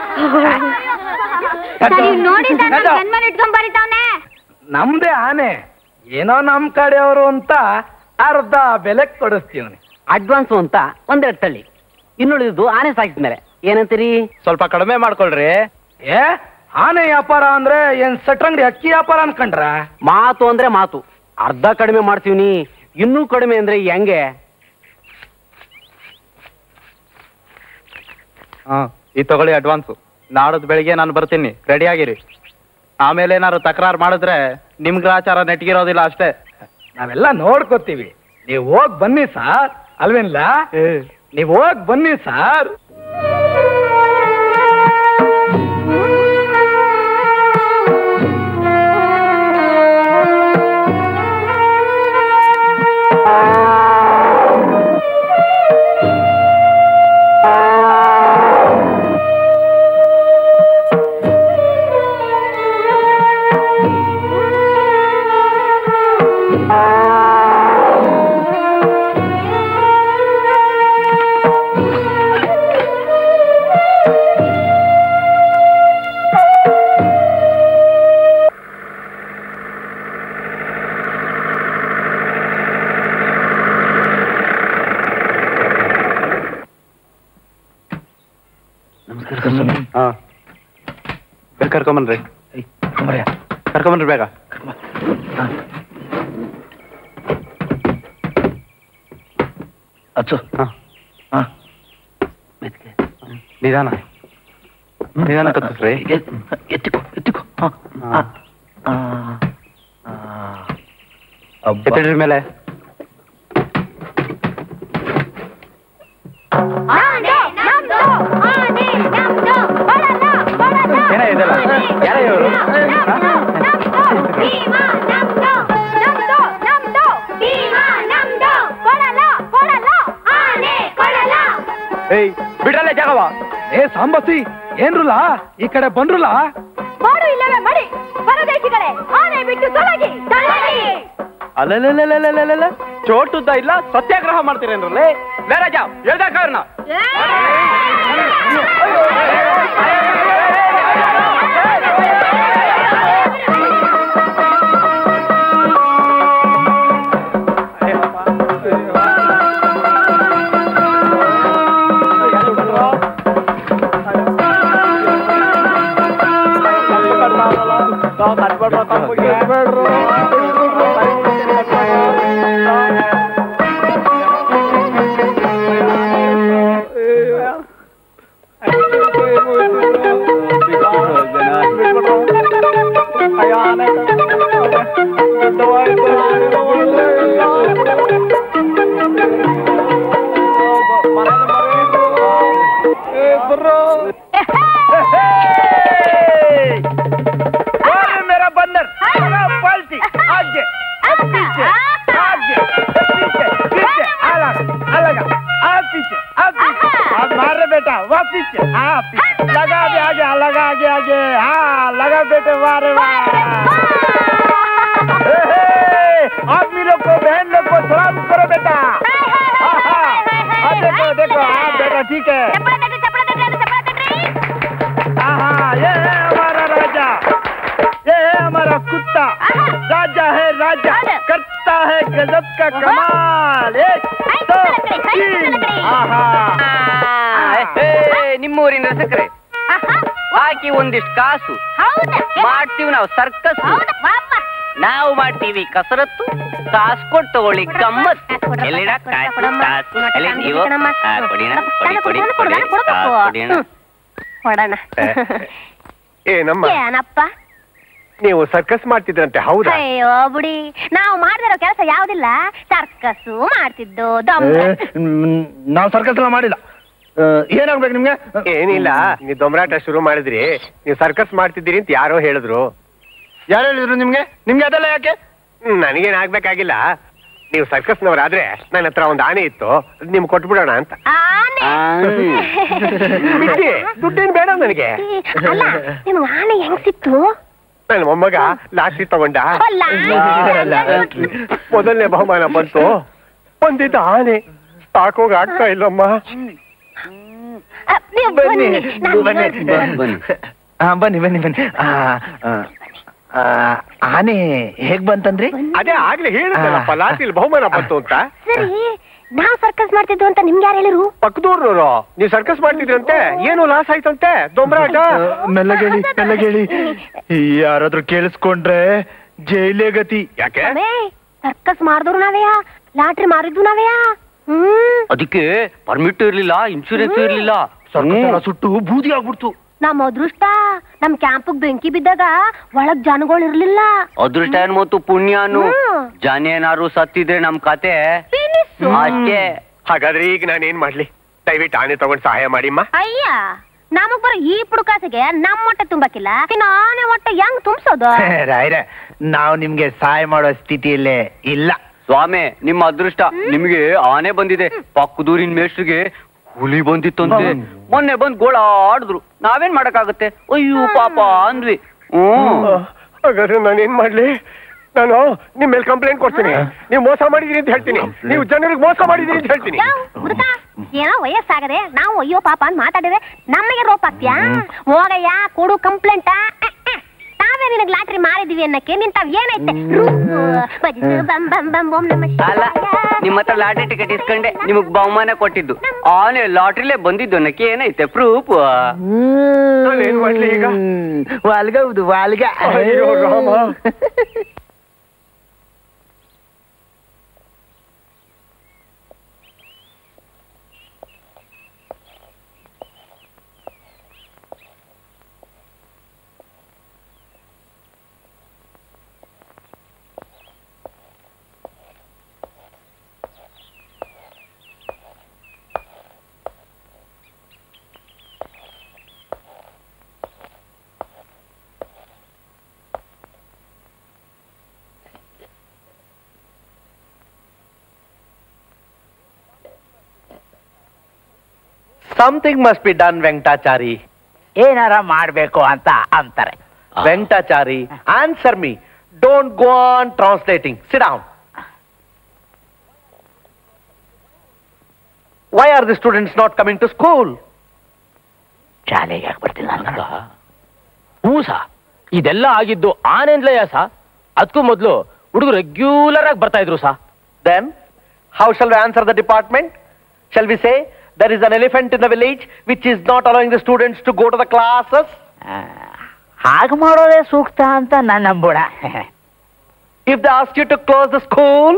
ಇಟ್ಕೊಂಡ್ಬರಿತಾವನೆ. ನಮ್ದೇ ಆನೆ, ಏನೋ ನಮ್ ಕಡೆಯವರು ಅಂತ ಅರ್ಧ ಬೆಲೆ ಕೊಡಿಸ್ತೀವನಿ. ಅಡ್ವಾನ್ಸ್ ಅಂತ ಒಂದೆರಡು ತಳ್ಳಿ, ಇನ್ನುಳಿದು ಆನೆ ಸಾಗಿದ್ಮೇಲೆ ಏನಂತೀರಿ? ಸ್ವಲ್ಪ ಕಡಿಮೆ ಮಾಡ್ಕೊಳ್ರಿ. ಏ ಆನೆ ವ್ಯಾಪಾರ ಅಂದ್ರೆ ಏನ್ ಸಟ್ರಂಗಡಿ ಅಕ್ಕಿ ವ್ಯಾಪಾರ ಅನ್ಕಂಡ್ರ? ಮಾತು ಅಂದ್ರೆ ಮಾತು, ಅರ್ಧ ಕಡಿಮೆ ಮಾಡ್ತೀವಿ, ಇನ್ನೂ ಕಡಿಮೆ ಅಂದ್ರೆ ಹೆಂಗೆ? ಈ ತಗೊಳ್ಳಿ ಅಡ್ವಾನ್ಸ್. ನಾಡದ್ ಬೆಳಿಗ್ಗೆ ನಾನು ಬರ್ತೀನಿ, ರೆಡಿ ಆಗಿರಿ. ಆಮೇಲೆ ಏನಾದ್ರು ತಕರಾರು ಮಾಡಿದ್ರೆ ನಿಮ್ ಗ್ರಾಚಾರ ನೆಟ್ಗಿರೋದಿಲ್ಲ ಅಷ್ಟೇ. ನಾವೆಲ್ಲ ನೋಡ್ಕೋತೀವಿ, ನೀವ್ ಹೋಗ್ ಬನ್ನಿ ಸಾರ್. ಅಲ್ವೇನ್ಲ? ನೀವ್ ಹೋಗ್ ಬನ್ನಿ ಸಾರ್. ಕರ್ಕೊಂಬನ್ರಿ, ಕರ್ಕೊಂಬನ್ರಿ ಬೇಗ. ನಿಧಾನ ನಿಧಾನ ಕತ್ತಿಸ್ರಿ. ಎತ್ತಿಡ್ರಿ ಮೇಲೆ. ಏನ ಇದೆಲ್ಲ? ಯಾರ ಇವರು? ಏಯ್ ಬಿಡ್ರಲ್ಲ ಜಾಗವ. ಏ ಸಾಂಬಸಿ, ಏನ್ರುಲ್ಲ ಈ ಕಡೆ ಬಂದ್ರುಲ್ಲ? ಮಾಡು ಇಲ್ಲವೇ ಮಡಿ, ಪರದೇಶಿಗಳೇ ಆನೆ ಬಿಟ್ಟು ತೊಲಗಿ. ಅಲ್ಲ ಚೋಟುದ್ದ ಇಲ್ಲ, ಸತ್ಯಾಗ್ರಹ ಮಾಡ್ತೀರೇನ್ರಲ್ಲೇ? ಬೇರೆ ಜಾವ್ ಹೇಳ್ದ ಕಾರಣ. मेरा बंदर पलटी आगे पीछे आगे पीछे अलग अलग आप पीछे आप मार रहे बेटा वाह पीछे लगा दे आगे लगा आगे आगे हाँ लगा बेटे वाह आदमी लोग को बहन लोग को सलाम करो बेटा। देखो देखो हाँ बेटा ठीक है। हाँ ये है हमारा राजा, ये है हमारा कुत्ता। राजा है राजा, करता है गजब का कमाल। ನಿಮ್ಮೂರಿನ ಸಕ್ಕರೆ ಹಾಕಿ ಒಂದಿಷ್ಟು ಕಾಸು ಮಾಡ್ತೀವಿ ನಾವು ಸರ್ಕಸ್, ನಾವು ಮಾಡ್ತೀವಿ ಕಸರತ್ತು, ಕಾಸು ಕೊಟ್ಟು ತಗೊಳ್ಳಿ ಗಮ್ಮತ್. ಎಲ್ಲಿಡ ಕಾಸು ಎಲ್ಲಿ ನೀವು ಕೊಡಿಣ ಕೊಡಿ ಕೊಡಿ ಕೊಡಿ ಕೊಡೋಣ ಏನಪ್ಪ ನೀವು ಸರ್ಕಸ್ ಮಾಡ್ತಿದ್ರಂತೆ ಹೌದಾ? ಅಯ್ಯೋ ಬುಡಿ, ನಾವು ಮಾಡ್ದಿರೋ ಕೆಲಸ ಯಾವ್ದಿಲ್ಲ. ಸರ್ಕಸ್ಸು ಮಾಡ್ತಿದ್ದು. ನಾವು ಸರ್ಕಸ್ ಎಲ್ಲ ಮಾಡಿಲ್ಲ. ಏನಾಗ್ಬೇಕು ನಿಮ್ಗೆ? ಏನಿಲ್ಲ, ನೀವು ದೊಂಬರಾಟ ಶುರು ಮಾಡಿದ್ರಿ, ನೀವು ಸರ್ಕಸ್ ಮಾಡ್ತಿದ್ದೀರಿ ಅಂತ ಯಾರೋ ಹೇಳಿದ್ರು. ಯಾರು ಹೇಳಿದ್ರು ನಿಮ್ಗೆ? ನಿಮ್ಗೆ ಅದೆಲ್ಲ ಯಾಕೆ? ನನಗೇನಾಗ್ಬೇಕಾಗಿಲ್ಲ. ನೀವು ಸರ್ಕಸ್ನವರಾದ್ರೆ ನನ್ನ ಹತ್ರ ಒಂದು ಆನೆ ಇತ್ತು, ನಿಮ್ಗೆ ಕೊಟ್ಬಿಡೋಣ ಅಂತ. ದುಡ್ಡೇನು ಬೇಡ ನನಗೆ. ಅಲ್ಲ, ನಿಮ್ಗೆ ಆನೆ ಹೆಂಗ್ ಸಿಕ್ತು? ನನ್ನ ಮೊಮ್ಮಗ ಲಾಟ್ರಿ ತಗೊಂಡ, ಮೊದಲನೇ ಬಹುಮಾನ ಬಂತು. ಬಂದಿದ್ದ ಆನೆ ಸಾಕೋಗ ಆಗ್ತಾ ಇಲ್ಲಮ್ಮ. ಬನ್ನಿ ಬನ್ನಿ ಬನ್ನಿ ಬನ್ನಿ. ಆನೆ ಹೇಗ್ ಬಂತಂದ್ರಿ? ಅದೇ ಆಗ್ಲೇ ಹೇಳಿದ್ನಲ್ಲಪ್ಪ, ಲಾಟ್ರಿಲಿ ಬಹುಮಾನ ಬಂತು ಅಂತ. ಸರಿ, ನಾವ್ ಸರ್ಕಸ್ ಮಾಡ್ತಿದ್ದು ಅಂತ ನಿಮ್ಗೆ ಯಾರು ಹೇಳಿರು? ಪಕ್ಕದೂರ್ನವರು. ನೀವು ಸರ್ಕಸ್ ಮಾಡ್ತಿದ್ರಂತೆ, ಏನು ಲಾಸ್ ಆಯ್ತಂತೆ ದೊಂಬರಾಟ. ಮೆಲ್ಲಗೇಳಿ ಮೆಲ್ಲಗೇಳಿ, ಯಾರಾದ್ರೂ ಕೇಳಿಸ್ಕೊಂಡ್ರೆ ಜೈಲೇ ಗತಿ. ಯಾಕೆ? ಸರ್ಕಸ್ ಮಾಡಿದ್ರು ನಾವೇಯಾ, ಲಾಟ್ರಿ ಮಾರಿದ್ದು ನಾವೇಯಾ. ಅದಕ್ಕೆ ಪರ್ಮಿಟ್ ಇರ್ಲಿಲ್ಲ, ಇನ್ಶೂರೆನ್ಸ್ ಇರ್ಲಿಲ್ಲ, ಸುಟ್ಟು ಬೂದಿ ಆಗ್ಬಿಡ್ತು. ನಮ್ಮ ಅದೃಷ್ಟ, ನಮ್ ಕ್ಯಾಂಪ್ ಬೆಂಕಿ ಬಿದ್ದಾಗ ಒಳಗ್ ಜನಗಳು ಇರ್ಲಿಲ್ಲ. ಅದೃಷ್ಟ ಮತ್ತು ಪುಣ್ಯನು. ಜನ ಏನಾರು ಸತ್ತಿದ್ರೆ ನಮ್ ಕತೆ ಅಷ್ಟೇ. ಹಾಗಾದ್ರೆ ಈಗ ನಾನೇನ್ ಮಾಡ್ಲಿ? ದಯವಿಟ್ಟು ಆನೆ ತಗೊಂಡ್ ಸಹಾಯ ಮಾಡಿಮ್ಮ. ಅಯ್ಯ, ನಮಗ್ ಬರೋ ಈ ಪುಡುಕಾಸಿಗೆ ನಮ್ಮ ಹೊಟ್ಟೆ ತುಂಬಕ್ಕಿಲ್ಲ, ಆನೆ ಹೊಟ್ಟೆ ಹೆಂಗ್ ತುಂಬಿಸೋದು? ರಾಯ್ರೆ, ನಾವು ನಿಮ್ಗೆ ಸಹಾಯ ಮಾಡೋ ಸ್ಥಿತಿಯಲ್ಲೇ ಇಲ್ಲ. ಸ್ವಾಮಿ, ನಿಮ್ಮ ಅದೃಷ್ಟ, ನಿಮ್ಗೆ ಆನೆ ಬಂದಿದೆ. ಪಕ್ಕದೂರಿನ ಮೇಷ್ಟ್ರಿಗೆ ಹುಲಿ ಬಂದಿತ್ತಂತೆ. ಮೊನ್ನೆ ಬಂದ್ ಗೋಳ ಆಡಿದ್ರು, ನಾವೇನ್ ಮಾಡಕ್ಕಾಗತ್ತೆ? ಅಯ್ಯೋ ಪಾಪ ಅಂದ್ವಿ. ಹಾಗಾದ್ರೆ ನಾನೇನ್ ಮಾಡ್ಲಿ? ನಾನು ನಿಮ್ ಮೇಲೆ ಕಂಪ್ಲೇಂಟ್ ಕೊಡ್ತೀನಿ. ನೀವು ಮೋಸ ಮಾಡಿದೀರಿ ಅಂತ ಹೇಳ್ತೀನಿ, ನೀವು ಜನರಿಗೆ ಮೋಸ ಮಾಡಿದೀರಿ ಅಂತ ಹೇಳ್ತೀನಿ. ಏನೋ ವಯಸ್ಸಾಗದೆ ನಾವು ಅಯ್ಯೋ ಪಾಪ ಅಂತ ಮಾತಾಡಿದ್ರೆ ನಮಗೆ ರೋಪ್ ಆಗ್ತೀಯಾ? ಹೋಗಯ್ಯ, ಕೊಡು ಕಂಪ್ಲೇಂಟ. ನಾವೇ ನಿನಗ್ ಲಾಟ್ರಿ ಮಾರಿದೀವಿ ಅನ್ನಕ್ಕೆ ನಿಂತಾವ್ ಏನೈತೆ? ಅಲ್ಲ, ನಿಮ್ಮ ಹತ್ರ ಲಾಟ್ರಿ ಟಿಕೆಟ್ ಇಸ್ಕೊಂಡೆ ನಿಮಗ್ ಬಹುಮಾನ ಕೊಟ್ಟಿದ್ದು. ಆನೆ ಲಾಟ್ರಿಲೇ ಬಂದಿದ್ದು ಅನ್ನಕ್ಕೆ ಏನೈತೆ ಪ್ರೂಫ್? ಏನ್ ಮಾಡ್ಲಿ ಈಗ? ವಾಲ್ಗೌದು ವಾಲ್ಗ. ಅಯ್ಯೋ Rama. Something must be done Venkatachari. ಏನಾರ ಮಾಡ್ಬೇಕು ಅಂತ ಅಂತಾರೆ. Venkatachari, answer me. Don't go on translating. Sit down. Why are the students not coming to school? ಶಾಲೆಗೆ ಯಾಕೆ ಬರ್ತಿಲ್ಲ ನನಗ? ಹ್ಞೂ ಸಾ, ಇದೆಲ್ಲ ಆಗಿದ್ದು ಆನೆಂದ್ಲೇ ಸಾ. ಅದಕ್ಕೂ ಮೊದಲು ಹುಡುಗರು ರೆಗ್ಯುಲರ್ ಆಗಿ ಬರ್ತಾ ಇದ್ರು ಸಾ. Then how shall we answer the department? Shall we say there is an elephant in the village which is not allowing the students to go to the classes? ಹಾಗೆ ಮಾಡೋದೇ ಸೂಕ್ತ ಅಂತ ನನ್ನ ನಂಬೋಣ. If they ask you to close the school,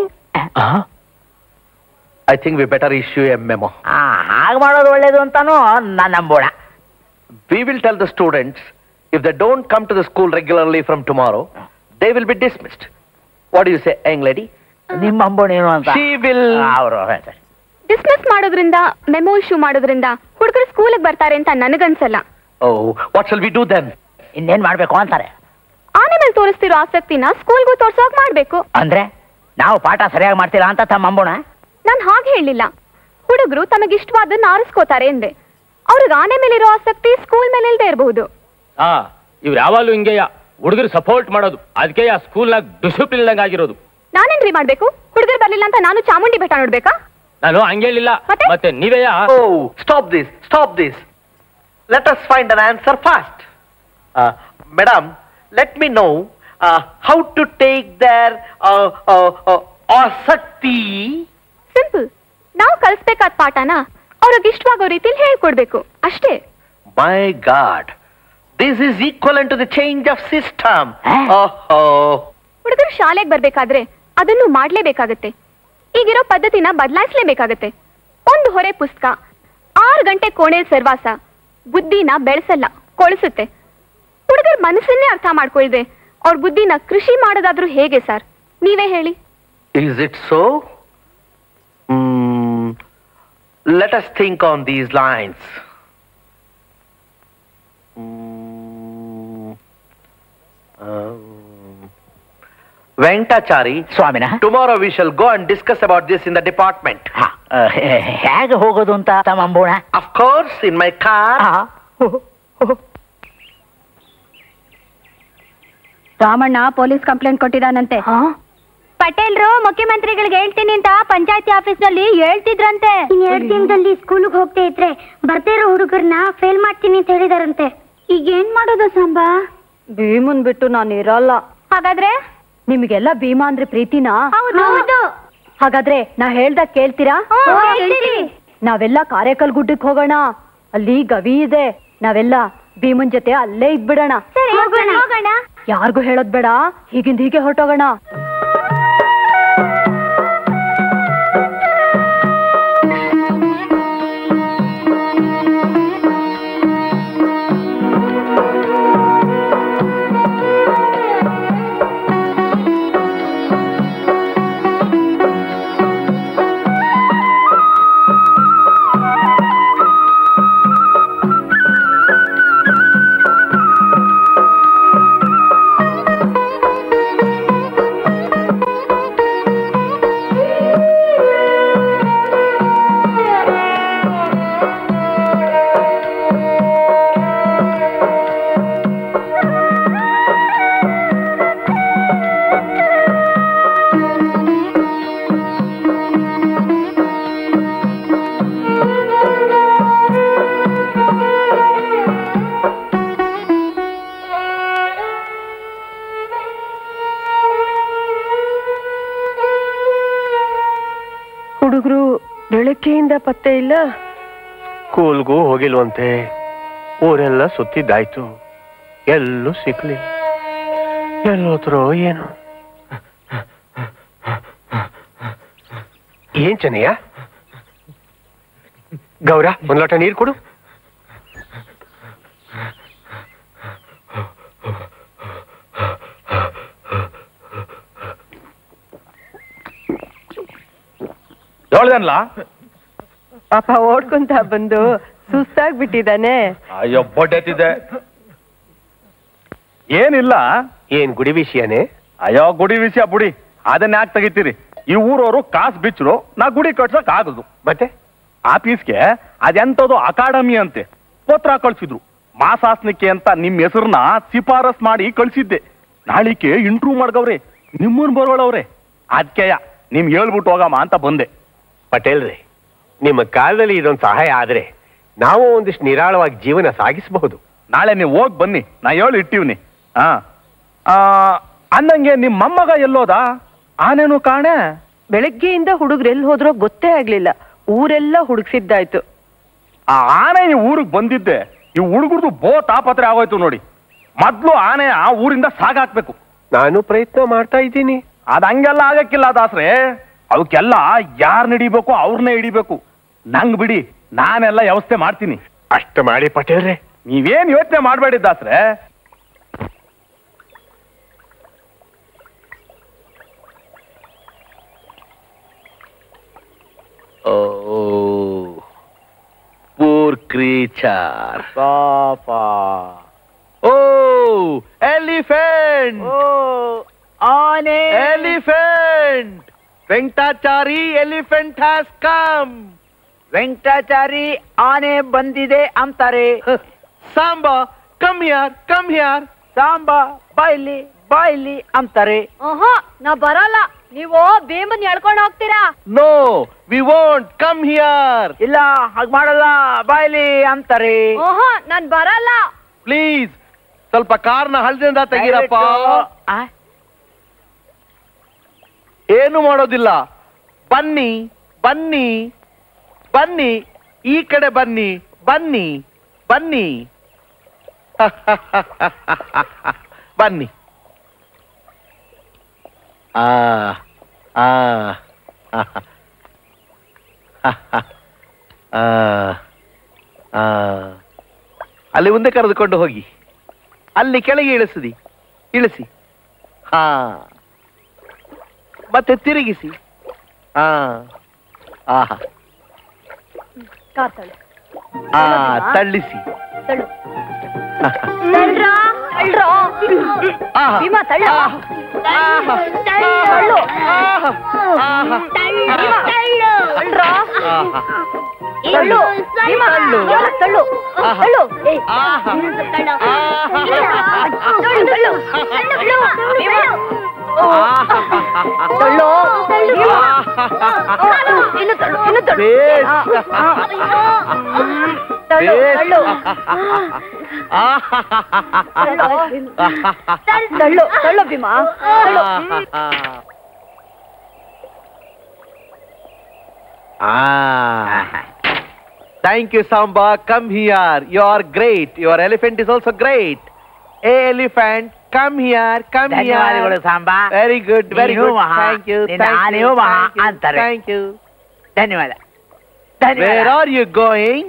I think we better issue a memo. ಹಾಗೆ ಮಾಡೋದು ಒಳ್ಳೇದು ಅಂತಾನು ನನ್ನ ನಂಬೋಣ. We will tell the students if they don't come to the school regularly from tomorrow, they will be dismissed. What do you say, young lady? ನಿಮ್ಮ ಅಂಬೋಣ ಏನು ಅಂತ? She will. ಅವರು dismiss ಮಾಡೋದ್ರಿಂದ, ಮೆಮೋ ಇಶ್ಯೂ ಮಾಡೋದ್ರಿಂದ ಹುಡುಗರು ಸ್ಕೂಲಿಗೆ ಬರ್ತಾರೆ ಅಂತ ನನಗನ್ಸಲ್ಲ. Oh, what shall we do then? ಇನ್ನೇನ್ ಮಾಡ್ಬೇಕು ಅಂತಾರೆ? ಆನೆ ಮೇಲೆ ತೋರಿಸ್ತಿರೋ ಆಸಕ್ತಿನ ಸ್ಕೂಲ್ಗೂ ತೋರ್ಸೋಕ್ ಮಾಡ್ಬೇಕು. ಅಂದ್ರೆ ನಾವು ಪಾಠ ಸರಿಯಾಗಿ ಮಾಡ್ತೀರಾ ಅಂತ ತಮ್ಮ ಅಂಬೋಣ? ನಾನ್ ಹಾಗೆ ಹೇಳಿಲ್ಲ. ಹುಡುಗರು ತಮಗಿಷ್ಟವಾದನ್ನ ಆರಿಸ್ಕೋತಾರೆ ಎಂದೆ. ಅವ್ರಿಗೆ ಆನೆ ಮೇಲಿರೋ ಆಸಕ್ತಿ ಸ್ಕೂಲ್ ಮೇಲೆ ಇಲ್ದೇ ಇರಬಹುದು. ಇವ್ರು ಯಾವಾಗ್ಲೂ ಹಿಂಗೆಯ ಹುಡುಗರು ಸಪೋರ್ಟ್ ಮಾಡೋದು. ಅದಕ್ಕೆ ಆ ಸ್ಕೂಲ್ನಾಗ ಡಿಸಿಪ್ಲಿನ್ ಆಗಿರೋದು. ನಾನೇನ್ರಿ ಮಾಡ್ಬೇಕು? ಹುಡುಗರು ಬರ್ಲಿಲ್ಲ ಅಂತ ನಾನು ಚಾಮುಂಡಿ ಬೆಟ್ಟ ನೋಡ್ಬೇಕಾ? ನಾನು ಹಂಗೇಳಿಲ್ಲ. ಮತ್ತೆ ನೀವೇ? Oh, stop this. Stop this. Let us find an answer fast. Madam, let me know how to take their asakti. Simple. ನಾವು ಕಲಿಸ್ಬೇಕಾದ ಪಾಠನ ಅವ್ರಿಗೆ ಇಷ್ಟವಾಗೋ ರೀತಿಲಿ ಹೇಳ್ಕೊಡ್ಬೇಕು ಅಷ್ಟೇ. My God, this is equivalent to the change of system. ಹುಡುಗರು ಶಾಲೆಗೆ ಬರ್ಬೇಕಾದ್ರೆ ಅದನ್ನು ಮಾಡ್ಲೇಬೇಕಾಗತ್ತೆ. ಈಗಿರೋ ಪದ್ಧತಿನ ಬದಲಾಯಿಸಲೇಬೇಕಾಗತ್ತೆ. ಒಂದು ಹೊರೆ ಪುಸ್ತಕ, 6 ಗಂಟೆ ಕೋಣೆಲ್ ಸರ್ವಾಸ ಬುದ್ಧಿನ ಬೆಳೆಸಲ್ಲ, ಕೊಳಿಸುತ್ತೆ. ಹುಡುಗರ ಮನಸ್ಸನ್ನೇ ಅರ್ಥ ಮಾಡ್ಕೊಳ್ದೆ ಅವ್ರ ಬುದ್ಧಿನ ಕೃಷಿ ಮಾಡೋದಾದ್ರೂ ಹೇಗೆ ಸರ್? ನೀವೇ ಹೇಳಿ. Is it so? Let us think on these lines. Venkatachari, ಸ್ವಾಮಿನ, tomorrow we shall go and discuss about this in the department. ಹೇಗೆ ಹೋಗೋದು ಅಂತ ತಮ್ಮಂಬೋಣ? Of course, in my car. Ramanna police complaint ಕೊಟ್ಟಿದ್ದಾನಂತೆ. ಪಟೇಲ್ರು ಮುಖ್ಯಮಂತ್ರಿಗಳಿಗೆ ಹೇಳ್ತೀನಿ ಅಂತ ಪಂಚಾಯತಿ ಆಫೀಸ್ ನಲ್ಲಿ ಹೇಳ್ತಿದ್ರಂತೆ. 2 ದಿನದಲ್ಲಿ ಸ್ಕೂಲ್ಗೆ ಹೋಗ್ತಾ ಇದ್ರೆ ಬರ್ತಾ ಇರೋ ಹುಡುಗರನ್ನ ಫೇಲ್ ಮಾಡ್ತೀನಿ ಅಂತ ಹೇಳಿದಾರಂತೆ. ಈಗ ಏನ್ ಮಾಡೋದು ಸಾಂಬಾ? ಭೀಮನ್ ಬಿಟ್ಟು ನಾನು ಇರಲ್ಲ. ಹಾಗಾದ್ರೆ ನಿಮ್ಗೆಲ್ಲ ಭೀಮಾ ಅಂದ್ರೆ ಪ್ರೀತಿನಾ? ಹೌದು. ಹಾಗಾದ್ರೆ ನಾ ಹೇಳ್ದಾಗ ಕೇಳ್ತೀರಾ? ಹೇಳ್ತೀವಿ. ನಾವೆಲ್ಲ ಕಾರೇಕಲ್ ಗುಡ್ಡಕ್ಕೆ ಹೋಗೋಣ. ಅಲ್ಲಿ ಗವಿ ಇದೆ. ನಾವೆಲ್ಲ ಭೀಮನ್ ಜೊತೆ ಅಲ್ಲೇ ಇದ್ಬಿಡೋಣ. ಸರಿ, ಹೋಗೋಣ. ಯಾರಿಗೂ ಹೇಳೋದ್ ಬೇಡ. ಹೀಗಿಂದ ಹೀಗೆ ಹೊರಟೋಗೋಣ. ಹುಡುಗರು ಬೆಳಗ್ಗೆಯಿಂದ ಪತ್ತೆ ಇಲ್ಲ. ಸ್ಕೂಲ್ಗೂ ಹೋಗಿಲ್ವಂತೆ. ಊರೆಲ್ಲ ಸುತ್ತಿದ್ದಾಯ್ತು, ಎಲ್ಲೂ ಸಿಕ್ಲಿಲ್ಲ. ಎಲ್ಲೋತ್ರೋ ಏನು? ಏನ್ ಚೆನ್ನಯ್ಯ? ಗೌರ, ಒಂದ್ ಲೋಟ ನೀರು ಕೊಡು. ಹೇಳ್ದನ್ಲ ಪಾಪ ಓಡ್ಕೊಂತ ಬಂದು ಸುಸ್ತಾಗ್ಬಿಟ್ಟಿದ್ದಾನೆ. ಅಯ್ಯೋ ಬೊಡ್ಡೆತ್ತಿದೆ. ಏನಿಲ್ಲ. ಏನ್ ಗುಡಿ ವಿಷಯನೇ? ಅಯ್ಯೋ ಗುಡಿ ವಿಷಯ ಬುಡಿ, ಅದನ್ನ ಯಾಕೆ ತೆಗಿತೀರಿ? ಈ ಊರವರು ಕಾಸು ಬಿಚ್ಚರು, ನಾ ಗುಡಿ ಕಟ್ಸಕ್ ಆಗದು. ಮತ್ತೆ ಆಫೀಸ್ಗೆ ಅದೆಂತದು ಅಕಾಡೆಮಿ ಅಂತೆ ಪತ್ರ ಕಳ್ಸಿದ್ರು. ಮಾಸಾಸ್ನಿಕೆ ಅಂತ ನಿಮ್ ಹೆಸರನ್ನ ಶಿಫಾರಸ್ ಮಾಡಿ ಕಳ್ಸಿದ್ದೆ. ನಾಳಿಕೆ ಇಂಟ್ರೂ ಮಾಡ್ಗವ್ರೆ, ನಿಮ್ಮನ್ ಬರೋಳವ್ರೆ. ಅದ್ಕೆಯ ನಿಮ್ ಹೇಳ್ಬಿಟ್ಟು ಹೋಗಮ್ಮ ಅಂತ ಬಂದೆ. ಪಟೇಲ್ರಿ, ನಿಮ್ಮ ಕಾಲದಲ್ಲಿ ಇದೊಂದು ಸಹಾಯ ಆದ್ರೆ ನಾವು ಒಂದಿಷ್ಟು ನಿರಾಳವಾಗಿ ಜೀವನ ಸಾಗಿಸಬಹುದು. ನಾಳೆ ನೀವು ಹೋಗಿ ಬನ್ನಿ, ನಾ ಹೇಳಿ ಇಟ್ಟಿವ್ನಿ. ಅಂದಂಗೆ ನಿಮ್ ಮೊಮ್ಮಗ ಎಲ್ಲೋದ? ಆನೇನು ಕಾಣೆ. ಬೆಳಗ್ಗೆಯಿಂದ ಹುಡುಗ್ರು ಎಲ್ಲಿ ಹೋದ್ರೋ ಗೊತ್ತೇ ಆಗ್ಲಿಲ್ಲ. ಊರೆಲ್ಲ ಹುಡುಕ್ಸಿದ್ದಾಯ್ತು. ಆ ಆನೆ ಈ ಊರಿಗೆ ಬಂದಿದ್ದೆ, ಈ ಹುಡುಗರ್ದು ತಾಪತ್ರೆ ಆಗೋಯ್ತು ನೋಡಿ. ಮೊದ್ಲು ಆನೆ ಆ ಊರಿಂದ ಸಾಗಾಕ್ಬೇಕು. ನಾನು ಪ್ರಯತ್ನ ಮಾಡ್ತಾ ಇದ್ದೀನಿ. ಅದ್ ಹಂಗೆಲ್ಲ ಆಗಕ್ಕಿಲ್ಲ ದಾಸ್ರೆ. ಅವಕ್ಕೆಲ್ಲ ಯಾರ್ ನಡಿಬೇಕು ಅವ್ರನ್ನೇ ಹಿಡಿಬೇಕು. ನಂಗ್ ಬಿಡಿ, ನಾನೆಲ್ಲ ವ್ಯವಸ್ಥೆ ಮಾಡ್ತೀನಿ. ಅಷ್ಟು ಮಾಡಿ ಪಟೇಲ್ರೆ. ನೀವೇನ್ ಯೋಚನೆ ಮಾಡ್ಬೇಡಿ ದಾಸ್ರೆ. Poor creature. Papa. Oh, elephant. Oh, ಆನೆ. Elephant. Venkatachari, elephant has come. ವೆಂಕಟಾಚಾರಿ ಆನೆ ಬಂದಿದೆ ಅಂತಾರೆ. Samba, come here, come here. Samba ಬಾಯ್ಲಿ ಬಾಯ್ಲಿ ಅಂತಾರೆ. ನಾ ಬರಲ್ಲ. ನೀವು ಭೀಮನ್ ಎಳ್ಕೊಂಡು ಹೋಗ್ತೀರಾ? No, we won't. Come here. ಇಲ್ಲ, ಹಾಗೆ ಮಾಡಲ್ಲ, ಬಾಯ್ಲಿ ಅಂತಾರೆ. ನಾನ್ ಬರಲ್ಲ. Please, ಸ್ವಲ್ಪ ಕಾರ್ನ ಹಳದಿಂದ ತೆಗೀರಪ್ಪ. ಏನು ಮಾಡೋದಿಲ್ಲ. ಬನ್ನಿ ಬನ್ನಿ ಬನ್ನಿ, ಈ ಕಡೆ ಬನ್ನಿ ಬನ್ನಿ ಬನ್ನಿ ಬನ್ನಿ. ಅಲ್ಲಿ ಮುಂದೆ ಕರೆದುಕೊಂಡು ಹೋಗಿ. ಅಲ್ಲಿ ಕೆಳಗೆ ಇಳಿಸಿದಿ, ಇಳಿಸಿ. ಹಾ, ಮತ್ತೆ ತಿರುಗಿಸಿ. ಹಾ, ಆಹಾ, ಹಾ, ತಳ್ಳಿಸಿ. Thank you, Samba. Come here. You are great. Your elephant is also great. Hey, elephant, come here. Come ಧನ್ಯವಾದಗಳು here. Samba. Very good. Very ನೀವು good. ಮಹಾ. Thank you. ನಿನ್ನ Thank ಆನೆಯು you. ಮಹಾ Thank you. ಅಂತಾರೆ. Thank you. ಧನ್ಯವಾದ. Where are you going?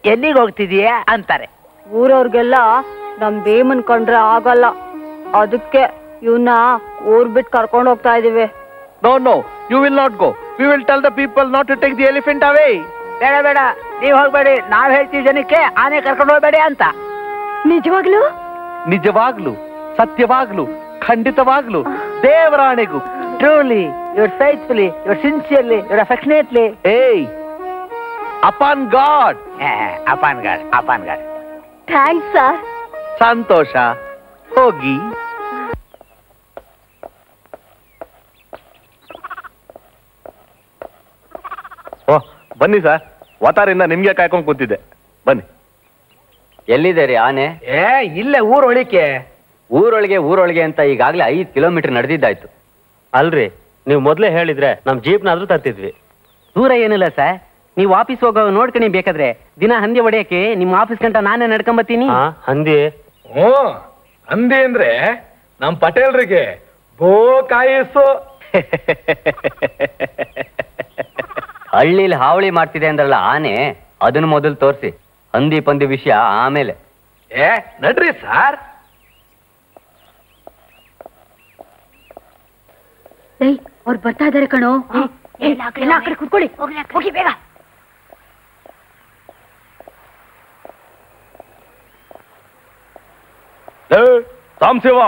ಎಲ್ಲಿಗೆ ಹೋಗ್ತಿದೀಯ ಅಂತಾರೆ. ಊರವ್ರಿಗೆಲ್ಲ ನಮ್ ಭೀಮನ್ ಕಂಡ್ರೆ ಆಗಲ್ಲ, ಅದಕ್ಕೆ ಇವನ್ನ ಊರ್ ಬಿಟ್ಟು ಕರ್ಕೊಂಡು ಹೋಗ್ತಾ ಇದೀವಿ. No, no. You will not go. We will tell the people not to take the elephant away. ಬೇಡ ಬೇಡ, ನೀವ್ ಹೋಗ್ಬೇಡಿ. ನಾವ್ ಹೇಳ್ತೀವಿ ಜನಕ್ಕೆ ಆನೆ ಕರ್ಕೊಂಡು ಹೋಗ್ಬೇಡಿ ಅಂತ. ನಿಜವಾಗ್ಲು? ನಿಜವಾಗ್ಲು, ಸತ್ಯವಾಗ್ಲು, ಖಂಡಿತವಾಗ್ಲು, ದೇವರಾಣೆಗೂ. Truly, you're faithfully, you're sincerely, you're affectionately. Hey, upon God. Upon God, upon God. Thanks sir. ಸಂತೋಷ. ಹೋಗಿ. ಓಹ್, ಬನ್ನಿ ಸರ್. ವತಾರಿಂದ ನಿಮ್ಗೆ ಕಾಯ್ಕೊಂಡು ಕೂತಿದ್ದೆ. ಬನ್ನಿ. ಎಲ್ಲಿದೆ ರೀ ಆನೆ? ಇಲ್ಲೇ ಊರೊಳಿಕೆ. ಊರೊಳಗೆ ಅಂತ ಈಗಾಗಲೇ 5 ಕಿಲೋಮೀಟರ್ ನಡೆದಿದ್ದಾಯ್ತು. ಅಲ್ರಿ, ನೀವು ಮೊದ್ಲೇ ಹೇಳಿದ್ರೆ ನಮ್ ಜೀಪ್ನಾದ್ರೂ ತರ್ತಿದ್ವಿ. ದೂರ ಏನಿಲ್ಲ ಸರ್, ನೀವು ಆಫೀಸ್ ಹೋಗೋ ನೋಡ್ಕೊಂಡು ಬೇಕಾದ್ರೆ ದಿನ ಹಂದಿ ಹೊಡೆಯಕ್ಕೆ ನಿಮ್ಮ ಆಫೀಸ್ ಗಂಟ ನಾನೇ ನಡ್ಕೊಂಬತ್ತೀನಿ. ಹಂದಿ? ಹಂದಿ ಅಂದ್ರೆ ನಮ್ ಪಟೇಲ್ರಿಗೆ ಬೋ ಕಾಯಿಸು. ಹಳ್ಳಿಲಿ ಹಾವಳಿ ಮಾಡ್ತಿದೆ ಅಂದ್ರಲ್ಲ ಆನೆ, ಅದನ್ನ ಮೊದಲು ತೋರಿಸಿ. ಹಂದಿ ಪಂದಿ ವಿಷಯ ಆಮೇಲೆ. ನಡ್ರಿ ಸಾರ್. ಅವ್ರು ಬರ್ತಾ ಇದಾರೆ ಕಣೋ. ಎಲ್ಲ ಆ ಕಡೆ ಕುತ್ಕೊಳ್ಳಿ, ಹೋಗಿ ಬೇಗ. ಸಾಂಶಿವ,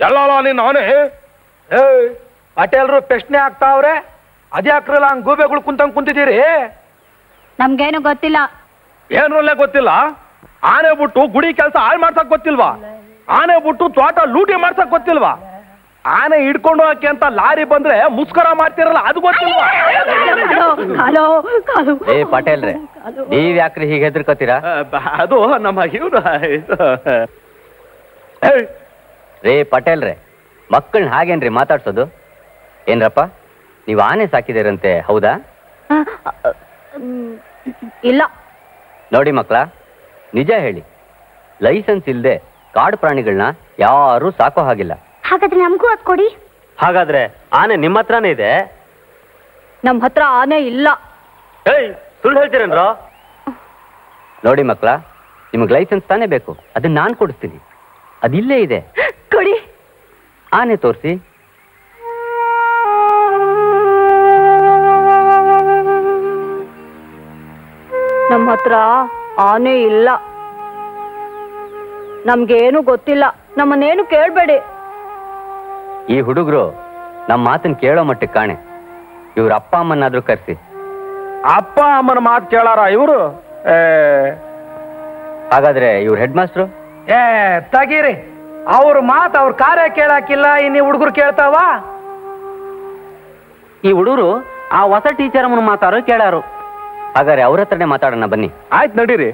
ಎಲ್ಲ ನೀನ್ ಆನೆ? ಪಟೇಲ್ರು ಪ್ರಶ್ನೆ ಆಗ್ತಾವ್ರೆ, ಅದ್ಯಾಕ್ರಲ್ಲ ಹಂಗ್ ಗೂಬೆಗಳು ಕುಂತಂಗ್ ಕುಂತಿದ್ದೀರಿ? ನಮ್ಗೇನು ಗೊತ್ತಿಲ್ಲ. ಏನ್ರಲ್ಲೇ ಗೊತ್ತಿಲ್ಲ? ಆನೆ ಬಿಟ್ಟು ಗುಡಿ ಕೆಲಸ ಹಾಳು ಮಾಡ್ಸಕ್ ಗೊತ್ತಿಲ್ವಾ? ಆನೆ ಬಿಟ್ಟು ತೋಟ ಲೂಟಿ ಮಾಡ್ಸಕ್ ಗೊತ್ತಿಲ್ವಾ? ಆನೆ ಹಿಡ್ಕೊಂಡು ಹಾಕಿ ಅಂತ ಲಾರಿ ಬಂದ್ರೆ ಮುಸ್ಕರ ಮಾಡ್ತಿರಲ್ಲ, ಅದು ಗೊತ್ತಿಲ್ವಾ? ಏ ಪಟೇಲ್ರೆ, ನೀವ್ ಯಾಕ್ರಿ ಹೀಗೆ ಹೆದರ್ಕೋತೀರಾ? ಅದು ನಮ್ಮ ಇವ್ರು. ರೇ ಪಟೇಲ್ರೆ, ಮಕ್ಕಳನ್ನ ಹಾಗೇನ್ರಿ ಮಾತಾಡ್ಸೋದು? ಏನ್ರಪ್ಪ, ನೀವು ಆನೆ ಸಾಕಿದಿರಂತೆ, ಹೌದಾ? ಇಲ್ಲ. ನೋಡಿ ಮಕ್ಕಳ, ನಿಜ ಹೇಳಿ, ಲೈಸೆನ್ಸ್ ಇಲ್ಲದೆ ಕಾಡು ಪ್ರಾಣಿಗಳನ್ನ ಯಾರೂ ಸಾಕೋ ಹಾಗಿಲ್ಲ. ಹಾಗಾದ್ರೆ ನಮಗೂ ಅದ್ ಕೊಡಿ. ಹಾಗಾದ್ರೆ ಆನೆ ನಿಮ್ಮ ಹತ್ರನೇ ಇದೆ? ನಮ್ ಹತ್ರ ಆನೆ ಇಲ್ಲ. ಸುಳ್ಳು ಹೇಳ್ತೀರೇನ್ರೋ? ನೋಡಿ ಮಕ್ಕಳ, ನಿಮಗೆ ಲೈಸೆನ್ಸ್ ತಾನೇ ಬೇಕು, ಅದನ್ನ ನಾನು ಕೊಡಿಸ್ತೀನಿ. ಅದಿಲ್ಲೇ ಇದೆ, ಕೊಡಿ. ಆನೆ ತೋರಿಸಿ. ನಮ್ಮ ಹತ್ರ ಆನೆ ಇಲ್ಲ. ನಮ್ಗೇನು ಗೊತ್ತಿಲ್ಲ, ನಮ್ಮನ್ನೇನು ಕೇಳ್ಬೇಡಿ. ಈ ಹುಡುಗರು ನಮ್ಮ ಮಾತನ್ನ ಕೇಳೋ ಮಟ್ಟಕ್ಕೆ ಕಾಣೆ. ಇವ್ರ ಅಪ್ಪ ಅಮ್ಮನಾದ್ರೂ ಕರೆಸಿ. ಅಪ್ಪ ಅಮ್ಮನ ಮಾತು ಕೇಳಾರ ಇವರು? ಹಾಗಾದ್ರೆ ಇವ್ರ ಹೆಡ್ ಮಾಸ್ಟ್ರು? ತಗೀರಿ, ಅವ್ರ ಮಾತು ಅವ್ರ ಕಾರ್ಯ ಕೇಳಾಕಿಲ್ಲ, ಇನ್ನು ಹುಡುಗರು ಕೇಳ್ತಾವ? ಈ ಹುಡುಗರು ಆ ಹೊಸ ಟೀಚರ್ ಅಮ್ಮನ ಮಾತಾಡೋ ಕೇಳಾರು. ಹಾಗಾದ್ರೆ ಅವ್ರ ಹತ್ರನೇ ಮಾತಾಡೋಣ ಬನ್ನಿ. ಆಯ್ತು, ನಡೀರಿ.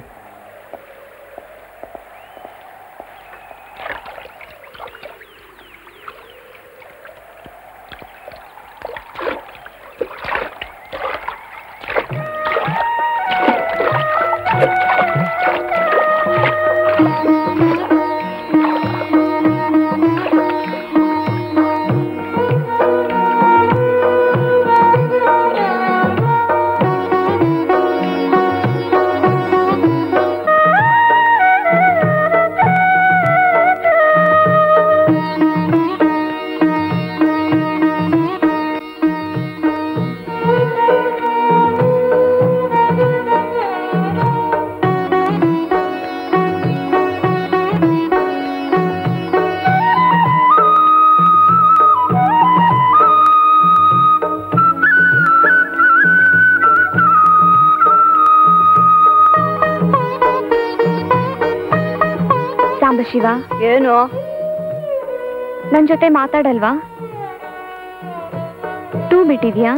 ಸಾಂಬಶಿವ, ಏನು? ನನ್ ಜೊತೆ ಮಾತಾಡಲ್ವಾ? ಟೂ ಬಿಟ್ಟಿದ್ಯಾ?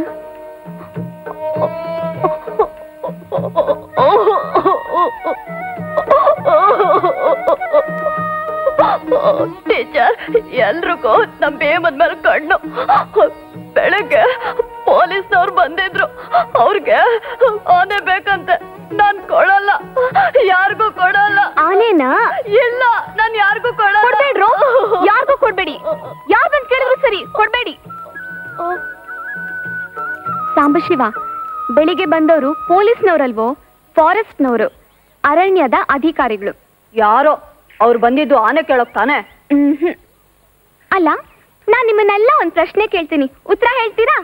ಟೀಚರ್, ಎಲ್ರಿಗೂ ನಮ್ ಬೇಮದ್ ಮೇಲೆ ಕಣ್ಣು. ಬೆಳಗ್ಗೆ ಪೊಲೀಸ್ನವ್ರು ಬಂದಿದ್ರು, ಅವ್ರಿಗೆ ಆನೆ ಬೇಕಂತೆ. ನಾನ್ ಕೊಡಲ್ಲ, ಯಾರಿಗೂ ಕೊಡಲ್ಲ. ಆನೆನಾ? ಇಲ್ಲ, ನಾನ್ ಯಾರಿಗೂ ಕೊಡಲ್ಲ. ಕೊಡ್ಬೇಡ್ರು, ಯಾರಿಗೂ ಕೊಡ್ಬೇಡಿ. ಯಾರ್ ಬಂದ್ ಕೇಳಿದ್ರು ಸರಿ, ಕೊಡ್ಬೇಡಿ. ಸಾಂಬಶಿವ, ಬೆಳಿಗ್ಗೆ ಬಂದವರು ಪೊಲೀಸ್ನವ್ರಲ್ವೋ, ಫಾರೆಸ್ಟ್ನವರು, ಅರಣ್ಯದ ಅಧಿಕಾರಿಗಳು. ಯಾರೋ ಅವ್ರು ಬಂದಿದ್ದು ಆನೆ ಕೇಳೋಕ್ ತಾನೆ? ಅಲ್ಲ, ನಾನ್ ನಿಮ್ಮನ್ನೆಲ್ಲ ಒಂದ್ ಪ್ರಶ್ನೆ ಕೇಳ್ತೀನಿ, ಉತ್ತರ ಹೇಳ್ತೀರಾ?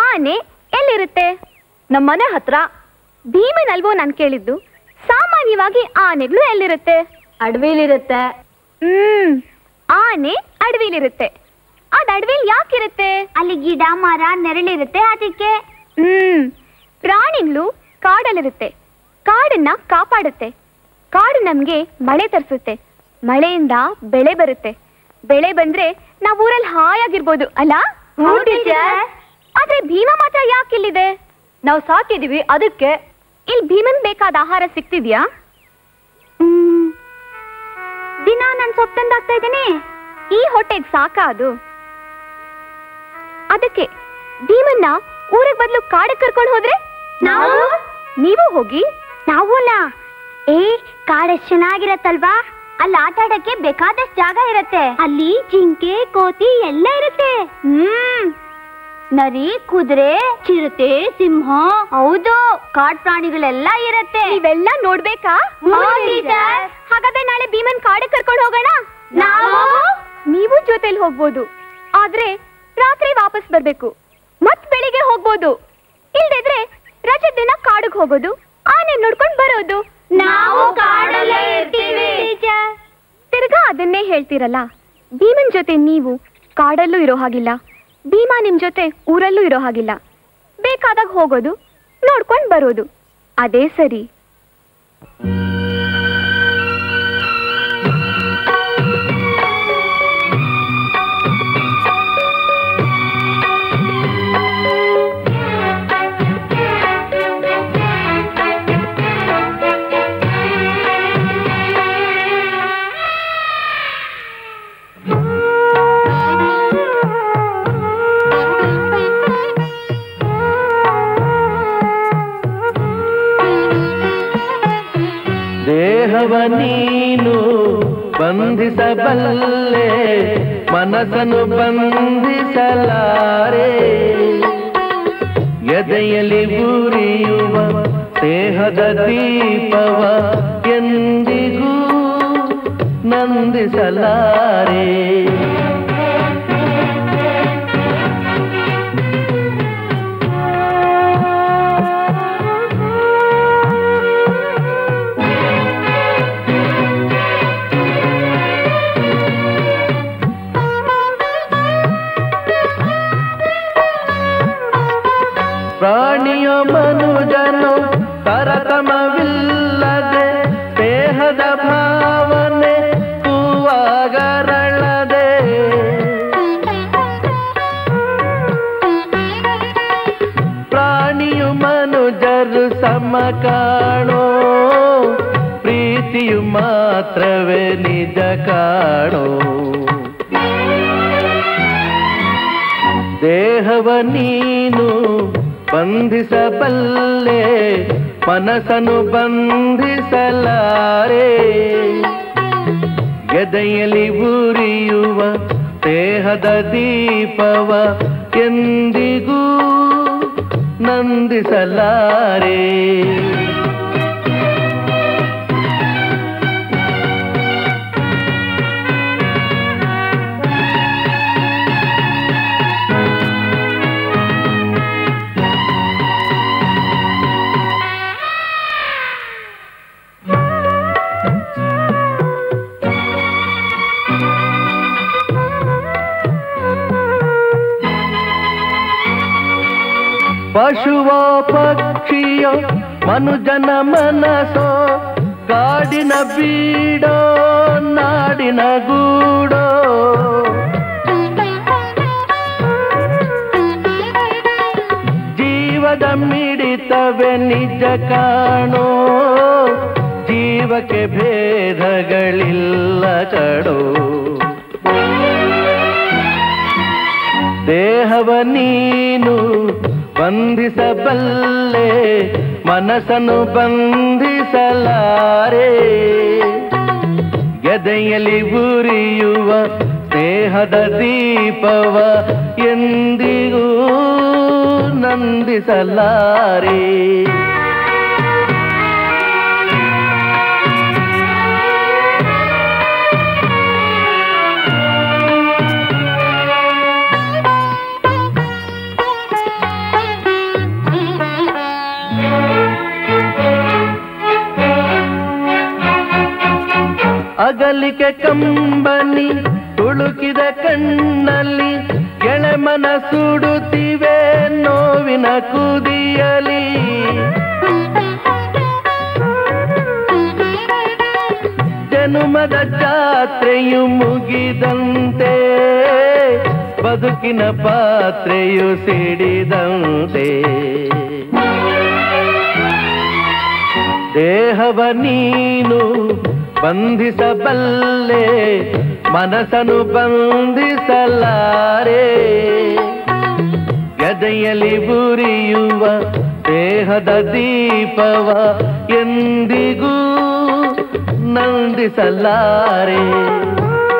ಆನೆ ಎಲ್ಲಿರುತ್ತೆ? ನಮ್ಮನೆ ಹತ್ರ. ಭೀಮನಲ್ವೋ ನಾನ್ ಕೇಳಿದ್ದು. ಸಾಮಾನ್ಯವಾಗಿ ಆನೆಗಳು ಎಲ್ಲಿರುತ್ತೆ? ಅಡವಿಲಿರುತ್ತೆ. ಆನೆ ಅಡವಿಲಿರುತ್ತೆ. ಅದ್ ಅಡವಿಲ್ ಯಾಕಿರುತ್ತೆ? ಅಲ್ಲಿ ಗಿಡ ಮರ ನೆರಳಿರುತ್ತೆ ಅದಕ್ಕೆ. ಪ್ರಾಣಿಗಳು ಕಾಡಲ್ಲಿರುತ್ತೆ. ಕಾಡನ್ನ ಕಾಪಾಡುತ್ತೆ. ಕಾಡು ನಮ್ಗೆ ಮಳೆ ತರಿಸುತ್ತೆ. ಮಳೆಯಿಂದ ಬೆಳೆ ಬರುತ್ತೆ. ಬೆಳೆ ಬಂದ್ರೆ ನಾವ್ ಊರಲ್ಲಿ ಹಾಯಾಗಿರ್ಬೋದು ಅಲ್ಲ? ಆದ್ರೆ ಭೀಮ ಮಾತ್ರ ಯಾಕಿಲ್ಲಿದೆ? ನಾವು ಸಾಕಿದೀವಿ ಅದಕ್ಕೆ. ಇಲ್ಲಿ ಭೀಮನ್ ಬೇಕಾದ ಆಹಾರ ಸಿಗ್ತಿದ್ಯಾ? ದಿನ ನಾನ್ ಸೊಪ್ಪು ತಂದಾಗ್ತಾ ಇದ್ದೀನಿ. ಈ ಹೊಟ್ಟೆಗ್ ಸಾಕ ಅದು? ಅದಕ್ಕೆ ಭೀಮನ್ನ ಊರಿಗೆ ಬದಲು ಕಾಡಕ್ಕೆ ಕರ್ಕೊಂಡು ಹೋದ್ರೆ ನೀವು ಹೋಗಿ. ನಾವೂನ ಕಾಡೆಷ್ಟು ಚೆನ್ನಾಗಿರತ್ತಲ್ವಾ? ಅಲ್ಲಿ ಆಟ ಆಡಕ್ಕೆ ಬೇಕಾದಷ್ಟು ಜಾಗ ಇರತ್ತೆ. ಅಲ್ಲಿ ಜಿಂಕೆ ಕೋತಿ ಎಲ್ಲ ಇರುತ್ತೆ. ನರಿ ಕುದುರೆ ಚಿರತೆ ಸಿಂಹ, ಹೌದು, ಕಾಡ್ ಪ್ರಾಣಿಗಳೆಲ್ಲ ಇರತ್ತೆ. ಇವೆಲ್ಲ ನೋಡ್ಬೇಕಾ? ಹಾಗಾದ್ರೆ ನಾಳೆ ಭೀಮನ್ ಕಾಡಕ್ಕೆ ಕರ್ಕೊಂಡು ಹೋಗೋಣ. ನೀವು ಜೊತೆಲಿ ಹೋಗ್ಬೋದು, ಆದ್ರೆ ರಾತ್ರಿ ವಾಪಸ್ ಬರ್ಬೇಕು. ಮತ್ ಬೆಳಿಗ್ಗೆ ಹೋಗ್ಬೋದು. ಇಲ್ದಿದ್ರೆ ರಜೆ ದಿನ ಕಾಡಿಗೆ ಹೋಗೋದು, ಆನೆ ನೋಡ್ಕೊಂಡ್ ಬರೋದು. ನಾವು ಕಾಡಲ್ಲೇ ಇರ್ತೀವಿ. ತಿರ್ಗಾ ಅದನ್ನೇ ಹೇಳ್ತೀರಲ್ಲ. ಭೀಮನ್ ಜೊತೆ ನೀವು ಕಾಡಲ್ಲೂ ಇರೋ ಹಾಗಿಲ್ಲ, ಭೀಮ ನಿಮ್ ಜೊತೆ ಊರಲ್ಲೂ ಇರೋ ಹಾಗಿಲ್ಲ. ಬೇಕಾದಾಗ ಹೋಗೋದು, ನೋಡ್ಕೊಂಡ್ ಬರೋದು, ಅದೇ ಸರಿ. ದೇಹವ ನೀನು ಬಂಧಿಸಬಲ್ಲೆ, ಮನಸ್ಸನ್ನು ಬಂಧಿಸಲಾರೆ. ಎದೆಯಲ್ಲಿ ಉರಿಯುವ ದೇಹದ ದೀಪವ ಎಂದಿಗೂ ನಂದಿಸಲಾರೆ. ಪ್ರಾಣಿಯ ಮನುಜನು ತರತಮವಿಲ್ಲದೆ, ದೇಹದ ಭಾವನೆ ಹೂವಾಗರಳದೆ. ಪ್ರಾಣಿಯು ಮನುಜರು ಸಮ ಕಾಣೋ, ಪ್ರೀತಿಯು ಮಾತ್ರವೇ ನಿಜ ಕಾಣೋ. ದೇಹವ ನೀನು ಬಂಧಿಸಬಲ್ಲೆ, ಮನಸ್ಸನ್ನು ಬಂಧಿಸಲಾರೆ. ಎದೆಯಲ್ಲಿ ಉರಿಯುವ ದೇಹದ ದೀಪವ ಎಂದಿಗೂ ನಂದಿಸಲಾರೆ. ಪಶುವೋ ಪಕ್ಷಿಯೋ ಮನುಜನ ಮನಸೋ ಕಾಡಿನ ಬೀಡೋ ನಾಡಿನ ಗೂಡೋ ಜೀವದ ಮಿಡಿತವೆ ನಿಜ ಕಾಣೋ ಜೀವಕ್ಕೆ ಭೇದಗಳಿಲ್ಲ ಕಡೋ ದೇಹವ ನೀನು ಬಂಧಿಸಬಲ್ಲೆ ಮನಸ್ಸನ್ನು ಬಂಧಿಸಲಾರೆ ಎದೆಯಲ್ಲಿ ಉರಿಯುವ ಸ್ನೇಹದ ದೀಪವ ಎಂದಿಗೂ ನಂದಿಸಲಾರೆ ಅಗಲಿಕೆ ಕಂಬನಿ ತುಳುಕಿದ ಕಣ್ಣಲ್ಲಿ ಎಳೆಮನ ಸುಡುತ್ತಿವೆ ನೋವಿನ ಕುದಿಯಲಿ ಜನುಮದ ಜಾತ್ರೆಯು ಮುಗಿದಂತೆ ಬದುಕಿನ ಪಾತ್ರೆಯು ಸಿಡಿದಂತೆ ದೇಹವ ನೀನು ಬಂಧಿಸಬಲ್ಲೆ ಮನಸ್ಸನ್ನು ಬಂಧಿಸಲಾರೆ ಗದೆಯಲ್ಲಿ ಉರಿಯುವ ದೇಹದ ದೀಪವ ಎಂದಿಗೂ ನಂದಿಸಲಾರೆ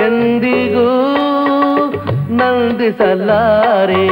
ಎಂದಿಗೂ ನಂದಿಸಲಾರೆ